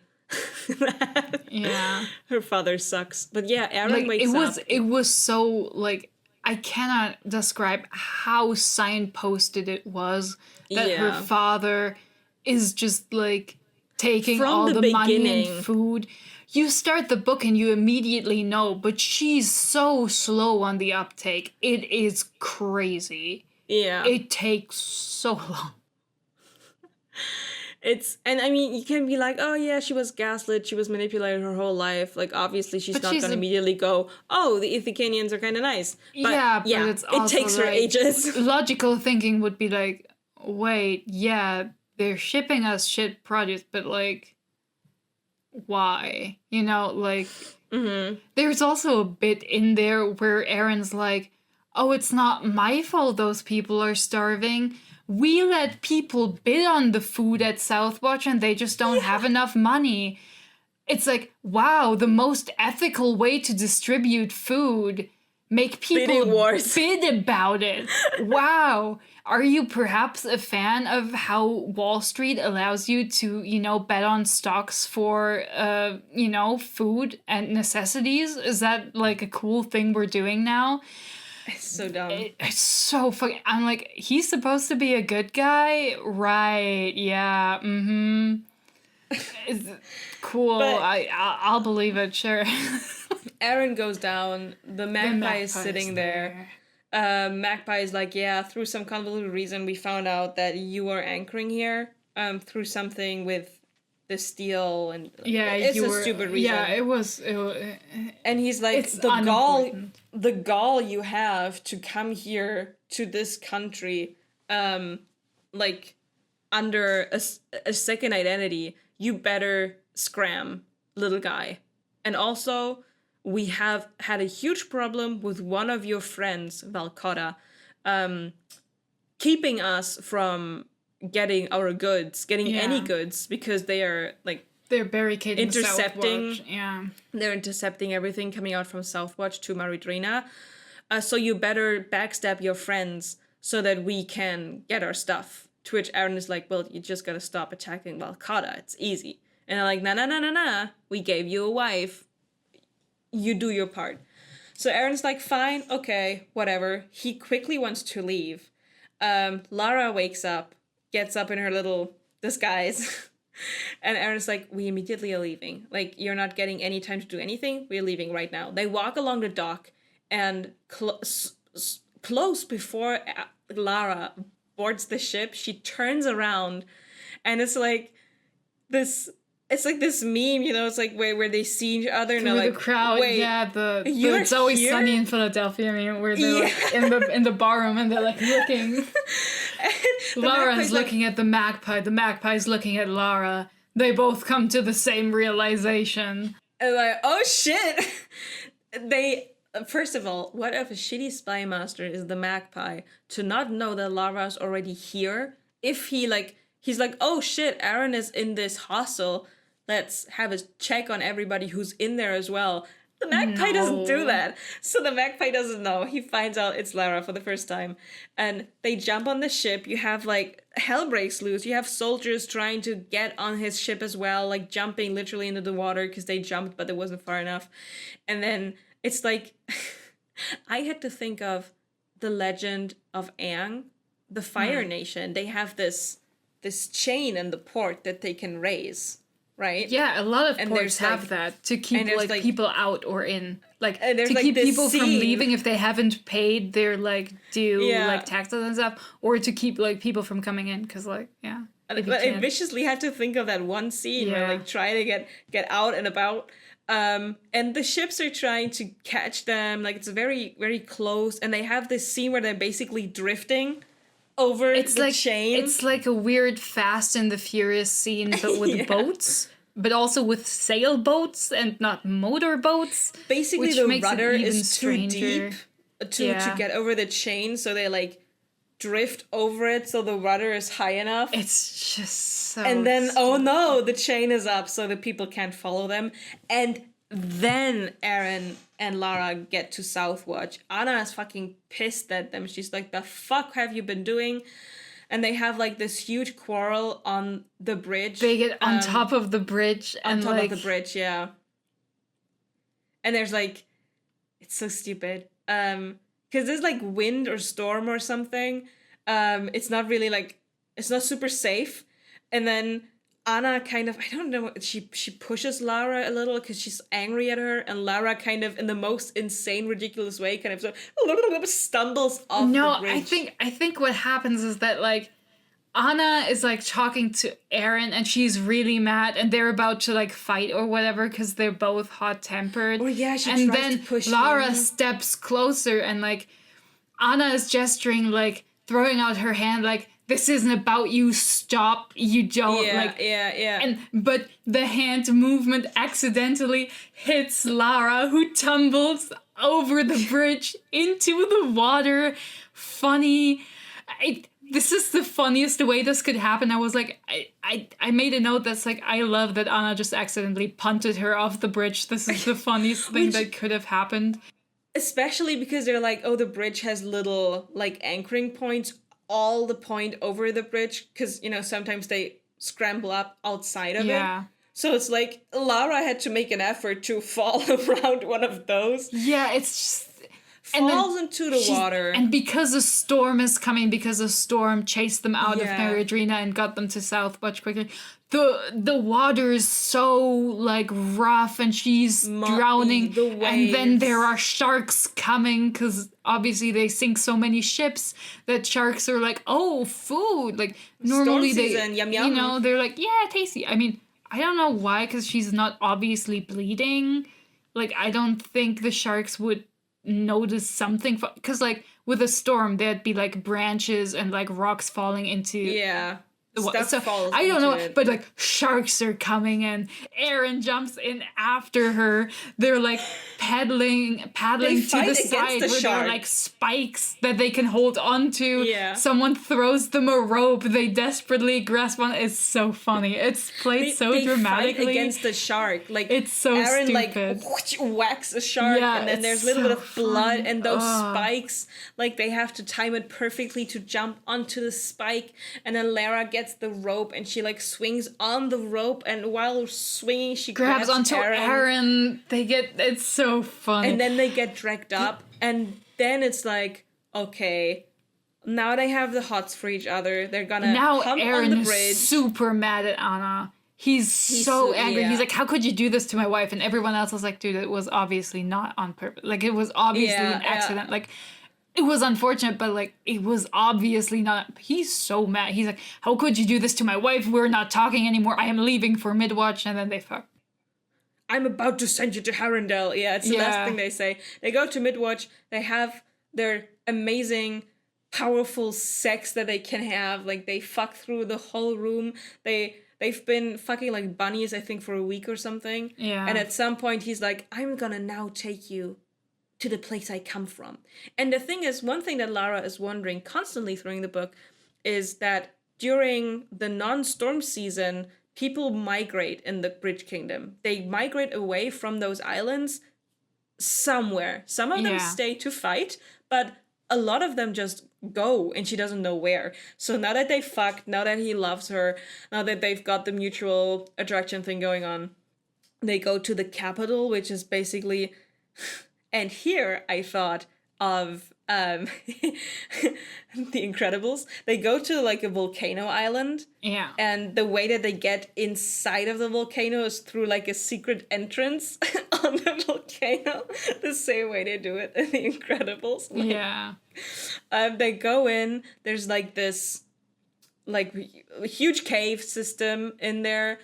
Yeah. Her father sucks. But yeah, Aaron wakes up. It was so, like... I cannot describe how signposted it was that her father is just, like, taking from all the money and food. You start the book and you immediately know, but she's so slow on the uptake. It is crazy. Yeah. It takes so long. And I mean, you can be like, oh yeah, she was gaslit, she was manipulated her whole life. Like, obviously she's not gonna immediately go, oh, the Ithacanians are kind of nice. But but it's also, it takes her ages. Logical thinking would be like, wait, yeah, they're shipping us shit produce, but like, why? You know, like, there's also a bit in there where Aaron's like, oh, it's not my fault those people are starving. We let people bid on the food at Southwatch and they just don't have enough money. It's like, wow, the most ethical way to distribute food. Make people Bidding wars. bid about it. Wow. Are you perhaps a fan of how Wall Street allows you to, bet on stocks for, food and necessities? Is that like a cool thing we're doing now? It's so dumb. It's so fucking... I'm like, he's supposed to be a good guy? Right, yeah, mm-hmm. It's cool. But I'll believe it, sure. Aaron goes down. The magpie is sitting there. Magpie is like, yeah, through some convoluted reason, we found out that you are anchoring here. Through something with the steel and it's a stupid reason. Yeah, it was. And he's like, the gall you have to come here to this country, like under a second identity, you better scram, little guy. And also, we have had a huge problem with one of your friends, Valcotta, keeping us from getting our goods, any goods, because they are like they're barricading intercepting. Southwatch. Yeah, they're intercepting everything coming out from Southwatch to Maridrina. So you better backstab your friends so that we can get our stuff. To which Aaron is like, well, you just gotta stop attacking Valcotta. It's easy. And I'm like, nah. We gave you a wife. You do your part. So Aaron's like, fine, okay, whatever. He quickly wants to leave. Lara wakes up, gets up in her little disguise. And Aaron's like, we immediately are leaving. Like, you're not getting any time to do anything. We're leaving right now. They walk along the dock and close before Lara boards the ship, she turns around and it's like this meme, it's like where they see each other and they're like, the crowd, wait, it's always here? Sunny in Philadelphia meme where they're like in the barroom and they're like looking. Lara's looking at the magpie's looking at Lara. They both come to the same realization. And like, oh shit. First of all, what if a shitty spy master is the magpie to not know that Lara's already here? If he's like, oh shit, Aaron is in this hostel. Let's have a check on everybody who's in there as well. The magpie doesn't do that. So the magpie doesn't know. He finds out it's Lara for the first time. And they jump on the ship. You have like, hell breaks loose. You have soldiers trying to get on his ship as well, like jumping literally into the water because they jumped but it wasn't far enough. And then it's like, I had to think of the legend of Aang, the Fire Nation. They have this chain in the port that they can raise, right? Yeah, a lot of ports have that to keep like people out or in, like to keep people from leaving if they haven't paid their like due like taxes and stuff, or to keep like people from coming in because like But I viciously had to think of that one scene where like try to get out and about. And the ships are trying to catch them, like it's very, very close, and they have this scene where they're basically drifting over the chain. It's like a weird Fast and the Furious scene, but with boats, but also with sailboats and not motorboats. Basically, the rudder is too deep to get over the chain, so they like drift over it so the rudder is high enough. It's just so and then stupid. Oh no, the chain is up so the people can't follow them. And then Aaron and Lara get to Southwatch. Anna is fucking pissed at them. She's like, the fuck have you been doing? And they have like this huge quarrel on the bridge. They get on top of the bridge on top of the bridge, yeah. And there's like, it's so stupid. Because there's like wind or storm or something. It's not really like, it's not super safe. And then Anna kind of, I don't know, she pushes Lara a little because she's angry at her. And Lara kind of, in the most insane, ridiculous way, kind of stumbles off the bridge. I think what happens is that like, Anna is like talking to Aaron and she's really mad and they're about to like fight or whatever because they're both hot-tempered. Oh yeah, and then Lara steps closer and like Anna is gesturing like throwing out her hand like this isn't about you, stop, you don't, like, but the hand movement accidentally hits Lara, who tumbles over the bridge into the water. Funny. This is the funniest way this could happen. I was like, I made a note that's like, I love that Anna just accidentally punted her off the bridge. This is the funniest thing that could have happened. Especially because they're like, oh, the bridge has little, like, anchoring points all the point over the bridge. Because, you know, sometimes they scramble up outside of it. So it's like, Lara had to make an effort to fall around one of those. Yeah, it's just... Falls into the water. And because a storm is coming, because a storm chased them out of Meridrina and got them to South much quickly, the water is so, like, rough, and she's drowning. And then there are sharks coming, because obviously they sink so many ships that sharks are like, oh, food. Like, normally Storm season, yum, yum. you know, they're like, yeah, tasty. I mean, I don't know why, because she's not obviously bleeding. Like, I don't think the sharks would notice something, because like with a storm there'd be like branches and like rocks falling into stuff falls I don't know it. But like sharks are coming, and Aaron jumps in after her. They're like paddling to the side where there are like spikes that they can hold onto. Someone throws them a rope, they desperately grasp on. It's so funny. It's played so dramatically. Fight against the shark, like it's so Aaron stupid. Like whacks a shark, and then there's a little bit of blood, and those spikes, like they have to time it perfectly to jump onto the spike, and then Lara gets the rope and she like swings on the rope, and while swinging she grabs onto Aaron. It's so funny, and then they get dragged up, and then it's like, okay, now they have the hots for each other. They're gonna hump Aaron on the bridge. Is super mad at Anna. He's so angry. He's like, how could you do this to my wife? And everyone else was like, dude, it was obviously not on purpose. Like, it was obviously an accident. Like, it was unfortunate, but like, it was obviously not. He's so mad. He's like, how could you do this to my wife? We're not talking anymore. I am leaving for Midwatch. And then they fuck. I'm about to send you to Harrendale. Yeah, it's the last thing they say. They go to Midwatch. They have their amazing, powerful sex that they can have. Like, they fuck through the whole room. They've been fucking like bunnies, I think, for a week or something. Yeah. And at some point, he's like, I'm gonna now take you to the place I come from. And the thing is, one thing that Lara is wondering constantly throughout the book is that during the non-storm season, people migrate in the Bridge Kingdom. They migrate away from those islands somewhere. Some of them stay to fight, but a lot of them just go, and she doesn't know where. So now that they fucked, now that he loves her, now that they've got the mutual attraction thing going on, they go to the capital, which is basically... And here I thought of The Incredibles. They go to like a volcano island. Yeah. And the way that they get inside of the volcano is through like a secret entrance on the volcano. The same way they do it in The Incredibles. Like, they go in, there's like this like huge cave system in there,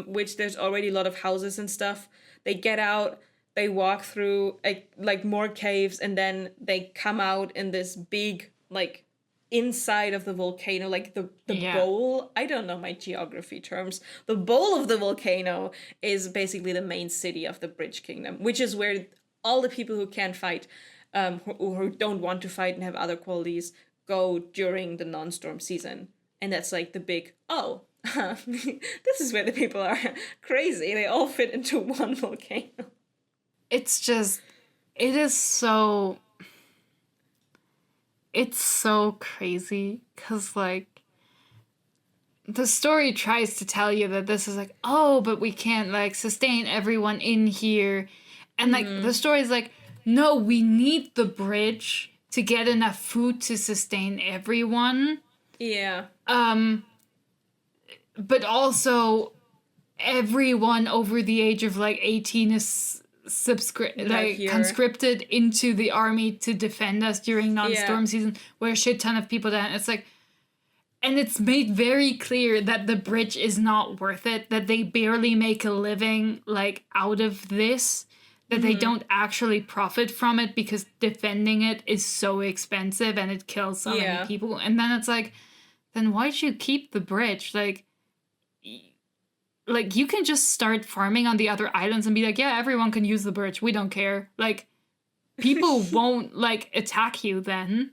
which there's already a lot of houses and stuff. They get out. They walk through like more caves, and then they come out in this big like inside of the volcano, like the bowl. I don't know my geography terms. The bowl of the volcano is basically the main city of the Bridge Kingdom, which is where all the people who can't fight, who don't want to fight and have other qualities, go during the non-storm season. And that's like the big, this is where the people are crazy. They all fit into one volcano. It's so crazy, because like the story tries to tell you that this is like, oh, but we can't like sustain everyone in here, and like the story is like, no, we need the bridge to get enough food to sustain everyone. But also everyone over the age of like 18 is conscripted into the army to defend us during non-storm season, where a shit ton of people die. It's like, and it's made very clear that the bridge is not worth it, that they barely make a living like out of this, that they don't actually profit from it because defending it is so expensive and it kills so many people. And then it's like, then why'd you keep the bridge? Like you can just start farming on the other islands and be like, yeah, everyone can use the bridge. We don't care. Like, people won't, like, attack you then.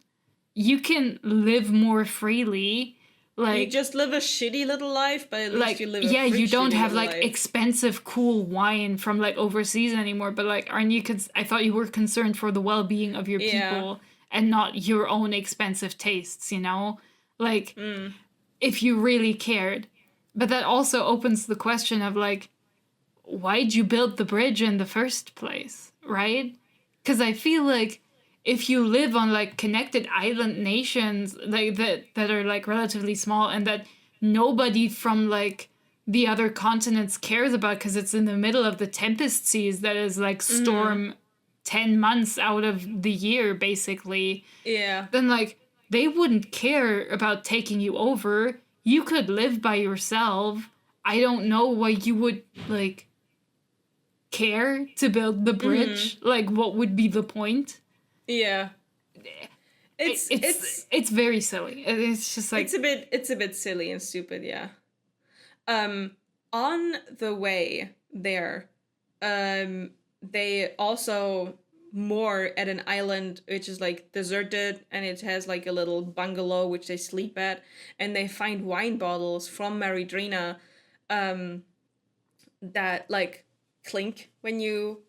You can live more freely. Like, you just live a shitty little life, but at least like, you live yeah, a free you don't shitty have, little like, life. expensive, cool wine from, like, overseas anymore. But, like, aren't you, I thought you were concerned for the well-being of your people and not your own expensive tastes, you know? Like, if you really cared. But that also opens the question of, like, why'd you build the bridge in the first place, right? Because I feel like if you live on, like, connected island nations, like, that are, like, relatively small and that nobody from, like, the other continents cares about because it's in the middle of the tempest seas that is, like, storm 10 months out of the year, basically. Yeah. Then, like, they wouldn't care about taking you over. You could live by yourself. I don't know why you would, like, care to build the bridge. Like, what would be the point? Yeah. It's very silly. It's just like, it's a bit silly and stupid, yeah. On the way there, they also moor at an island which is, like, deserted, and it has, like, a little bungalow which they sleep at, and they find wine bottles from Maridrina that, like, clink when you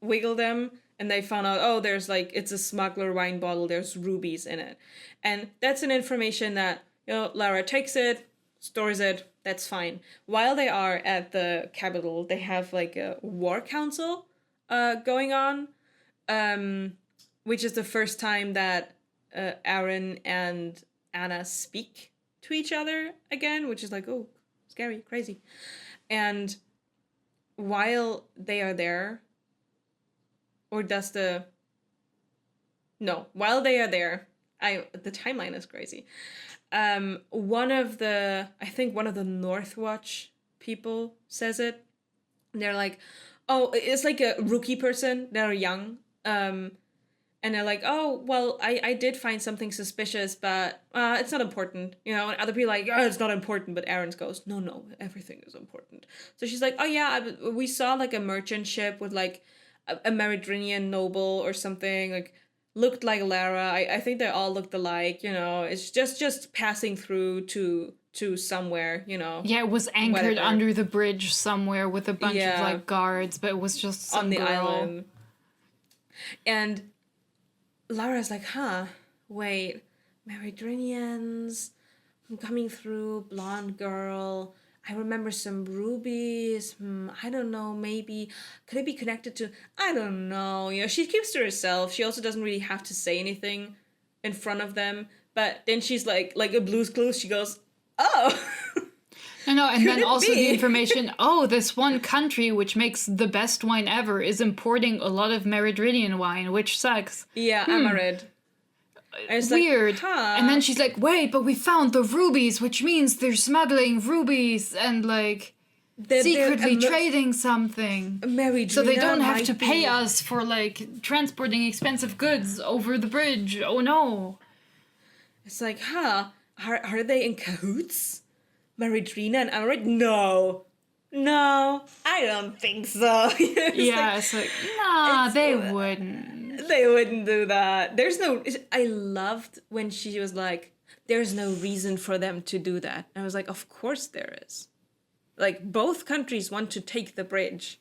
wiggle them, and they found out, oh, there's, like, it's a smuggler wine bottle, there's rubies in it. And that's an information that, you know, Lara takes it, stores it, that's fine. While they are at the capital, they have, like, a war council going on, which is the first time that Aaron and Anna speak to each other again, which is like, oh, scary, crazy. And while they are there, while they are there, the timeline is crazy. One of the Northwatch people says it. They're like, oh, it's like a rookie person. They're young. And they're like, oh, well, I did find something suspicious, but it's not important. You know, and other people are like, oh, it's not important. But Aaron goes, no, everything is important. So she's like, oh, yeah, we saw, like, a merchant ship with, like, a Meridrinian noble or something, like, looked like Lara. I think they all looked alike, you know. It's just passing through to somewhere, you know. yeah, it was anchored under the bridge somewhere with a bunch of, like, guards, but it was just some on the girl. island. And Lara's like, huh, wait, Meridrinians, I'm coming through, blonde girl, I remember some rubies, I don't know, maybe, could it be connected to, I don't know, you know, she keeps to herself, she also doesn't really have to say anything in front of them, but then she's like a Blue's Clues, she goes, oh! No, and then also the information, oh, this one country which makes the best wine ever is importing a lot of Meridrinian wine, which sucks. Yeah, Amarid. It's weird. Like, huh. And then she's like, wait, but we found the rubies, which means they're smuggling rubies and, like, secretly trading something. Meridrina, so they don't have to pay us for, like, transporting expensive goods over the bridge. Oh, no. It's like, huh, are they in cahoots? Meridrina and Amarid? No, I don't think so. It's like, nah, they wouldn't. They wouldn't do that. I loved when she was like, there's no reason for them to do that. I was like, of course there is. Like, both countries want to take the bridge.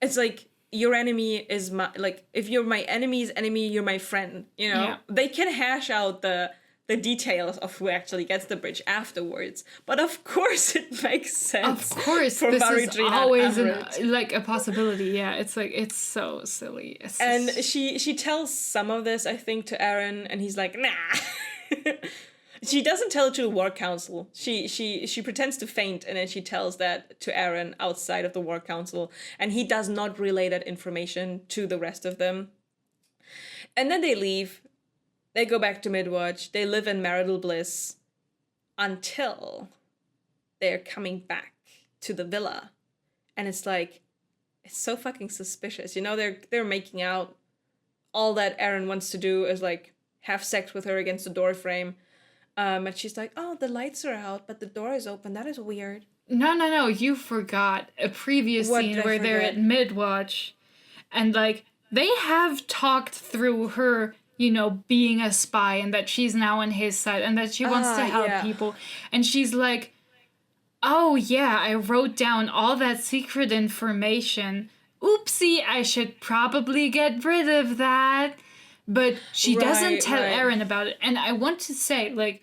It's like, your enemy is my, like, if you're my enemy's enemy, you're my friend, you know? Yeah. They can hash out the details of who actually gets the bridge afterwards, but of course it makes sense. Of course, for this Maridrina is always like a possibility. Yeah, it's like, it's so silly. And she tells some of this, I think, to Aaron, and he's like, nah. She doesn't tell it to the war council. She pretends to faint, and then she tells that to Aaron outside of the war council, and he does not relay that information to the rest of them. And then they leave. They go back to Midwatch. They live in marital bliss until they're coming back to the villa. And it's like, it's so fucking suspicious. You know, they're making out. All that Aaron wants to do is, like, have sex with her against the doorframe. And she's like, oh, the lights are out, but the door is open. That is weird. No, you forgot a previous What scene did I where they're forget? at midwatch, and like they have talked through her, being a spy and that she's now on his side and that she wants to help Yeah. people. And she's like, oh yeah, I wrote down all that secret information. Oopsie, I should probably get rid of that. But she doesn't tell Right. Aaron about it. And I want to say, like,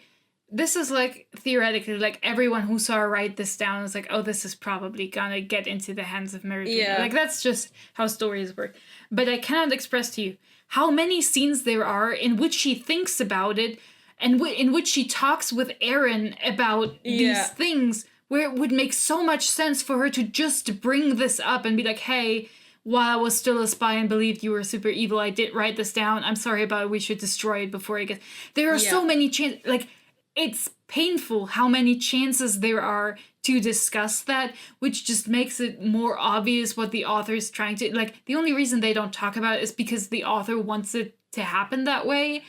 this is like theoretically, like everyone who saw her write this down is like, oh, this is probably gonna get into the hands of Mary Jane. Yeah. Like, that's just how stories work. But I cannot express to you how many scenes there are in which she thinks about it and in which she talks with Aaron about these things where it would make so much sense for her to just bring this up and be like, hey, while I was still a spy and believed you were super evil, I did write this down. I'm sorry about it. We should destroy it before it gets... There are so many chances... Like, it's painful how many chances there are to discuss that, which just makes it more obvious what the author is trying to... Like, the only reason they don't talk about it is because the author wants it to happen that way.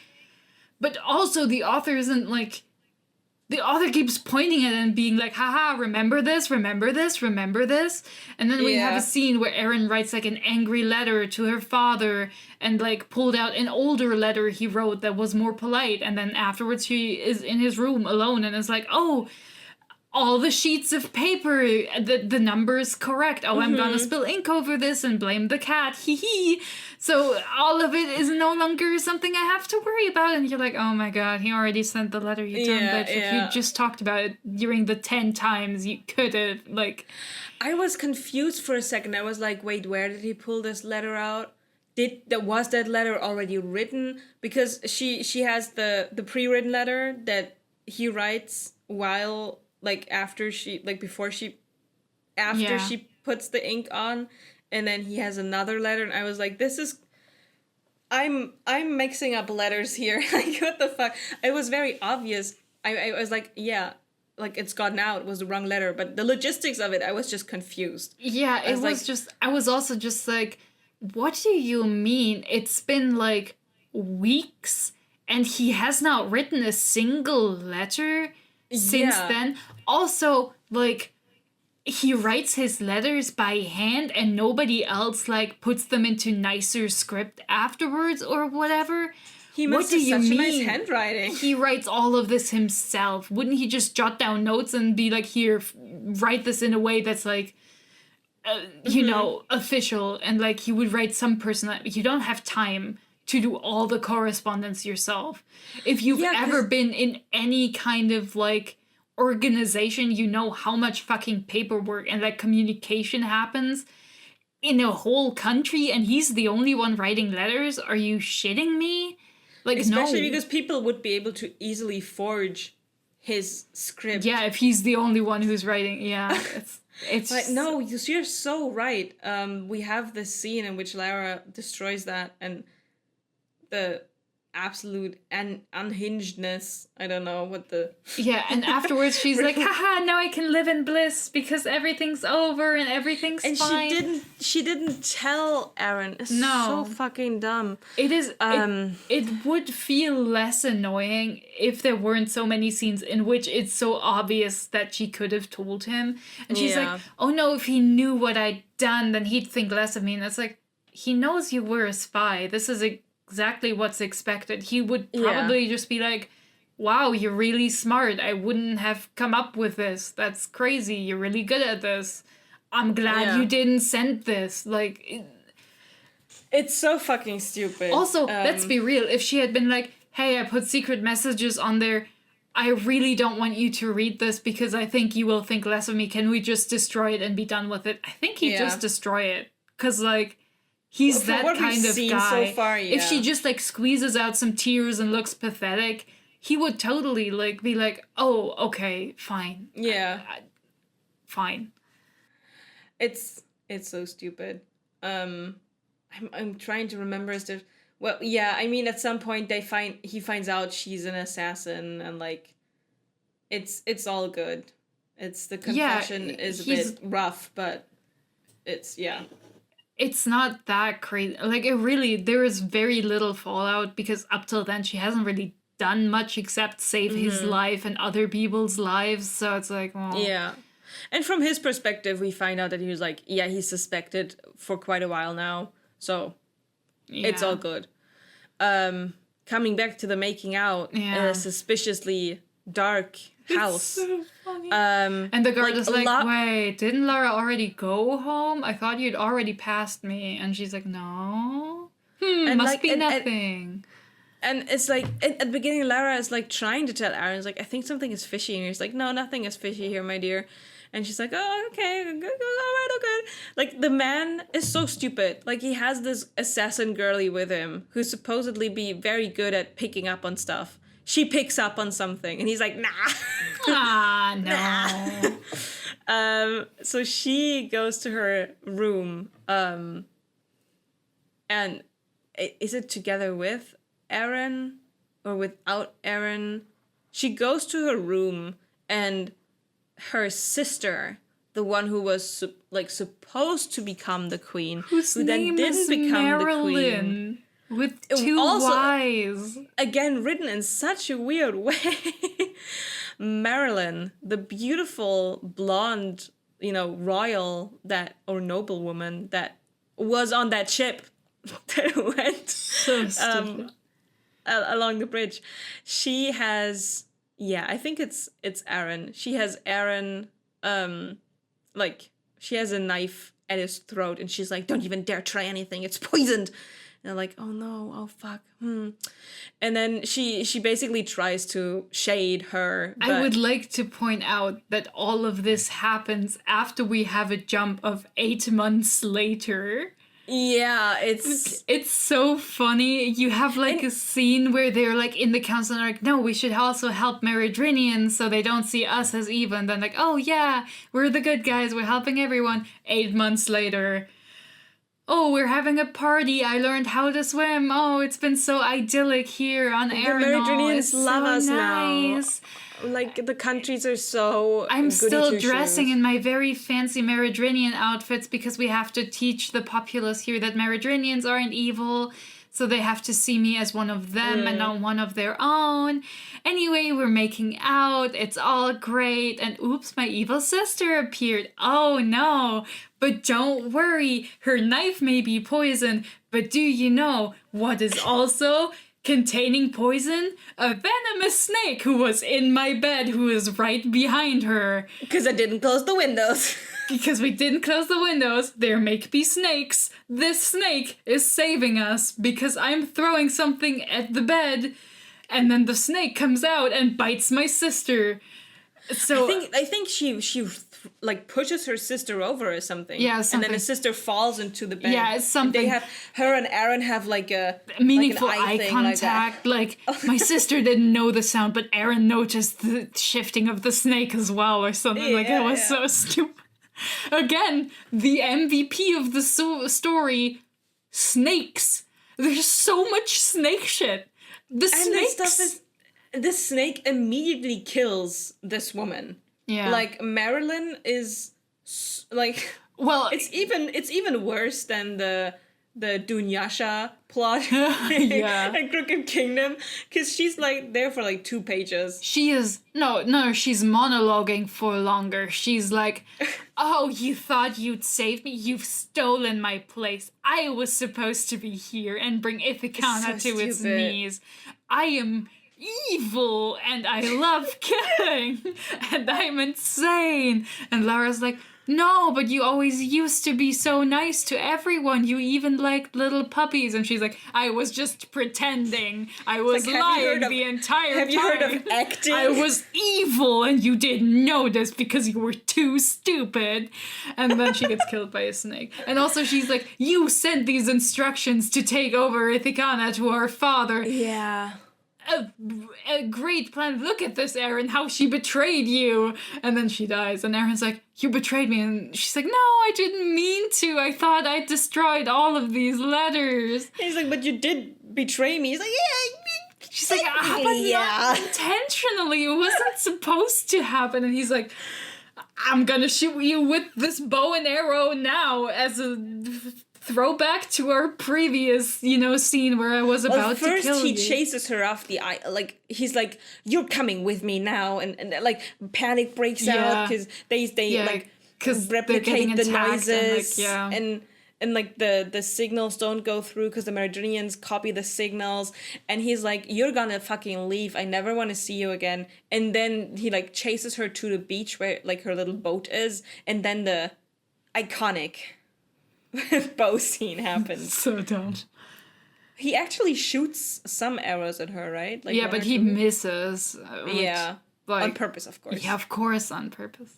But also, the author isn't, like... The author keeps pointing at it and being like, haha, remember this, remember this, remember this. And then we have a scene where Erin writes like an angry letter to her father and like pulled out an older letter he wrote that was more polite. And then afterwards he is in his room alone and is like, oh, all the sheets of paper, the number's correct. Oh, I'm gonna spill ink over this and blame the cat. Hee hee. So all of it is no longer something I have to worry about. And you're like, oh my god, he already sent the letter, you dumb bitch. If you just talked about it during the 10 times you could have, like... I was confused for a second. I was like, wait, where did he pull this letter out? Was that letter already written? Because she has the pre-written letter that he writes while... like after she she puts the ink on, and then he has another letter, and I was like, this is... I'm mixing up letters here. Like, what the fuck? It was very obvious. I was like, yeah, like it's gotten out. It was the wrong letter, but the logistics of it, I was just confused. Yeah, I was also just like, what do you mean? It's been like weeks and he has not written a single letter since then. Also, like, he writes his letters by hand and nobody else, like, puts them into nicer script afterwards or whatever. He must have such a nice handwriting. He writes all of this himself. Wouldn't he just jot down notes and be like, here, write this in a way that's, like, you know, official? And, like, he would write some person that you don't have time to do all the correspondence yourself. If you've ever been in any kind of, like, organization, you know how much fucking paperwork and like communication happens in a whole country, and he's the only one writing letters. Are you shitting me? Like, especially because people would be able to easily forge his script. Yeah, if he's the only one who's writing. Yeah, it's like, no, you're so right. We have this scene in which Lara destroys that, and the absolute unhingedness. I don't know what the... Yeah, and afterwards she's like, haha, now I can live in bliss because everything's over and everything's fine. And she didn't tell Aaron. It's so fucking dumb. It is, it would feel less annoying if there weren't so many scenes in which it's so obvious that she could have told him. And she's like, oh no, if he knew what I'd done, then he'd think less of me. And it's like, he knows you were a spy. This is exactly what's expected. He would probably just be like, wow, you're really smart. I wouldn't have come up with this. That's crazy. You're really good at this. I'm glad you didn't send this. Like, it's so fucking stupid. Also, let's be real. If she had been like, hey, I put secret messages on there, I really don't want you to read this because I think you will think less of me. Can we just destroy it and be done with it? I think he'd just destroy it. Because, like, he's that kind of guy. So far, If she just, like, squeezes out some tears and looks pathetic, he would totally, like, be like, oh, okay, fine. Yeah. Fine. It's so stupid. I'm trying to remember as to... Well, yeah, I mean, at some point he finds out she's an assassin, and, like, it's all good. It's the confession is a bit rough, but it's it's not that crazy. Like, there is very little fallout because up till then she hasn't really done much except save his life and other people's lives. So it's like, well, Yeah. And from his perspective, we find out that he was like, yeah, he's suspected for quite a while now. So it's all good. Coming back to the making out in a suspiciously dark house. It's so funny. And the guard is like, wait, didn't Lara already go home? I thought you'd already passed me. And she's like, no. And must be nothing. And it's like, at the beginning, Lara is like trying to tell Aaron, like, I think something is fishy. And he's like, no, nothing is fishy here, my dear. And she's like, oh, okay, good, all right, okay. Like, the man is so stupid. Like, he has this assassin girly with him who's supposedly be very good at picking up on stuff. She picks up on something, and he's like, nah. No. So she goes to her room, and is it together with Aaron or without Aaron? She goes to her room, and her sister, the one who was supposed to become the queen, whose who name then didn't is become Marilyn, the queen, with two Y's. Again, written in such a weird way. Marilyn, the beautiful blonde, royal or noblewoman that was on that ship that went so stupid. Along the bridge. She has. Yeah, I think it's Aaron. She has Aaron, she has a knife at his throat, and she's like, don't even dare try anything, it's poisoned. And I'm like, oh no, oh fuck. And then she basically tries to shade her. But I would like to point out that all of this happens after we have a jump of 8 months later. Yeah, it's so funny. You have a scene where they're in the council and are like, no, we should also help Meridrinians so they don't see us as evil. And then oh yeah, we're the good guys, we're helping everyone. 8 months later, oh, we're having a party, I learned how to swim. Oh, it's been so idyllic here on Arenal. The Meridrinians love us nice. now. The countries are so I'm still dressing shoes. in my very fancy Meridrinian outfits because we have to teach the populace here that Meridrinians aren't evil, so they have to see me as one of them and not one of their own. Anyway, we're making out, it's all great, and oops, my evil sister appeared. Oh no, but don't worry, her knife may be poison, but do you know what is also containing poison? A venomous snake who was in my bed, who is right behind her. Because I didn't close the windows. Because we didn't close the windows, there may be snakes. This snake is saving us because I'm throwing something at the bed, and then the snake comes out and bites my sister. So I think she pushes her sister over or something. Yeah, something. And then the sister falls into the bed. Yeah, it's something. Her and Aaron have a meaningful an eye contact. My sister didn't know the sound, but Aaron noticed the shifting of the snake as well, or something. It was so stupid. Again, the MVP of the snakes. Snakes. There's so much snake shit. The snake immediately kills this woman. Yeah. Marilyn is well, it's even worse than the Dunyasha plot in Crooked Kingdom, because she's there for 2 pages. She is she's monologuing for longer. She's like, oh, you thought you'd save me? You've stolen my place. I was supposed to be here and bring Ithacana to its knees. I am evil and I love killing and I'm insane. And Lara's like, no, but you always used to be so nice to everyone. You even liked little puppies. And she's like, I was just pretending. I was lying the entire time. Have you heard of acting? I was evil and you didn't notice because you were too stupid. And then she gets killed by a snake. And also she's like, you sent these instructions to take over Ithacana to our father. Yeah. A great plan. Look at this, Aaron, how she betrayed you. And then she dies. And Aaron's like, you betrayed me. And she's like, no, I didn't mean to. I thought I destroyed all of these letters. He's like, but you did betray me. He's like, yeah. She's like, but not intentionally. It wasn't supposed to happen. And he's like, I'm gonna shoot you with this bow and arrow now as a throwback to our previous, scene where I was about to kill you. First he chases her off the island. Like, he's like, you're coming with me now. And like, panic breaks out because they like, replicate the noises. And like the signals don't go through because the Meridianians copy the signals. And he's like, you're gonna fucking leave. I never want to see you again. And then he like chases her to the beach where like her little boat is. And then the iconic bow scene happens. So dumb. He actually shoots some arrows at her, right? Like, yeah, but he misses. On purpose, of course. Yeah, of course, on purpose.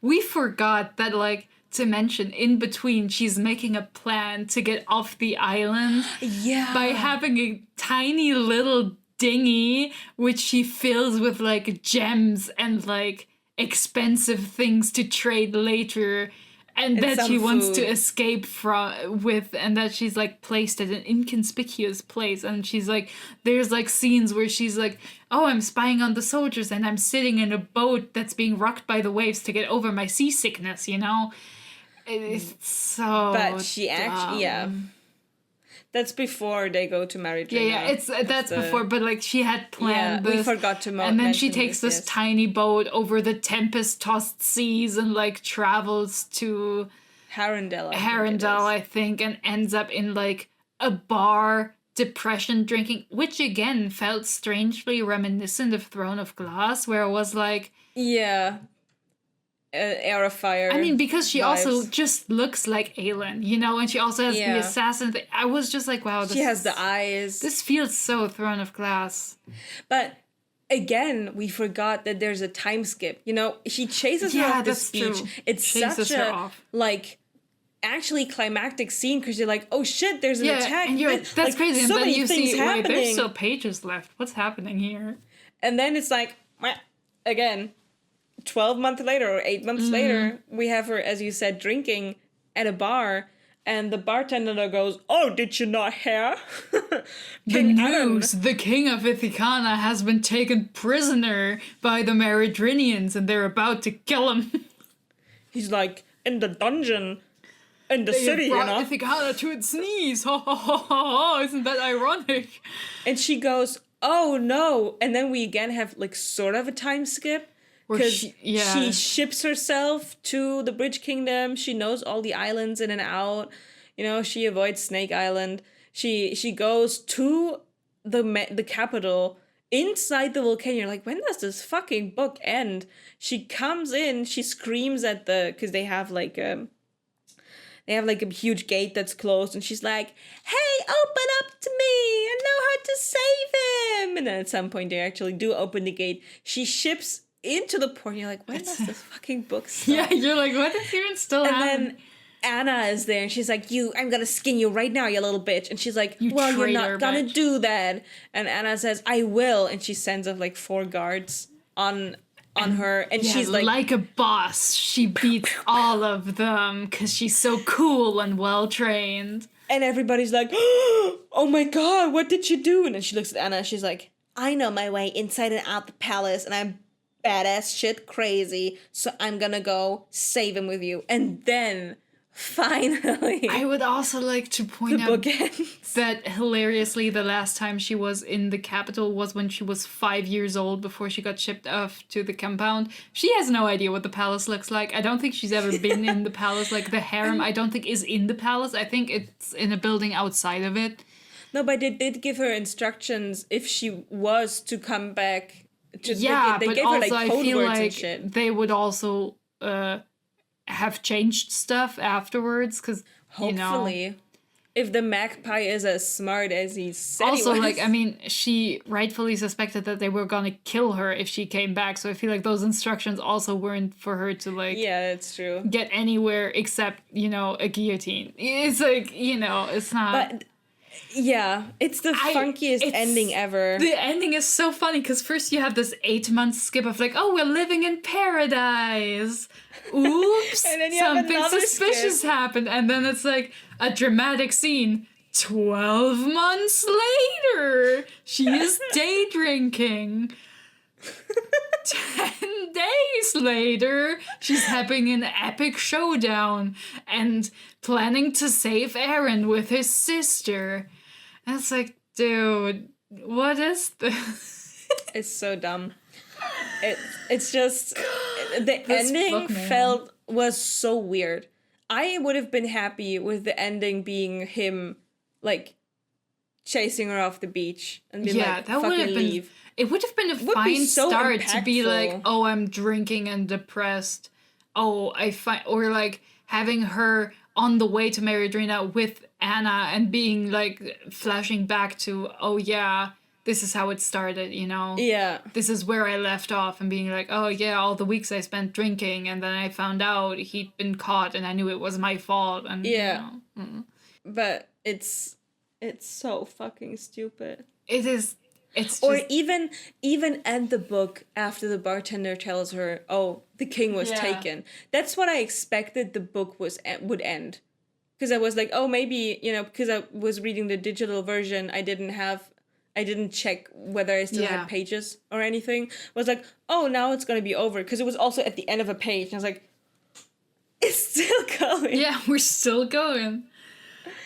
We forgot that, like, to mention, in between, she's making a plan to get off the island. Yeah. By having a tiny little dinghy, which she fills with, like, gems and, like, expensive things to trade later. And that she wants to escape with, and that she's, like, placed at an inconspicuous place. And she's, like, there's, like, scenes where she's, like, oh, I'm spying on the soldiers, and I'm sitting in a boat that's being rocked by the waves to get over my seasickness, It's so But she dumb. actually, That's before they go to marriage. Yeah, that's before, but like she had planned this. We forgot to and then she takes this tiny boat over the tempest-tossed seas and like travels to Harendale, I think, and ends up in like a bar, depression drinking, which again felt strangely reminiscent of Throne of Glass, where it was like, yeah. Air of Fire. I mean, because she also just looks like Aelin, and she also has the assassin thing. I was just like, wow, she has the eyes. This feels so Throne of Glass. But again, we forgot that there's a time skip. He chases her off this beach. True. It's such a like actually climactic scene because you're like, oh shit, there's an attack. And that's like, crazy. And then you see, happening. Wait, there's still pages left. What's happening here? And then it's like, again, 12 months later or 8 months later, we have her, as you said, drinking at a bar, and the bartender goes, oh, did you not hear? The news, the king of Ithacana has been taken prisoner by the Meridrinians, and they're about to kill him. He's like, in the dungeon, in the city, brought Ithacana to its knees. Ha ha ha ha, isn't that ironic? And she goes, oh no, and then we again have like sort of a time skip. Because she ships herself to the Bridge Kingdom. She knows all the islands in and out. She avoids Snake Island. She goes to the capital inside the volcano. You're like, when does this fucking book end? She comes in. She screams at because they have like a huge gate that's closed, and she's like, hey, open up to me. I know how to save him. And then at some point they actually do open the gate. She ships into the port, and you're like, when does this fucking book stop? Yeah, you're like, what is even still happening? And then Anna is there, and she's like, I'm gonna skin you right now, you little bitch. And she's like, you're not gonna do that. And Anna says, I will. And she sends up like 4 guards on her, and she's like a boss. She beats all of them because she's so cool and well trained. And everybody's like, oh my god, what did you do? And then she looks at Anna, and she's like, I know my way inside and out the palace, and I'm badass shit crazy, so I'm gonna go save him with you. And then finally I would also like to point out that hilariously the last time she was in the capital was when she was 5 years old, before she got shipped off to the compound. She has no idea what the palace looks like. I don't think she's ever been in the palace. Like the harem I don't think is in the palace. I think it's in a building outside of it. No, but they did give her instructions if she was to come back. They but gave also her, like, I code feel words like and shit. they would also have changed stuff afterwards, because hopefully, if the magpie is as smart as he said also, he was. like, I mean, she rightfully suspected that they were gonna kill her if she came back, so I feel like those instructions also weren't for her to, like, yeah, that's true, get anywhere except, a guillotine. It's like, it's not... But yeah, it's the funkiest ending ever. The ending is so funny, because first you have this 8-month skip of like, oh, we're living in paradise. Oops, And then you something have suspicious happened. And then it's like a dramatic scene. 12 months later, she is day drinking. 10 days days later, she's having an epic showdown and planning to save Aaron with his sister. And it's like, dude, what is this? It's so dumb. It's just the ending was so weird. I would have been happy with the ending being him like chasing her off the beach and being like, that would have leave. Been. It would have been a fine so start impactful. To be like, oh, I'm drinking and depressed. Oh, or like having her on the way to Maridrina with Anna and being like flashing back to, oh yeah, this is how it started, you know? Yeah. This is where I left off, and being like, oh yeah, all the weeks I spent drinking, and then I found out he'd been caught and I knew it was my fault. And yeah. You know, But it's so fucking stupid. It is. It's just... Or even end the book after the bartender tells her, oh, the king was taken. That's what I expected the book would end. Because I was like, oh, maybe, you know, because I was reading the digital version, I didn't check whether I still had pages or anything. I was like, oh, now it's going to be over. Because it was also at the end of a page. And I was like, it's still going. Yeah, we're still going.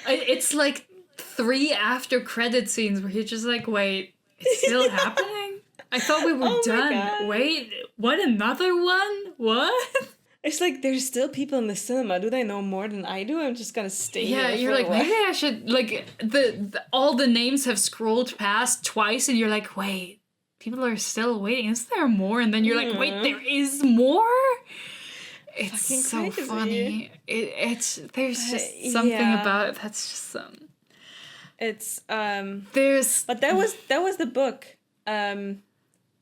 It's like 3 after credit scenes where you're just like, wait, it's still happening? I thought we were done. Wait, what, another one? What? It's like, there's still people in the cinema. Do they know more than I do? I'm just gonna stay here. Yeah, you're like, maybe I should, like, all the names have scrolled past twice, and you're like, wait, people are still waiting. Is there more? And then you're like, wait, there is more? It's fucking so crazy. Funny. There's just something about it that's just It's there's, but that was the book. I'm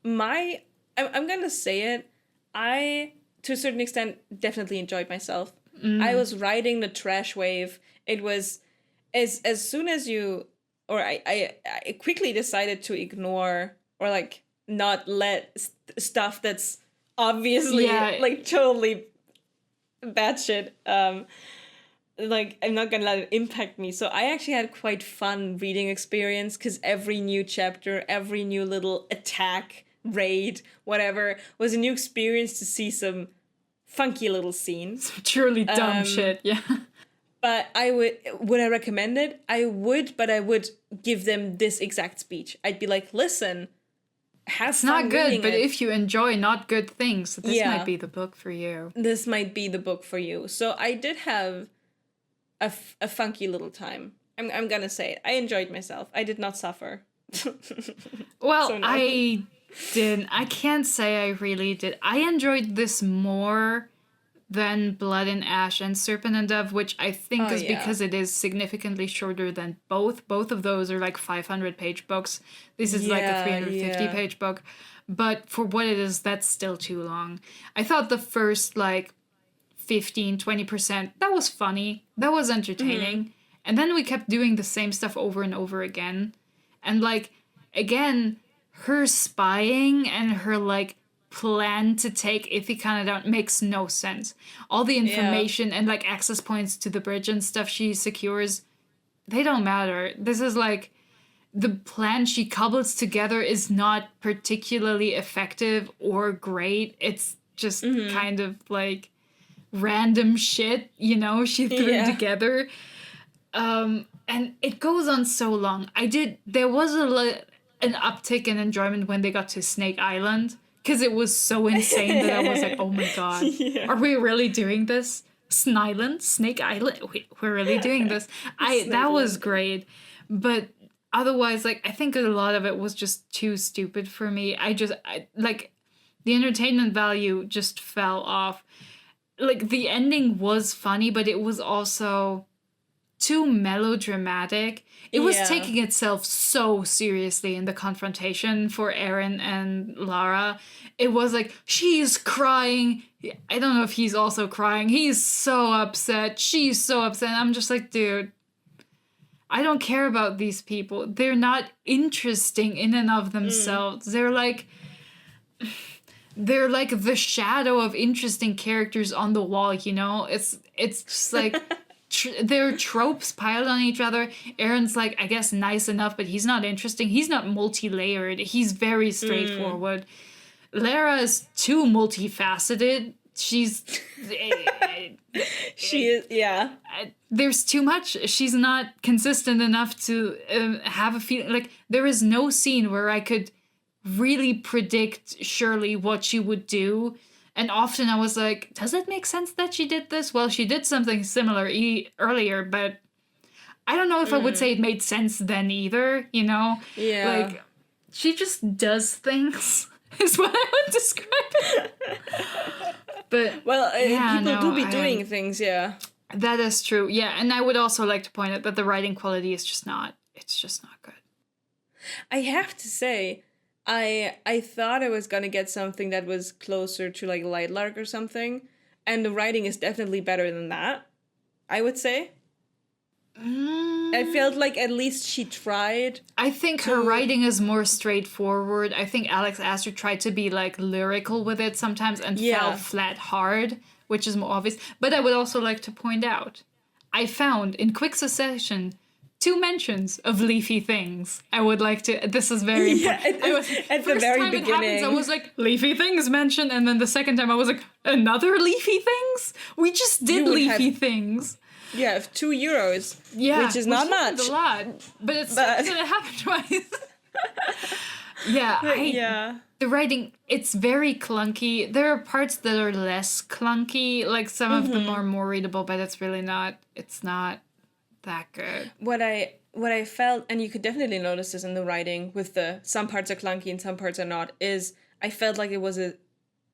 gonna say it. I, to a certain extent, definitely enjoyed myself. I was riding the trash wave. It was as soon as I quickly decided to ignore or like not let stuff that's obviously like totally bad shit. Like, I'm not gonna let it impact me. So I actually had quite fun reading experience because every new chapter, every new little attack, raid, whatever, was a new experience to see some funky little scenes. Truly dumb shit, yeah. But would I recommend it? I would, but I would give them this exact speech. I'd be like, listen, it's not good, but if you enjoy not good things, this might be the book for you. This might be the book for you. So I did have a funky little time. I'm gonna say it. I enjoyed myself. I did not suffer. Well, so no. I didn't. I can't say I really did. I enjoyed this more than Blood and Ash and Serpent and Dove, which I think is because it is significantly shorter than both. Both of those are like 500-page books. This is like a 350-page book. But for what it is, that's still too long. I thought the first, like, 15-20%, that was funny, that was entertaining, and then we kept doing the same stuff over and over again, and like, again, her spying and her like plan to take Ithacana down makes no sense. All the information and like access points to the bridge and stuff she secures, they don't matter. This is like, the plan she cobbles together is not particularly effective or great. It's just kind of like random shit, you know, she threw together. And it goes on so long. There was an uptick in enjoyment when they got to Snake Island, because it was so insane that I was like, oh my god, are we really doing this? Snake Island? We're really doing this? That was great. But otherwise, like, I think a lot of it was just too stupid for me. Like, the entertainment value just fell off. Like, the ending was funny, but it was also too melodramatic. It was taking itself so seriously in the confrontation for Aaron and Lara. It was like, she's crying. I don't know if he's also crying. He's so upset. She's so upset. I'm just like, dude, I don't care about these people. They're not interesting in and of themselves. They're like the shadow of interesting characters on the wall, you know? It's just like, there are tropes piled on each other. Aaron's like, I guess, nice enough, but he's not interesting. He's not multi-layered. He's very straightforward. Lara is too multifaceted. She's She is, yeah. there's too much. She's not consistent enough to have a feeling. Like, there is no scene where I could really predict Shirley what she would do. And often I was like, does it make sense that she did this? Well, she did something similar earlier, but I don't know if I would say it made sense then either, you know? Yeah. Like, she just does things, is what I would describe it. But, Well, people do be doing things, yeah. That is true, yeah. And I would also like to point out that the writing quality is just not, it's just not good. I have to say, I thought I was gonna get something that was closer to like Light Lark or something, and the writing is definitely better than that, I would say. I felt like at least she tried. I think her writing is more straightforward. I think Alex Astor tried to be like lyrical with it sometimes and fell flat hard, which is more obvious. But I would also like to point out, I found in quick succession 2 mentions of leafy things. I would like to. This is very important. At the very beginning, it happens, I was like, leafy things mentioned, and then the second time I was like, another leafy things. We just did leafy things. Yeah, €2. Yeah, which is not much. A lot, but it's gonna happen twice. The writing, it's very clunky. There are parts that are less clunky, like some of them are more readable, but it's really not. It's not that good. What I felt, and you could definitely notice this in the writing, with the some parts are clunky and some parts are not, is I felt like it was a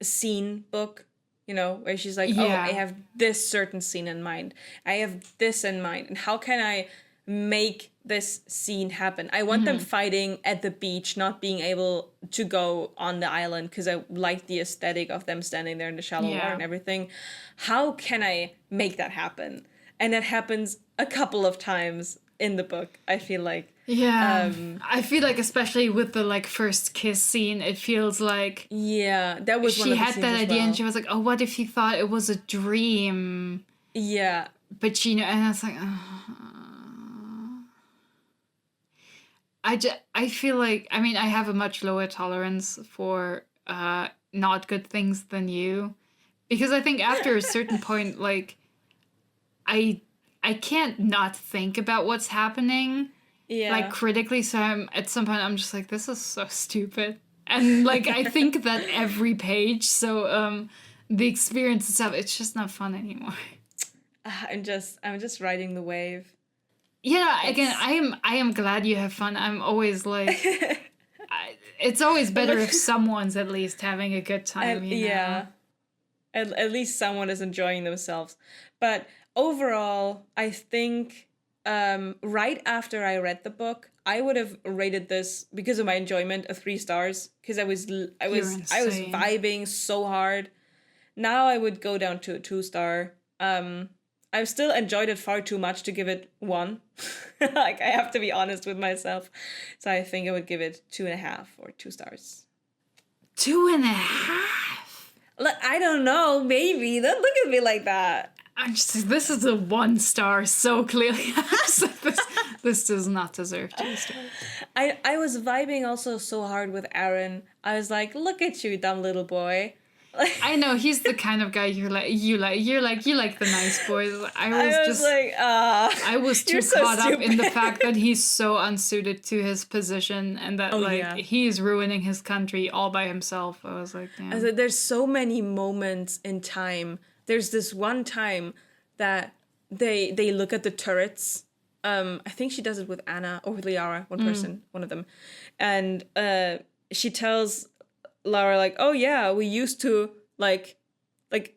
scene book. You know, where she's like, oh, I have this certain scene in mind. I have this in mind. And how can I make this scene happen? I want them fighting at the beach, not being able to go on the island, because I like the aesthetic of them standing there in the shallow water and everything. How can I make that happen? And that happens a couple of times in the book, I feel like. Yeah. I feel like, especially with the like first kiss scene, it feels like that was one she of the had scenes that as idea well. and she was like, oh, what if he thought it was a dream? Yeah. But she, and I was like, I feel like, I mean, I have a much lower tolerance for not good things than you, because I think after a certain point, like, I can't not think about what's happening. Yeah. Like, critically, so at some point I'm just like, this is so stupid. And like, I think that every page, so the experience itself, it's just not fun anymore. I'm just riding the wave. Yeah, again, I am glad you have fun. I'm always like, it's always better if someone's at least having a good time, you know? Yeah. At least someone is enjoying themselves. But overall, I think right after I read the book, I would have rated this, because of my enjoyment, a 3 stars, because I was vibing so hard. Now I would go down to a 2-star. I've still enjoyed it far too much to give it 1. Like, I have to be honest with myself. So I think I would give it 2.5 or 2 stars. 2.5? Look, I don't know. Maybe. Don't look at me like that. This is a 1 star so clearly. This does not deserve 2 stars. I was vibing also so hard with Aaron. I was like, look at you, dumb little boy. I know, he's the kind of guy you like the nice boys. I was too caught up in the fact that he's so unsuited to his position, and that he's ruining his country all by himself. I was like, damn. There's so many moments in time. There's this one time that they look at the turrets. I think she does it with Anna or with Liara, one of them. And she tells Lara, like, oh yeah, we used to, like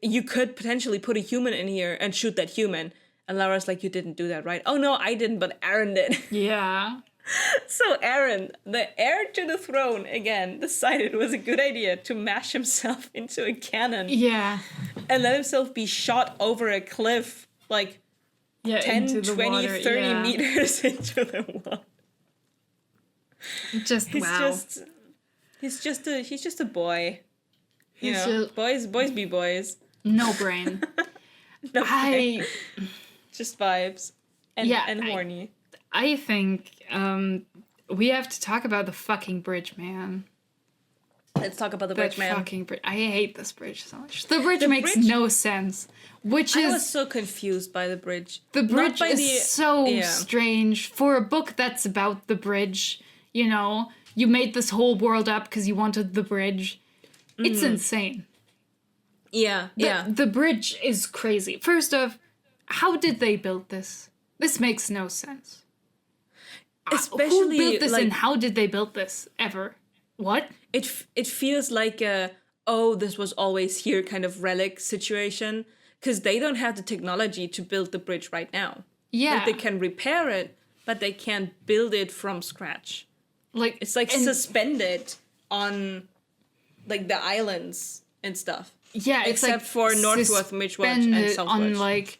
you could potentially put a human in here and shoot that human. And Lara's like, you didn't do that, right? Oh no, I didn't, but Aaron did. Yeah. So Aaron, the heir to the throne, again, decided it was a good idea to mash himself into a cannon. Yeah. And let himself be shot over a cliff, like 10, 20, water, 30 meters into the water. He's just a boy. You know, boys be boys. No brain. Just vibes and horny. I think we have to talk about the fucking bridge, man. Let's talk about the bridge, man. Fucking bridge. I hate this bridge so much. The bridge The makes bridge- no sense. Which I is was so confused by the bridge. the Not bridge by is so strange for a book that's about the bridge. You know, you made this whole world up because you wanted the bridge. It's insane. Yeah, The bridge is crazy. First off, how did they build this? This makes no sense. Especially, who built this like, and how did they build this ever? What? it feels like a, oh, this was always here kind of relic situation, because they don't have the technology to build the bridge right now. Yeah. Like, they can repair it, but they can't build it from scratch. Like It's like suspended on like the islands and stuff. yeah, it's except like for Northwest, Midwest, and suspended Southwest. on like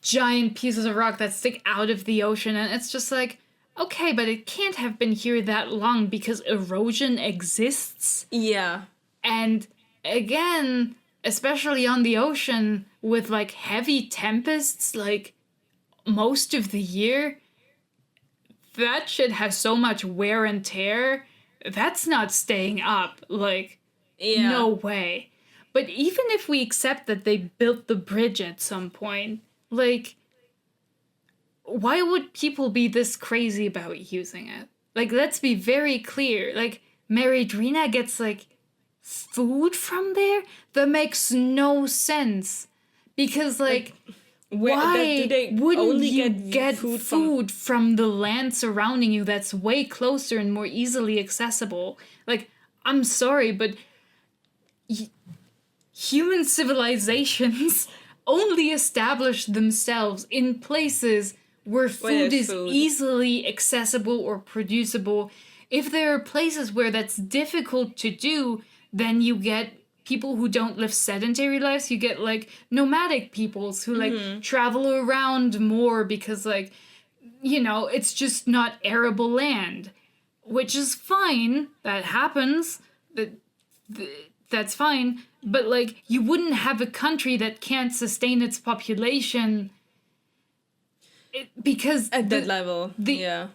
giant pieces of rock that stick out of the ocean, and it's just like, okay, but it can't have been here that long because erosion exists. Yeah. And again, especially on the ocean with like heavy tempests, like most of the year, that shit has so much wear and tear. That's not staying up. Like, Yeah. no way. But even if we accept that they built the bridge at some point, like, why would people be this crazy about using it? Like, let's be very clear. Like, Meridrina gets, like, food from there? That makes no sense. Because, like why do they wouldn't only you get get food food from the land surrounding you that's way closer and more easily accessible? Like, I'm sorry, but human civilizations only establish themselves in places where food there's is food. easily accessible or producible. If there are places where that's difficult to do, then you get people who don't live sedentary lives. You get like nomadic peoples who like travel around more because like, you know, it's just not arable land, which is fine. That happens. That's fine. But like, you wouldn't have a country that can't sustain its population because At that level. the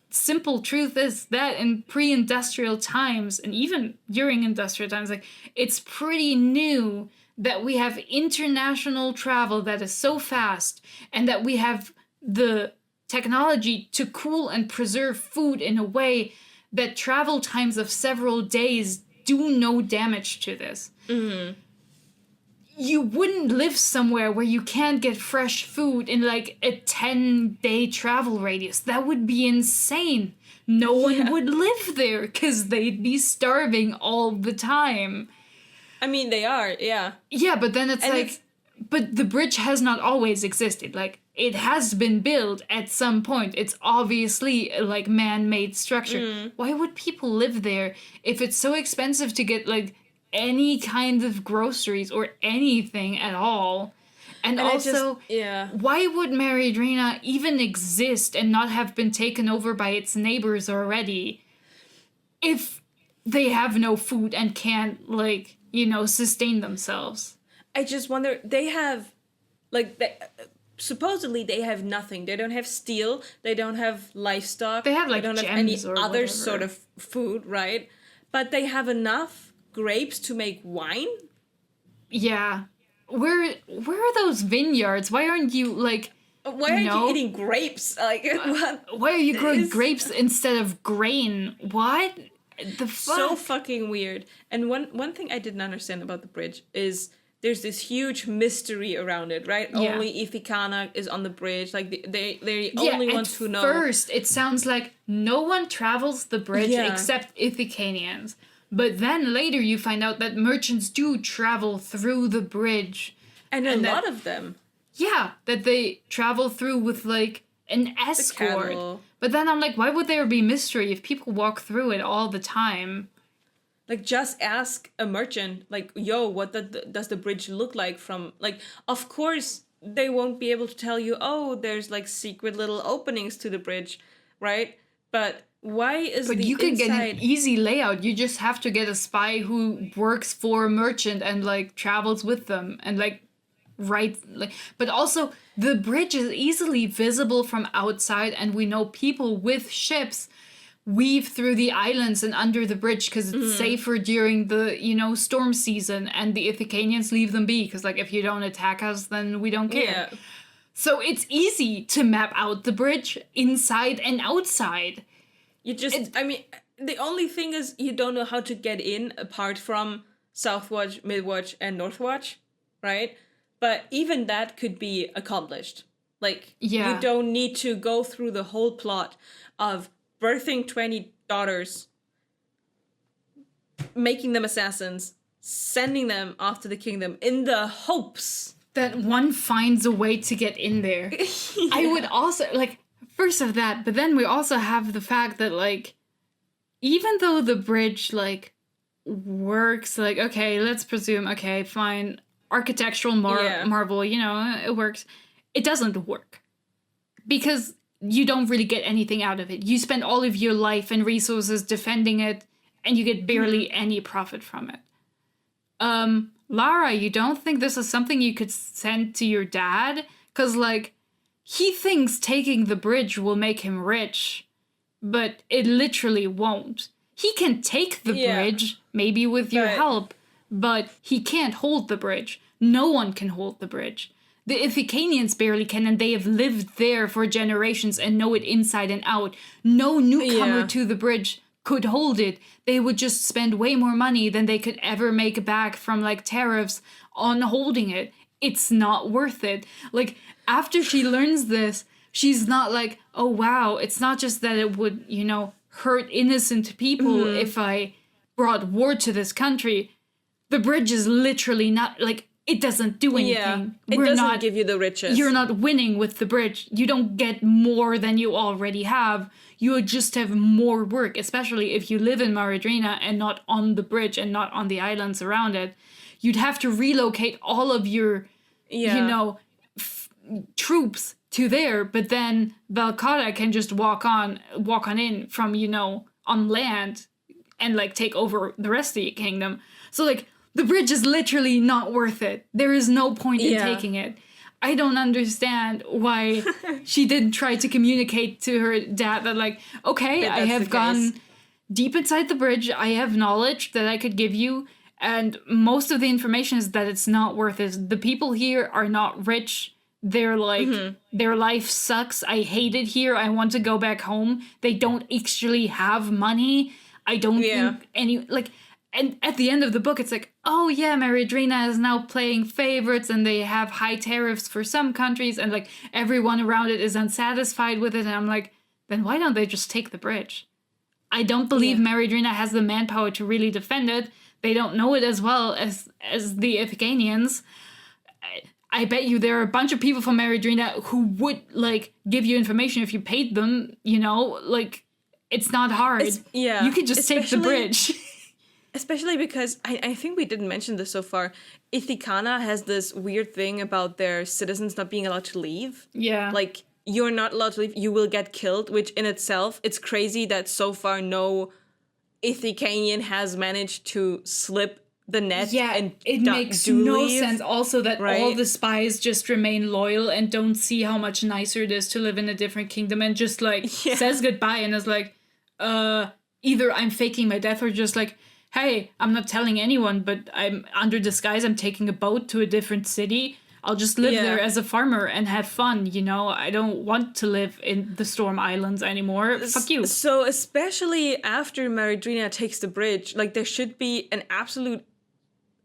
simple truth is that in pre-industrial times, and even during industrial times, like, it's pretty new that we have international travel that is so fast and that we have the technology to cool and preserve food in a way that travel times of several days do no damage to this. You wouldn't live somewhere where you can't get fresh food in like a 10-day travel radius. That would be insane. No one would live there because they'd be starving all the time. I mean, they are, yeah. Yeah, but then it's And like, but the bridge has not always existed. Like, it has been built at some point. It's obviously a, like, man-made structure. Why would people live there if it's so expensive to get, like, any kind of groceries or anything at all? And also, why would Meridrina even exist and not have been taken over by its neighbors already if they have no food and can't, like, you know, sustain themselves? I just wonder, they have, like, supposedly they have nothing. They don't have steel. They don't have livestock. They have, like, they don't have gems any or other whatever. sort of food, right? But they have enough grapes to make wine? Yeah. Where are those vineyards? Why aren't you, like... Why aren't you eating grapes? Like, what? Why are you growing grapes instead of grain? What? The fuck? So fucking weird. And one thing I didn't understand about the bridge is there's this huge mystery around it, right? Yeah. Only Ifikana is on the bridge. Like, they're the only ones who know. First, it sounds like no one travels the bridge Yeah. except Ithacanians. But then later you find out that merchants do travel through the bridge. And a lot of them. Yeah, that they travel through with, like, an escort. cattle. But then I'm like, why would there be mystery if people walk through it all the time? Like, just ask a merchant, like, yo, what does the bridge look like from... Like, of course, they won't be able to tell you, oh, there's, like, secret little openings to the bridge, right? But why is But the you can get inside... an easy layout. You just have to get a spy who works for a merchant and, like, travels with them and, like, but also the bridge is easily visible from outside and we know people with ships weave through the islands and under the bridge because it's safer during the, storm season, and the Ithacanians leave them be because, like, if you don't attack us, then we don't care. Yeah. So it's easy to map out the bridge inside and outside. The only thing is you don't know how to get in apart from Southwatch, Midwatch, and Northwatch, right? But even that could be accomplished. Like, you don't need to go through the whole plot of birthing 20 daughters, making them assassins, sending them off to the kingdom in the hopes that one finds a way to get in there. I would also, like, first of that, but then we also have the fact that, like, even though the bridge, like, works, like, okay, let's presume, okay, fine, architectural marvel, it works. It doesn't work. Because you don't really get anything out of it. You spend all of your life and resources defending it, and you get barely any profit from it. Lara, you don't think this is something you could send to your dad? Because, like, he thinks taking the bridge will make him rich, but it literally won't. He can take the bridge, maybe with your help, but he can't hold the bridge. No one can hold the bridge. The Ithacanians barely can, and they have lived there for generations and know it inside and out. No newcomer to the bridge could hold it. They would just spend way more money than they could ever make back from, like, tariffs on holding it. It's not worth it. Like, after she learns this, she's not like, oh, wow, it's not just that it would, hurt innocent people if I brought war to this country. The bridge is literally not, like, it doesn't do anything. It doesn't give you the riches. You're not winning with the bridge. You don't get more than you already have. You would just have more work, especially if you live in Maradrina and not on the bridge and not on the islands around it. You'd have to relocate all of your, troops to there, but then Valcata can just walk on in from, on land and, like, take over the rest of your kingdom. So, like, the bridge is literally not worth it. There is no point in taking it. I don't understand why she didn't try to communicate to her dad that, like, okay, I have gone deep inside the bridge. I have knowledge that I could give you. And most of the information is that it's not worth it. The people here are not rich. They're like, their life sucks. I hate it here. I want to go back home. They don't actually have money. I don't think any, like... And at the end of the book, it's like, oh yeah, Maradrina is now playing favorites and they have high tariffs for some countries and, like, everyone around it is unsatisfied with it. And I'm like, then why don't they just take the bridge? I don't believe Maradrina has the manpower to really defend it. They don't know it as well as the Ithacanians. I bet you there are a bunch of people from Maradrina who would, like, give you information if you paid them, like, it's not hard. You could just take the bridge. Especially because, I think we didn't mention this so far, Ithacana has this weird thing about their citizens not being allowed to leave. Yeah. Like, you're not allowed to leave, you will get killed, which in itself, it's crazy that so far no Ithacanian has managed to slip the net. Yeah, and it makes no sense also that all the spies just remain loyal and don't see how much nicer it is to live in a different kingdom and just, like, says goodbye and is like, either I'm faking my death or just like, hey, I'm not telling anyone, but I'm under disguise. I'm taking a boat to a different city. I'll just live there as a farmer and have fun, I don't want to live in the Storm Islands anymore. Fuck you. So especially after Maradrina takes the bridge, like, there should be an absolute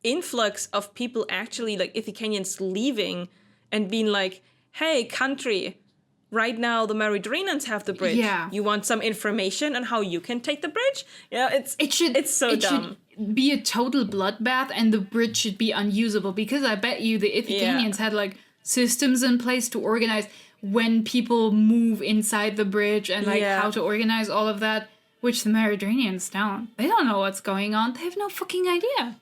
influx of people actually, like, Ithacanians leaving and being like, hey, country, right now the Maradrinans have the bridge. Yeah. You want some information on how you can take the bridge? It's so dumb. Should be a total bloodbath and the bridge should be unusable because I bet you the Ithacanians had, like, systems in place to organize when people move inside the bridge and, like, how to organize all of that, which the Maradrinians don't. They don't know what's going on. They have no fucking idea.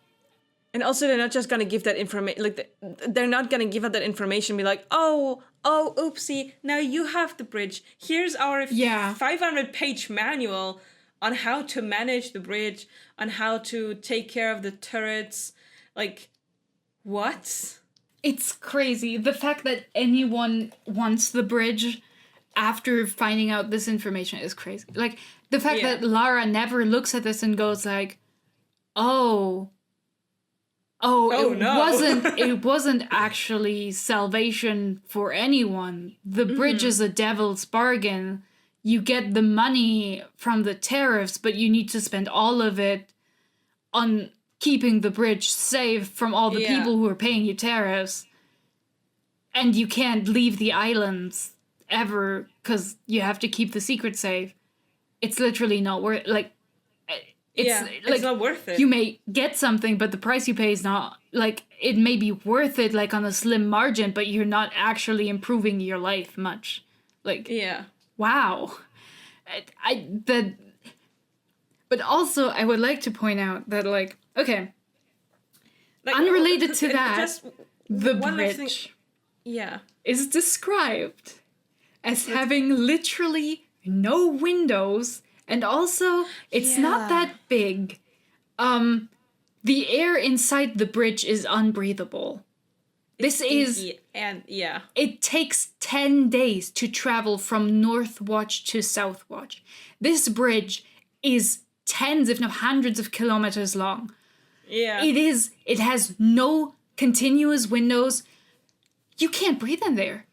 And also, they're not just gonna give that information, like, they're not gonna give out that information, be like, oh, oopsie, now you have the bridge. Here's our 500-page manual on how to manage the bridge, on how to take care of the turrets. Like, what? It's crazy. The fact that anyone wants the bridge after finding out this information is crazy. Like, the fact that Lara never looks at this and goes like, oh, it wasn't actually salvation for anyone. The bridge is a devil's bargain. You get the money from the tariffs, but you need to spend all of it on keeping the bridge safe from all the people who are paying you tariffs. And you can't leave the islands ever because you have to keep the secret safe. It's literally not worth it's not worth it. You may get something, but the price you pay is not, like, it may be worth it, like, on a slim margin, but you're not actually improving your life much. Like, wow. But also, I would like to point out that, like, okay, like, unrelated to that, the bridge is described as having literally no windows. And also, it's not that big. The air inside the bridge is unbreathable. It takes 10 days to travel from Northwatch to Southwatch. This bridge is tens, if not hundreds of kilometers long. Yeah. It has no continuous windows. You can't breathe in there.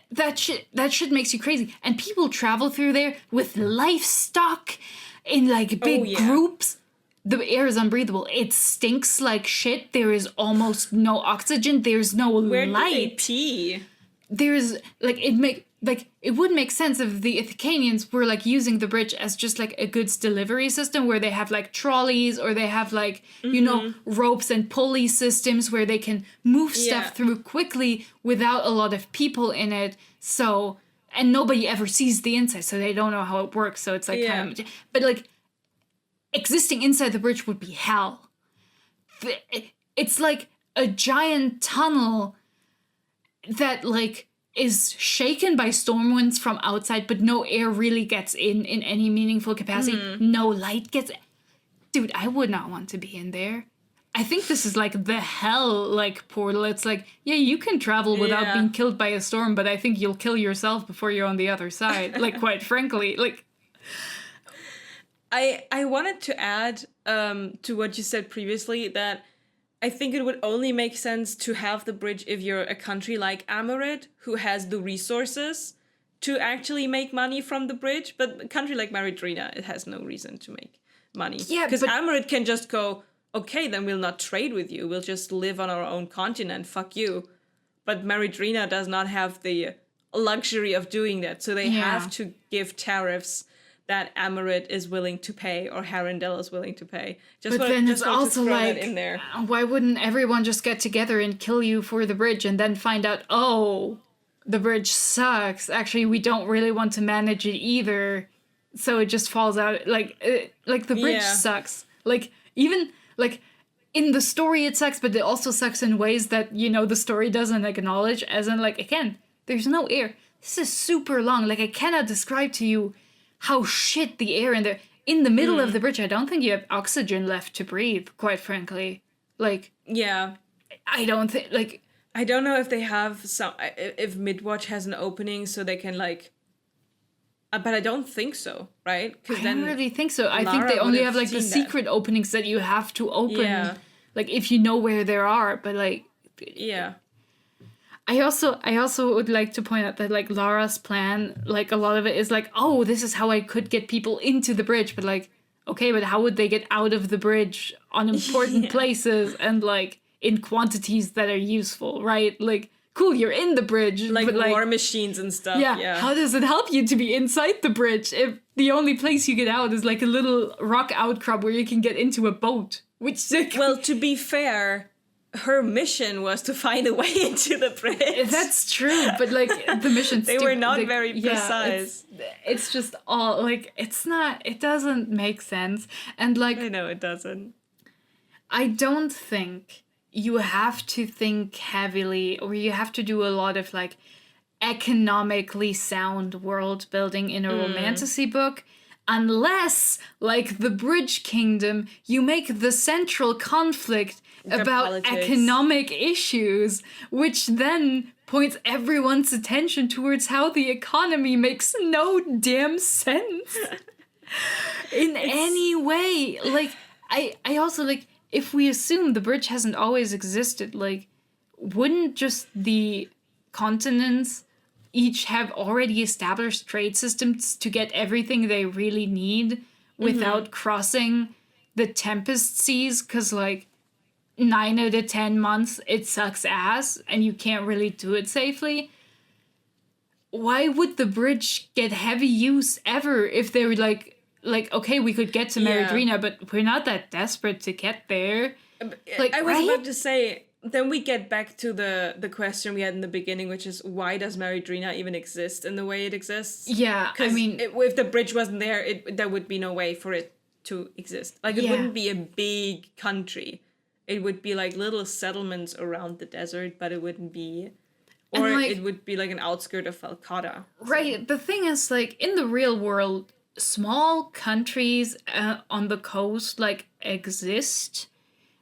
That shit makes you crazy. And people travel through there with livestock in, like, big groups. The air is unbreathable. It stinks like shit. There is almost no oxygen. There's no light. Where do they pee? There's, like, it would make sense if the Ithacanians were, like, using the bridge as just, like, a goods delivery system where they have, like, trolleys, or they have, like, you know, ropes and pulley systems where they can move stuff through quickly without a lot of people in it. So, and nobody ever sees the inside, so they don't know how it works. So it's, like, kind of, but, like, existing inside the bridge would be hell. It's like a giant tunnel that, like, is shaken by storm winds from outside, but no air really gets in any meaningful capacity. No light gets in. Dude, I would not want to be in there. I think this is, like, the hell, like, portal. It's like, yeah, you can travel without being killed by a storm, but I think you'll kill yourself before you're on the other side. Like, quite frankly, like... I wanted to add to what you said previously that I think it would only make sense to have the bridge if you're a country like Amarid, who has the resources to actually make money from the bridge. But a country like Maridrina, it has no reason to make money. Yeah, because Amarid can just go, okay, then we'll not trade with you. We'll just live on our own continent. Fuck you. But Maridrina does not have the luxury of doing that. So they have to give tariffs that Amarid is willing to pay, or Harendelle is willing to pay. But then it's also like, in there. Why wouldn't everyone just get together and kill you for the bridge and then find out, oh, the bridge sucks. Actually, we don't really want to manage it either. So it just falls out. Like the bridge sucks. Like, even, like, in the story it sucks, but it also sucks in ways that, you know, the story doesn't acknowledge. As in, like, again, there's no air. This is super long. Like, I cannot describe to you how shit the air in the middle of the bridge. I don't think you have oxygen left to breathe, quite frankly. Like, I don't think, like, I don't know if they have if Midwatch has an opening so they can, like, but I don't think so, right? I don't really think so. I think they only have, like, the secret openings that you have to open, like, if you know where there are. But, like, I also would like to point out that, like, Lara's plan, like, a lot of it is like, oh, this is how I could get people into the bridge. But, like, okay, but how would they get out of the bridge on important places and, like, in quantities that are useful, right? Like, cool, you're in the bridge. Like, but, like, war machines and stuff. Yeah. How does it help you to be inside the bridge if the only place you get out is, like, a little rock outcrop where you can get into a boat? Which, like... Well, to be fair, her mission was to find a way into the bridge. That's true, but, like, the missions... they were not very precise. It's just all, like, it doesn't make sense. And, like... I know, it doesn't. I don't think you have to think heavily, or you have to do a lot of, like, economically sound world building in a romantasy book, unless, like the Bridge Kingdom, you make the central conflict about politics. Economic issues, which then points everyone's attention towards how the economy makes no damn sense. in any way. Like, I also, like, if we assume the bridge hasn't always existed, like, wouldn't just the continents each have already established trade systems to get everything they really need without crossing the Tempest Seas? Because, like, 9 out of 10 months it sucks ass and you can't really do it safely. Why would the bridge get heavy use ever if they were like okay, we could get to Meridrina, but we're not that desperate to get there. Like, I was about to say, then we get back to the question we had in the beginning, which is, why does Meridrina even exist in the way it exists? Yeah, I mean, if the bridge wasn't there, there would be no way for it to exist. Like, it wouldn't be a big country. It would be like little settlements around the desert, but it wouldn't be... Or like, it would be like an outskirt of Falcata. Right. The thing is, like, in the real world, small countries on the coast, like, exist.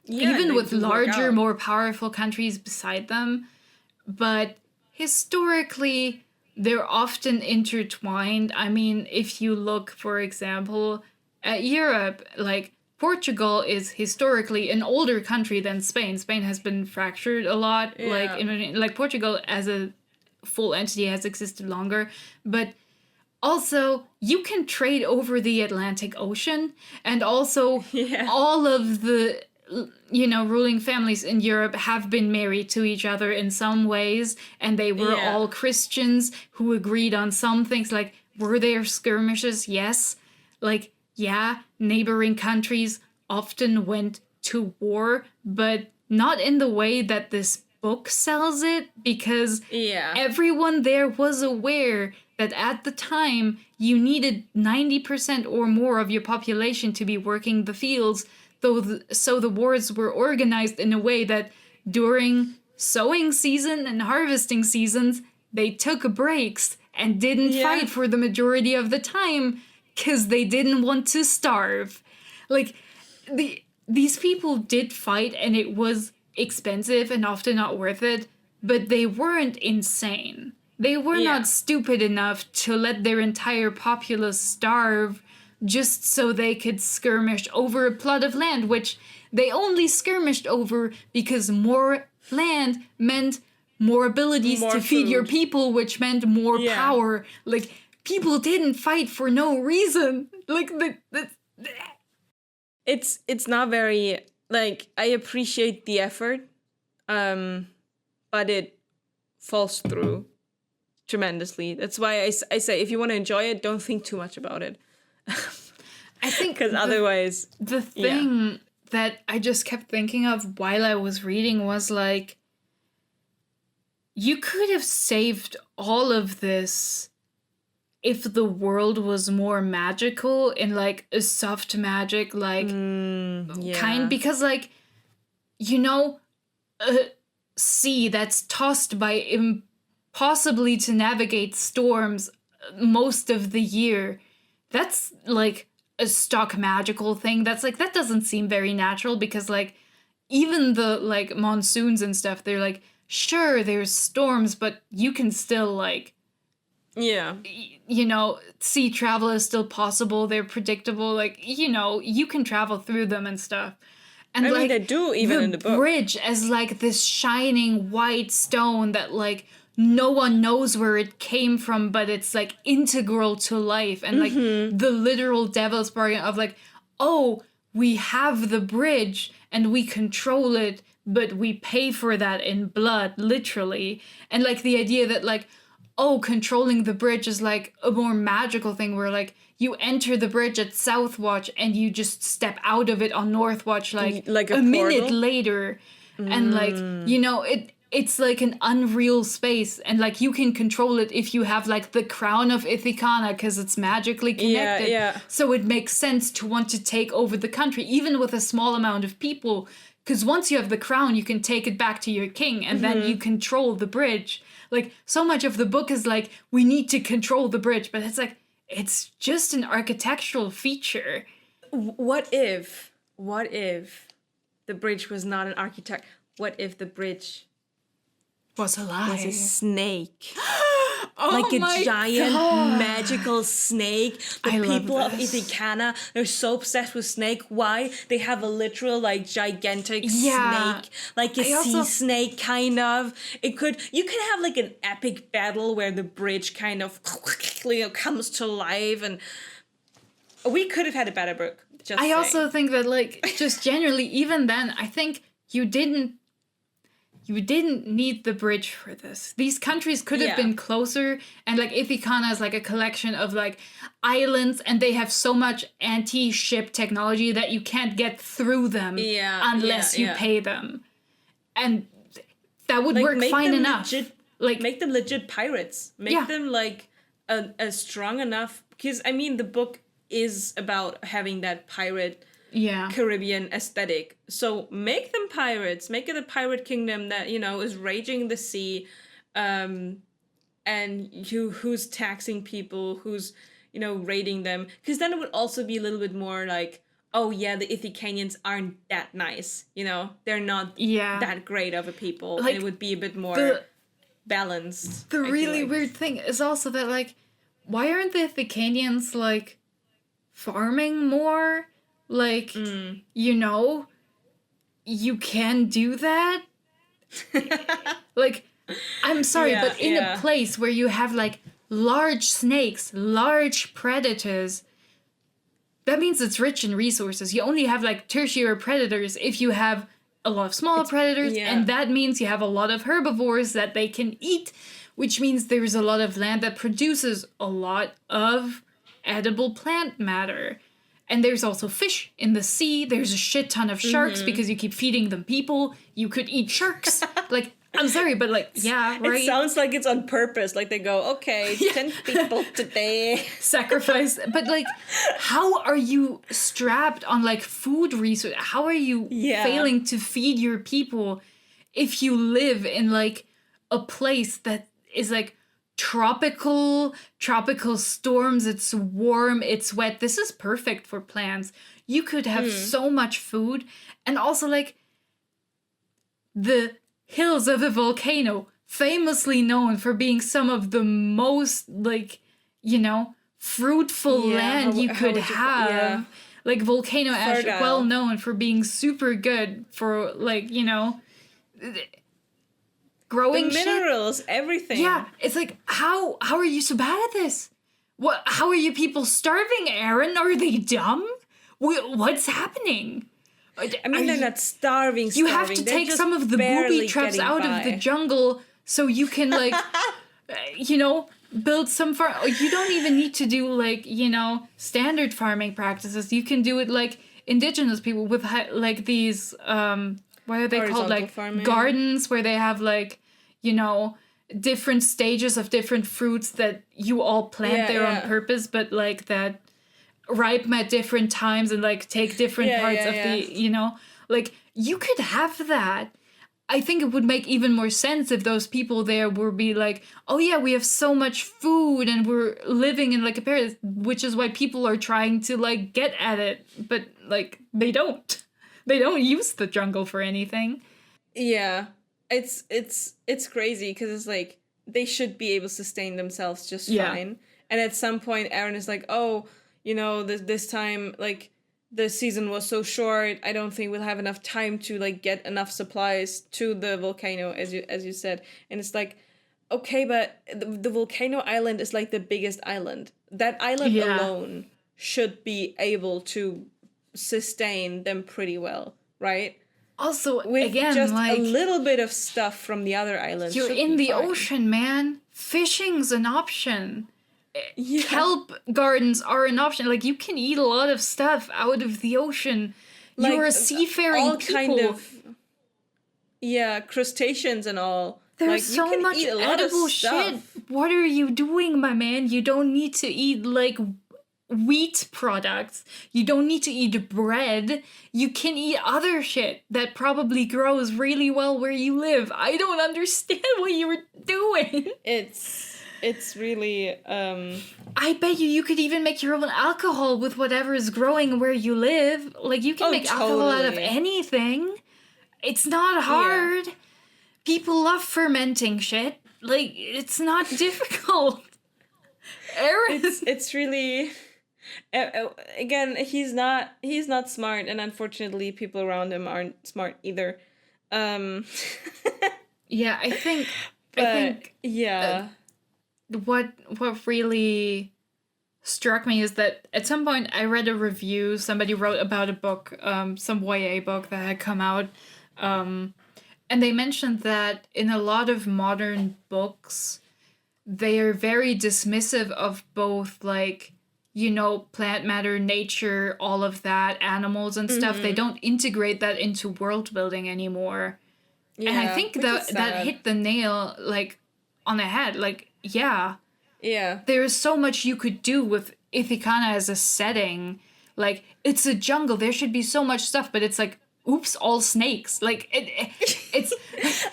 Even with larger, more powerful countries beside them. But historically, they're often intertwined. I mean, if you look, for example, at Europe, like, Portugal is historically an older country than Spain. Spain has been fractured a lot. Yeah. Like Portugal as a full entity has existed longer. But also, you can trade over the Atlantic Ocean. And also, all of the, ruling families in Europe have been married to each other in some ways. And they were all Christians who agreed on some things. Like, were there skirmishes? Yes. Like, yeah, neighboring countries often went to war, but not in the way that this book sells it, because everyone there was aware that at the time you needed 90% or more of your population to be working the fields, so the wars were organized in a way that during sowing season and harvesting seasons, they took breaks and didn't fight for the majority of the time, because they didn't want to starve. Like, these people did fight, and it was expensive and often not worth it, but they weren't insane. They were not stupid enough to let their entire populace starve just so they could skirmish over a plot of land, which they only skirmished over because more land meant more abilities to feed your people, which meant more power. Like, people didn't fight for no reason. Like, it's not very, like, I appreciate the effort, but it falls through tremendously. That's why I say, if you want to enjoy it, don't think too much about it. I think because otherwise, the thing that I just kept thinking of while I was reading was, like, you could have saved all of this if the world was more magical in, like, a soft magic, like, kind. Because, like, a sea that's tossed by impossibly to navigate storms most of the year, that's, like, a stock magical thing. That's, like, that doesn't seem very natural, because, like, even the, like, monsoons and stuff, they're, like, sure, there's storms, but you can still, like, sea travel is still possible. They're predictable. Like, you can travel through them and stuff. And, I mean, they do even in the book. The bridge as, like, this shining white stone that, like, no one knows where it came from, but it's, like, integral to life. And, like, the literal devil's bargain of, like, oh, we have the bridge and we control it, but we pay for that in blood, literally. And, like, the idea that, like, oh, controlling the bridge is, like, a more magical thing where, like, you enter the bridge at Southwatch and you just step out of it on Northwatch, like a minute later. And, like, it's, like, an unreal space. And, like, you can control it if you have, like, the crown of Ithacana, because it's magically connected. Yeah. So it makes sense to want to take over the country, even with a small amount of people. Because once you have the crown, you can take it back to your king, and then you control the bridge. Like, so much of the book is like, we need to control the bridge, but it's like, it's just an architectural feature. What if the bridge was not an architect? What if the bridge was alive? Was a snake? like a my giant God. magical snake. The I love people of this. Ithacana, they're so obsessed with snake. Why? They have a literal like gigantic Yeah. snake, like a I sea also- snake kind of. You could have like an epic battle where the bridge kind of comes to life, and we could have had a better book. Just I saying. also think that, like, just generally, even then, I think you didn't need the bridge for this. These countries could have Yeah. been closer, and like Ithacana is like a collection of like islands, and they have so much anti-ship technology that you can't get through them unless you pay them, and that would Like, work make fine them enough. Like, make them legit pirates. Make them like a strong enough, because I mean the book is about having that pirate Caribbean aesthetic. So make them pirates. Make it a pirate kingdom that, you know, is raging the sea, and who's taxing people, who's, you know, raiding them. Because then it would also be a little bit more like, oh yeah, the Ithacanians aren't that nice. You know, they're not that great of a people. Like, and it would be a bit more balanced. The really weird thing is also that, like, why aren't the Ithacanians like farming more? Like, you know, you can do that. Like, I'm sorry, but in a place where you have like large snakes, large predators, that means it's rich in resources. You only have like tertiary predators if you have a lot of smaller predators, and that means you have a lot of herbivores that they can eat, which means there's a lot of land that produces a lot of edible plant matter. And there's also fish in the sea. There's a shit ton of sharks because you keep feeding them people. You could eat sharks. Like, I'm sorry, but like, yeah, right? It sounds like it's on purpose. Like they go, okay, 10 people today. Sacrifice. But like, how are you strapped on like food resources? How are you failing to feed your people if you live in like a place that is like tropical storms, it's warm, it's wet. This is perfect for plants. You could have so much food. And also like the hills of the volcano, famously known for being some of the most like, you know, fruitful land you could have. Like volcano ash, well known for being super good for like, you know, growing the minerals, everything. Yeah, it's like, how are you so bad at this? How are you people starving, Aaron? Are they dumb? What's happening? I mean, they're not starving. You have to take some of the booby traps out of the jungle so you can like, you know, build some farm. You don't even need to do like, you know, standard farming practices. You can do it like indigenous people with like these what are they called, like farming gardens, where they have like, you know, different stages of different fruits that you all plant there on purpose, but like that ripen at different times and like take different parts of the, you know, like you could have that. I think it would make even more sense if those people there would be like, oh yeah, we have so much food and we're living in like a paradise, which is why people are trying to like get at it, but like they don't use the jungle for anything. Yeah, it's crazy because it's like they should be able to sustain themselves just fine. And at some point Aaron is like, oh, you know, this time like the season was so short, I don't think we'll have enough time to like get enough supplies to the volcano, as you said. And it's like, okay, but the volcano island is like the biggest island. That island alone should be able to sustain them pretty well, right? Also, with again, just like, a little bit of stuff from the other islands. You're in the ocean, man. Fishing's an option. Kelp gardens are an option. Like, you can eat a lot of stuff out of the ocean. Like, you're a seafaring people. Kind of, crustaceans and all. There's like, so much edible shit. What are you doing, my man? You don't need to eat, like, wheat products. You don't need to eat bread. You can eat other shit that probably grows really well where you live. I don't understand what you were doing. It's really I bet you could even make your own alcohol with whatever is growing where you live. Like, you can make alcohol out of anything. It's not hard. People love fermenting shit. like, it's not difficult. Aaron. It's really, again, he's not smart, and unfortunately people around him aren't smart either. Yeah, I think yeah. What really struck me is that at some point I read a review, somebody wrote about a book, some YA book that had come out, and they mentioned that in a lot of modern books, they are very dismissive of both, like, you know, plant matter, nature, all of that, animals and stuff. They don't integrate that into world building anymore. Yeah, and I think that hit the nail, like, on the head. Like, yeah, there's so much you could do with Ithacana as a setting. Like, it's a jungle, there should be so much stuff, but it's like, oops, all snakes. Like, it's...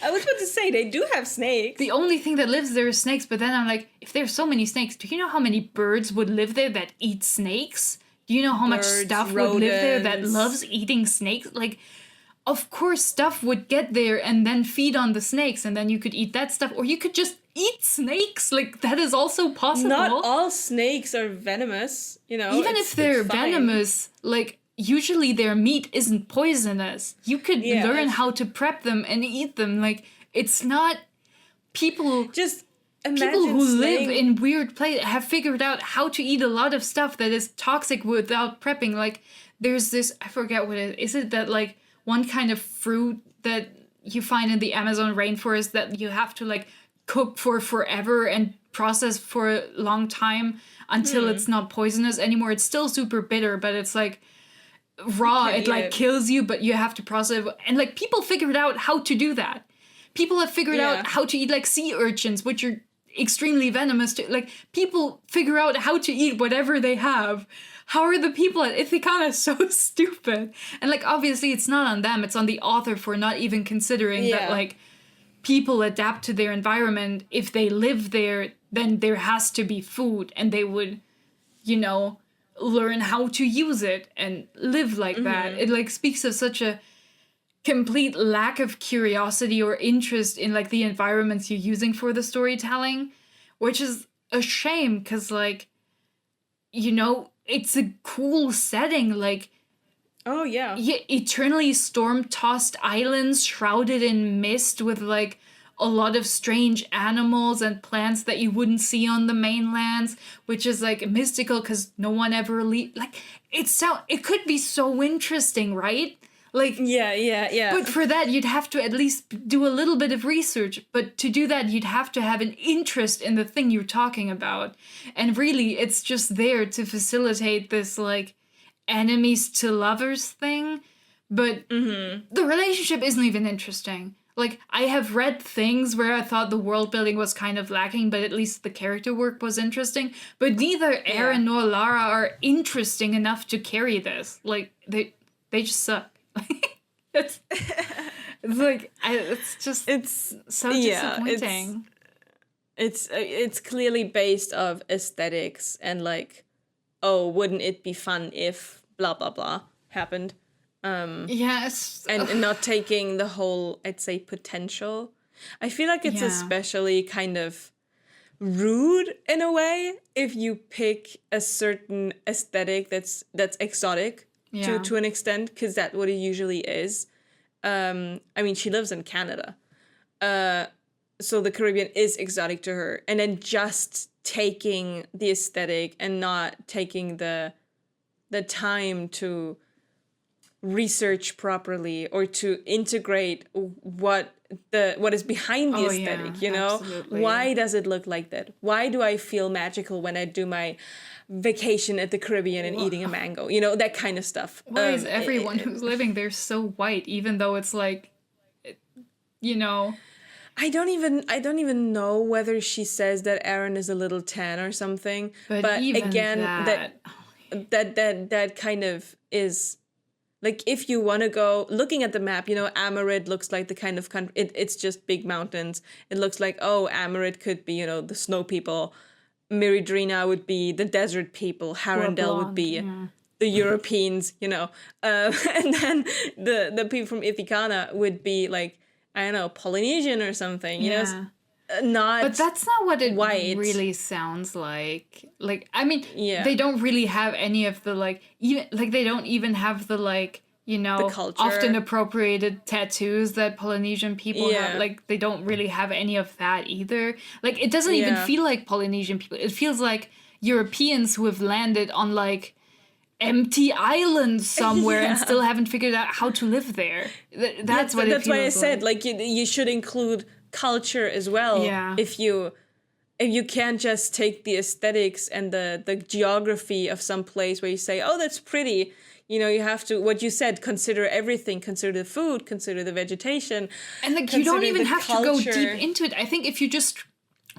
I was about to say, they do have snakes. The only thing that lives there is snakes, but then I'm like, if there's so many snakes, do you know how many birds would live there that eat snakes? Do you know how much stuff would live there that loves eating snakes? Like, of course stuff would get there and then feed on the snakes, and then you could eat that stuff, or you could just eat snakes. Like, that is also possible. Not all snakes are venomous, you know. Even if they're venomous, like, usually their meat isn't poisonous. You could learn how to prep them and eat them. Like, it's not... People who live in weird places have figured out how to eat a lot of stuff that is toxic without prepping. Like, there's this... I forget what it is. Is it that, like, one kind of fruit that you find in the Amazon rainforest that you have to, like, cook for forever and process for a long time until it's not poisonous anymore? It's still super bitter, but it's, like... raw, it like kills you, but you have to process it. And like, people figured out how to do that. People have figured out how to eat like sea urchins, which are extremely venomous to, like, people figure out how to eat whatever they have. How are the people at Ithacana so stupid? And like, obviously it's not on them, it's on the author for not even considering that, like, people adapt to their environment. If they live there, then there has to be food, and they would, you know, learn how to use it and live like that. It like speaks of such a complete lack of curiosity or interest in like the environments you're using for the storytelling, which is a shame, because like, you know, it's a cool setting. Like, oh yeah, eternally storm-tossed islands shrouded in mist with like a lot of strange animals and plants that you wouldn't see on the mainlands, which is like mystical because no one ever like, it could be so interesting, right? Like, yeah. But for that, you'd have to at least do a little bit of research. But to do that, you'd have to have an interest in the thing you're talking about. And really, it's just there to facilitate this, like, enemies to lovers thing. But the relationship isn't even interesting. Like, I have read things where I thought the world building was kind of lacking, but at least the character work was interesting. But neither Aaron nor Lara are interesting enough to carry this. Like, they just suck. it's like, it's so disappointing. It's clearly based off aesthetics and like, oh, wouldn't it be fun if blah blah blah happened. Yes. And not taking the whole, I'd say, potential. I feel like it's especially kind of rude in a way if you pick a certain aesthetic that's exotic to an extent, because that's what it usually is. I mean, she lives in Canada. So the Caribbean is exotic to her. And then just taking the aesthetic and not taking the time to research properly or to integrate what is behind the aesthetic, you know? Absolutely. Why does it look like that? Why do I feel magical when I do my vacation at the Caribbean and eating a mango? You know, that kind of stuff. Why is everyone who's living there so white, even though it's like, you know? I don't even know whether she says that Aaron is a little tan or something. But again, that kind of is, like, if you want to go looking at the map, you know, Amarid looks like the kind of country, it's just big mountains. It looks like, oh, Amarid could be, you know, the snow people. Miridrina would be the desert people. Harendelle would be the Europeans, you know. And then the people from Ithacana would be like, I don't know, Polynesian or something, you know. not. But that's not what it white. really sounds like. Like, I mean, Yeah. they don't really have any of the, like, even, like, they don't even have the, like, you know, culture. often appropriated tattoos that Polynesian people Yeah. have. Like, they don't really have any of that either. Like, it doesn't even Yeah. feel like Polynesian people. It feels like Europeans who have landed on, like, empty islands somewhere and Yeah. still haven't figured out how to live there. That's what it That's feels why I said, like. you should include culture as well. Yeah. If you can't just take the aesthetics and the geography of some place where you say, oh, that's pretty. You know, you have to, what you said, consider everything. Consider the food, consider the vegetation. And like, you don't consider even the have to go culture. deep into it. I think if you just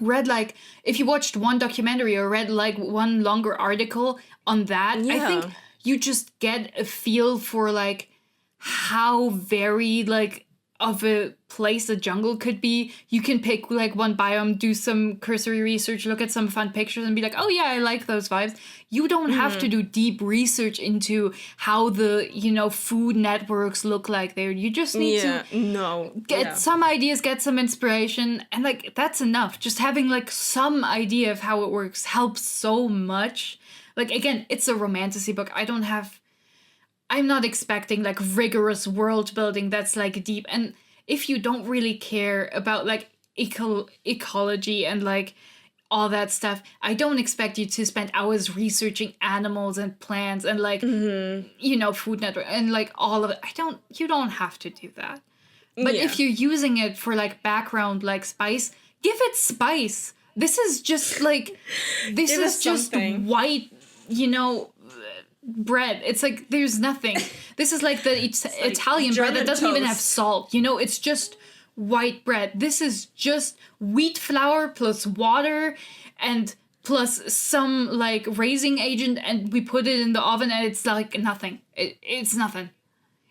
read, like, if you watched one documentary or read like one longer article on that, I think you just get a feel for like how very like of a place a jungle could be. You can pick like one biome, do some cursory research, look at some fun pictures and be like, oh yeah, I like those vibes. You don't have to do deep research into how the, you know, food networks look like there. You just need to get some ideas, get some inspiration, and like that's enough. Just having like some idea of how it works helps so much. Like, again, it's a romantasy book. I'm not expecting like rigorous world building that's like deep. And if you don't really care about like ecology and like all that stuff, I don't expect you to spend hours researching animals and plants and like, you know, Food Network and like all of it. You don't have to do that. But if you're using it for like background, like spice, give it spice. This is just like, this is just white, you know, bread. It's like there's nothing. This is like the Italian bread that doesn't even have salt. You know, it's just white bread. This is just wheat flour plus water and plus some like raising agent, and we put it in the oven and it's like nothing. It's nothing.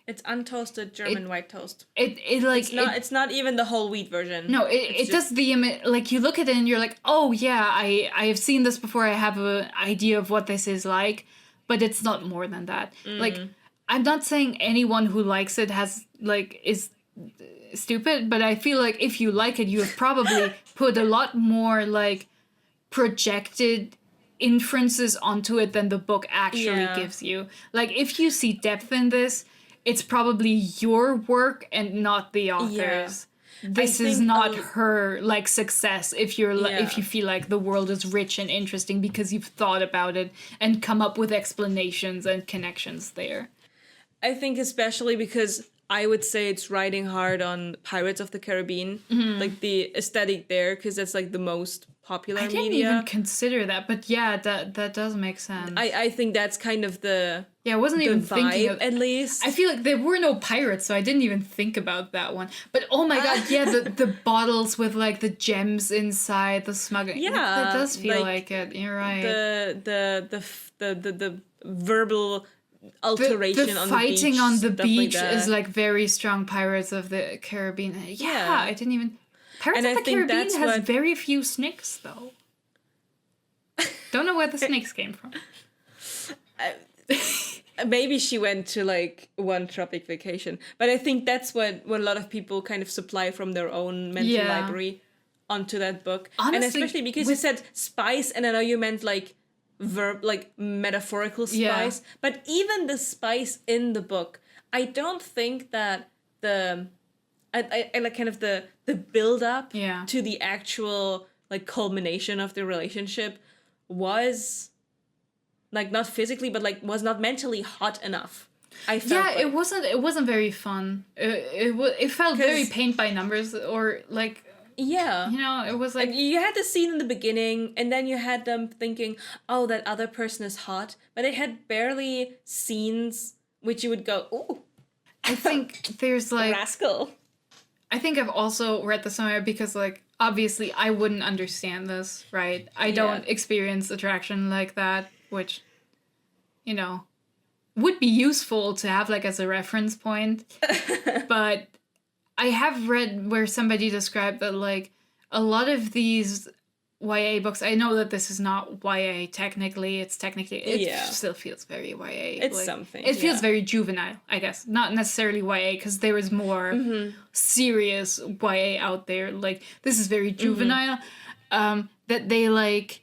It's untoasted German white toast. It's not even the whole wheat version. No, it does the like you look at it and you're like, oh yeah, I have seen this before. I have an idea of what this is like. But it's not more than that. Like, I'm not saying anyone who likes it is stupid, but I feel like if you like it, you have probably put a lot more, like, projected inferences onto it than the book actually gives you. Like, if you see depth in this, it's probably your work and not the author's. Yeah. This is not her like success if if you feel like the world is rich and interesting because you've thought about it and come up with explanations and connections there. I think especially because I would say it's riding hard on Pirates of the Caribbean, like the aesthetic there, because that's like the most popular media. I didn't even consider that, but yeah, that does make sense. I think that's kind of the I wasn't even thinking of at least. I feel like there were no pirates, so I didn't even think about that one. But oh my god, yeah, the bottles with like the gems inside, the smuggling. Yeah, that does feel like it. You're right. The verbal alteration on the beach. Fighting on the beach is like very strong Pirates of the Caribbean. Yeah, I didn't even. Pirates of the Caribbean has very few snakes, though. Don't know where the snakes came from. Maybe she went to like one tropic vacation, but I think that's what a lot of people kind of supply from their own mental library onto that book. Honestly, and especially because you said spice, and I know you meant like like metaphorical spice, but even the spice in the book, I don't think that I like kind of the build up to the actual like culmination of the relationship was like not physically, but like was not mentally hot enough. I felt like. It wasn't very fun. It felt very paint by numbers or like. Yeah. You know, it was like... You had the scene in the beginning, and then you had them thinking, oh, that other person is hot. But they had barely scenes which you would go, ooh. I think there's like... Rascal. I think I've also read this somewhere because, like, obviously I wouldn't understand this, right? I don't experience attraction like that, which, you know, would be useful to have, like, as a reference point. But... I have read where somebody described that, like, a lot of these YA books. I know that this is not YA technically. It Yeah. still feels very YA. It's something, It feels yeah. very juvenile, I guess. Not necessarily YA, because there is more serious YA out there. Like, this is very juvenile. That they, like,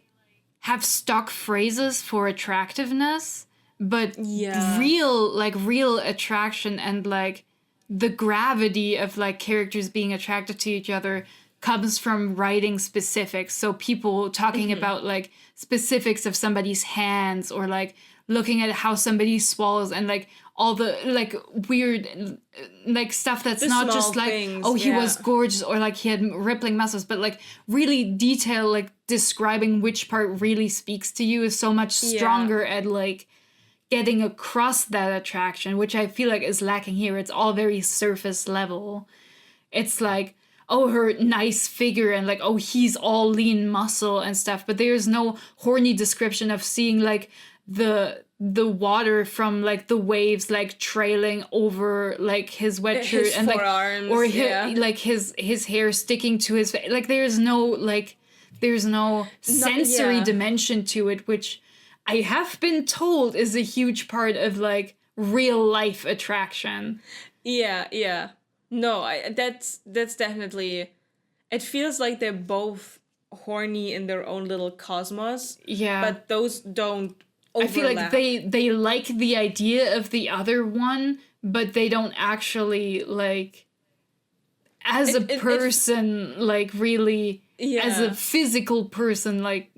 have stock phrases for attractiveness, but Yeah. real attraction and, like, the gravity of, like, characters being attracted to each other comes from writing specifics. So people talking about, like, specifics of somebody's hands, or, like, looking at how somebody swallows, and, like, all the, like, weird, like, stuff that's The not small just like, things, oh, he yeah. was gorgeous, or, like, he had rippling muscles, but, like, really detail, like, describing which part really speaks to you is so much stronger at, like, getting across that attraction, which I feel like is lacking here. It's all very surface level. It's like, oh, her nice figure, and, like, oh, he's all lean muscle and stuff, but there's no horny description of seeing, like, the water from, like, the waves, like, trailing over, like, his wet shirt, His and, forearms, like, or yeah. like his hair sticking to his face. Like, there's no sensory yeah. dimension to it, which I have been told is a huge part of, like, real life attraction. Yeah. No, that's definitely. It feels like they're both horny in their own little cosmos. Yeah. But those don't overlap. I feel like they like the idea of the other one, but they don't actually, like, as a person, like, really, as a physical person, like,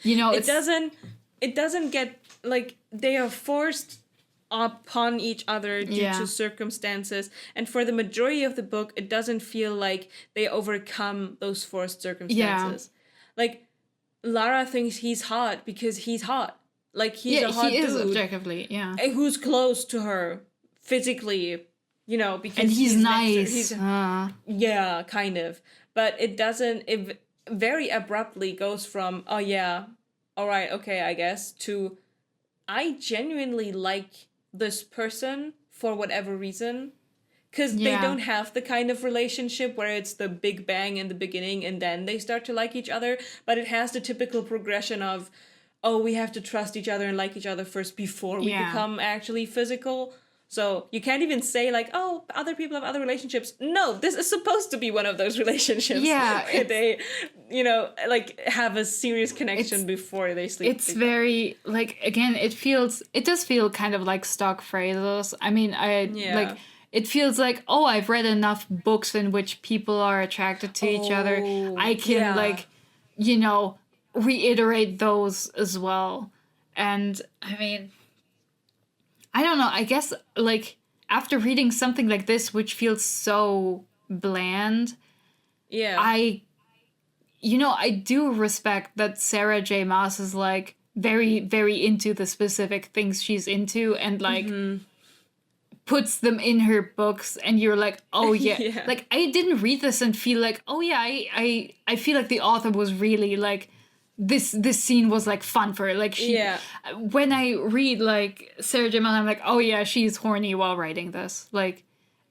you know, it doesn't get, like, they are forced upon each other due to circumstances, and for the majority of the book it doesn't feel like they overcome those forced circumstances. Like, Lara thinks he's hot because he's hot. Like, he's a hot he is dude objectively, who's close to her physically, you know, because and he's nice. He's yeah, kind of. But it very abruptly goes from, oh yeah, all right, okay, I guess, to I genuinely like this person for whatever reason, because they don't have the kind of relationship where it's the big bang in the beginning and then they start to like each other, but it has the typical progression of, oh, we have to trust each other and like each other first before we become actually physical. So you can't even say, like, oh, other people have other relationships. No, this is supposed to be one of those relationships where they, you know, like, have a serious connection before they sleep. It's very, like, again, it does feel kind of like stock phrases. I mean, like, it feels like, oh, I've read enough books in which people are attracted to each other. I can, like, you know, reiterate those as well. And, I mean, I don't know, I guess, like, after reading something like this, which feels so bland, I do respect that Sarah J. Maas is, like, very, very into the specific things she's into, and, like, puts them in her books, and you're like, oh, yeah. Like, I didn't read this and feel like, oh, yeah, I feel like the author was really, like, this scene was, like, fun for her. Like, when I read, like, Sarah J. Maas, I'm like, oh yeah, she's horny while writing this. Like,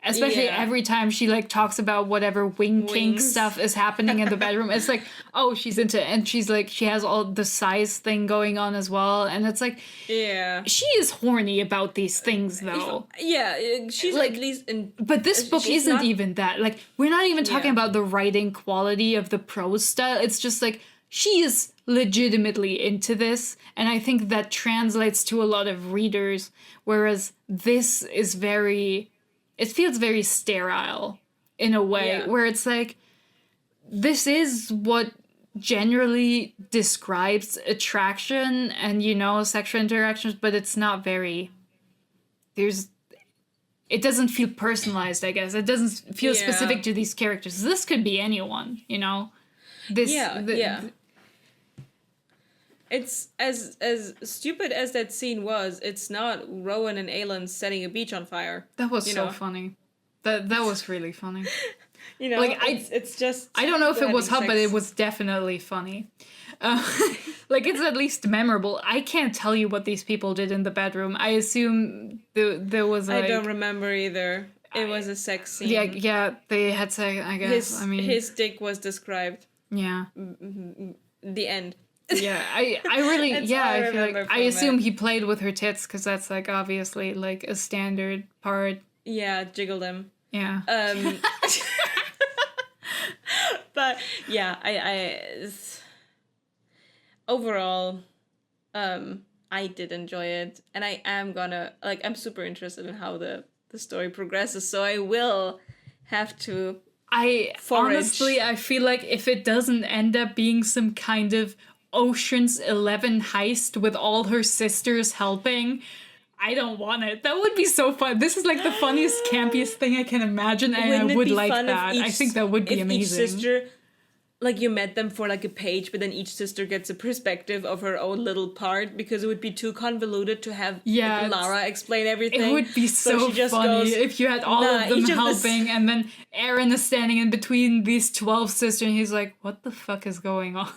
especially every time she, like, talks about whatever kink stuff is happening in the bedroom, it's like, oh, she's into it. And she's like, she has all the size thing going on as well, and it's like, she is horny about these things, though. She's, like, at least in, but this book isn't even that. Like, we're not even talking about the writing quality of the prose style. It's just like, she is legitimately into this, and I think that translates to a lot of readers, whereas this is it feels very sterile in a way, where it's like, this is what generally describes attraction and, you know, sexual interactions, but it's not very, it doesn't feel personalized, I guess. It doesn't feel specific to these characters. This could be anyone, you know? It's as stupid as that scene was. It's not Rowan and Aelin setting a beach on fire. That was so funny. That was really funny. You know, like, it's just. I don't know if it was hot, but it was definitely funny. Like, it's at least memorable. I can't tell you what these people did in the bedroom. I assume there was, like, I don't remember either. It was a sex scene. Yeah, they had sex, I guess. His dick was described. Yeah. The end. Yeah, I really, That's yeah, all I I feel remember like, I from assume it. he played with her tits, because that's, like, obviously, like, a standard part. Yeah, jiggle them. Yeah. But yeah, overall, I did enjoy it, and I am gonna like. I'm super interested in how the story progresses, so I will have to Honestly, forage. I feel like if it doesn't end up being some kind of Ocean's 11 heist with all her sisters helping, I don't want it. That would be so fun. This is like the funniest, campiest thing I can imagine, and Wouldn't I it would be like fun that. I think that would be if each amazing. sister, like you met them for like a page, but then each sister gets a perspective of her own little part, because it would be too convoluted to have Yeah, like, Lara explain everything. It would be so she just funny goes, if you had all "Nah, of them each of the helping, and then Aaron is standing in between these 12 sisters, and he's like, what the fuck is going on?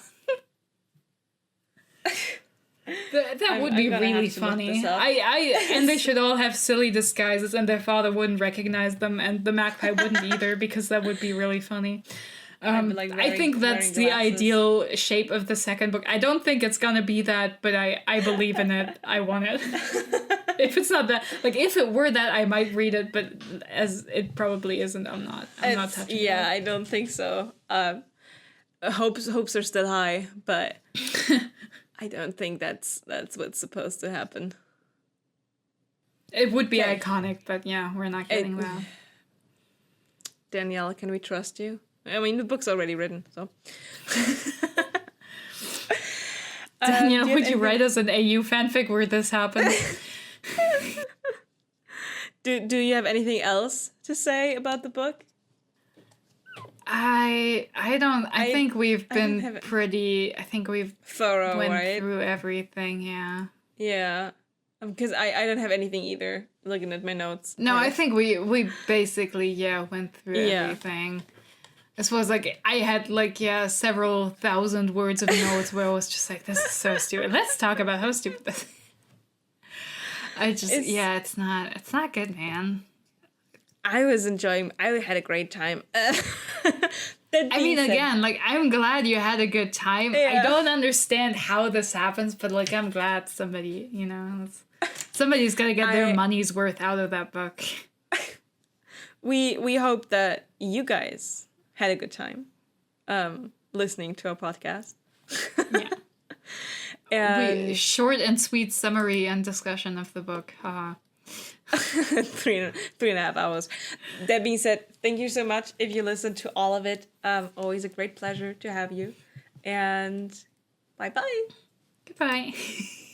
That would I'm be gonna really have to look funny. this up. And they should all have silly disguises, and their father wouldn't recognize them, and the magpie wouldn't either, because that would be really funny. Like I think that's wearing the glasses. ideal shape of the second book. I don't think it's gonna be that, but I believe in it. I want it. If it's not that, like, if it were that, I might read it, but as it probably isn't, I'm not touching it. Yeah, I don't think so. Hopes are still high, but I don't think that's what's supposed to happen. It would be Okay. iconic, but yeah, we're not getting that. Danielle, can we trust you? I mean, the book's already written, so. Danielle, do would you write us an AU fanfic where this happens? Do you have anything else to say about the book? I think we've been have it. pretty. I think we've Thorough, went right? through everything. Yeah. Yeah, because I don't have anything either. Looking at my notes. No, I think we basically went through Yeah. everything. This was like I had several thousand words of notes where I was just like, this is so stupid. Let's talk about how stupid this is. It's not good, man. I was enjoying. I had a great time. Again, I'm glad you had a good time. Yeah. I don't understand how this happens, but I'm glad somebody, somebody's gonna get their money's worth out of that book. We hope that you guys had a good time listening to our podcast. Yeah. And Short and sweet summary and discussion of the book. Haha. 3.5 hours. That being said, thank you so much if you listened to all of it. Always a great pleasure to have you. And bye-bye. Goodbye.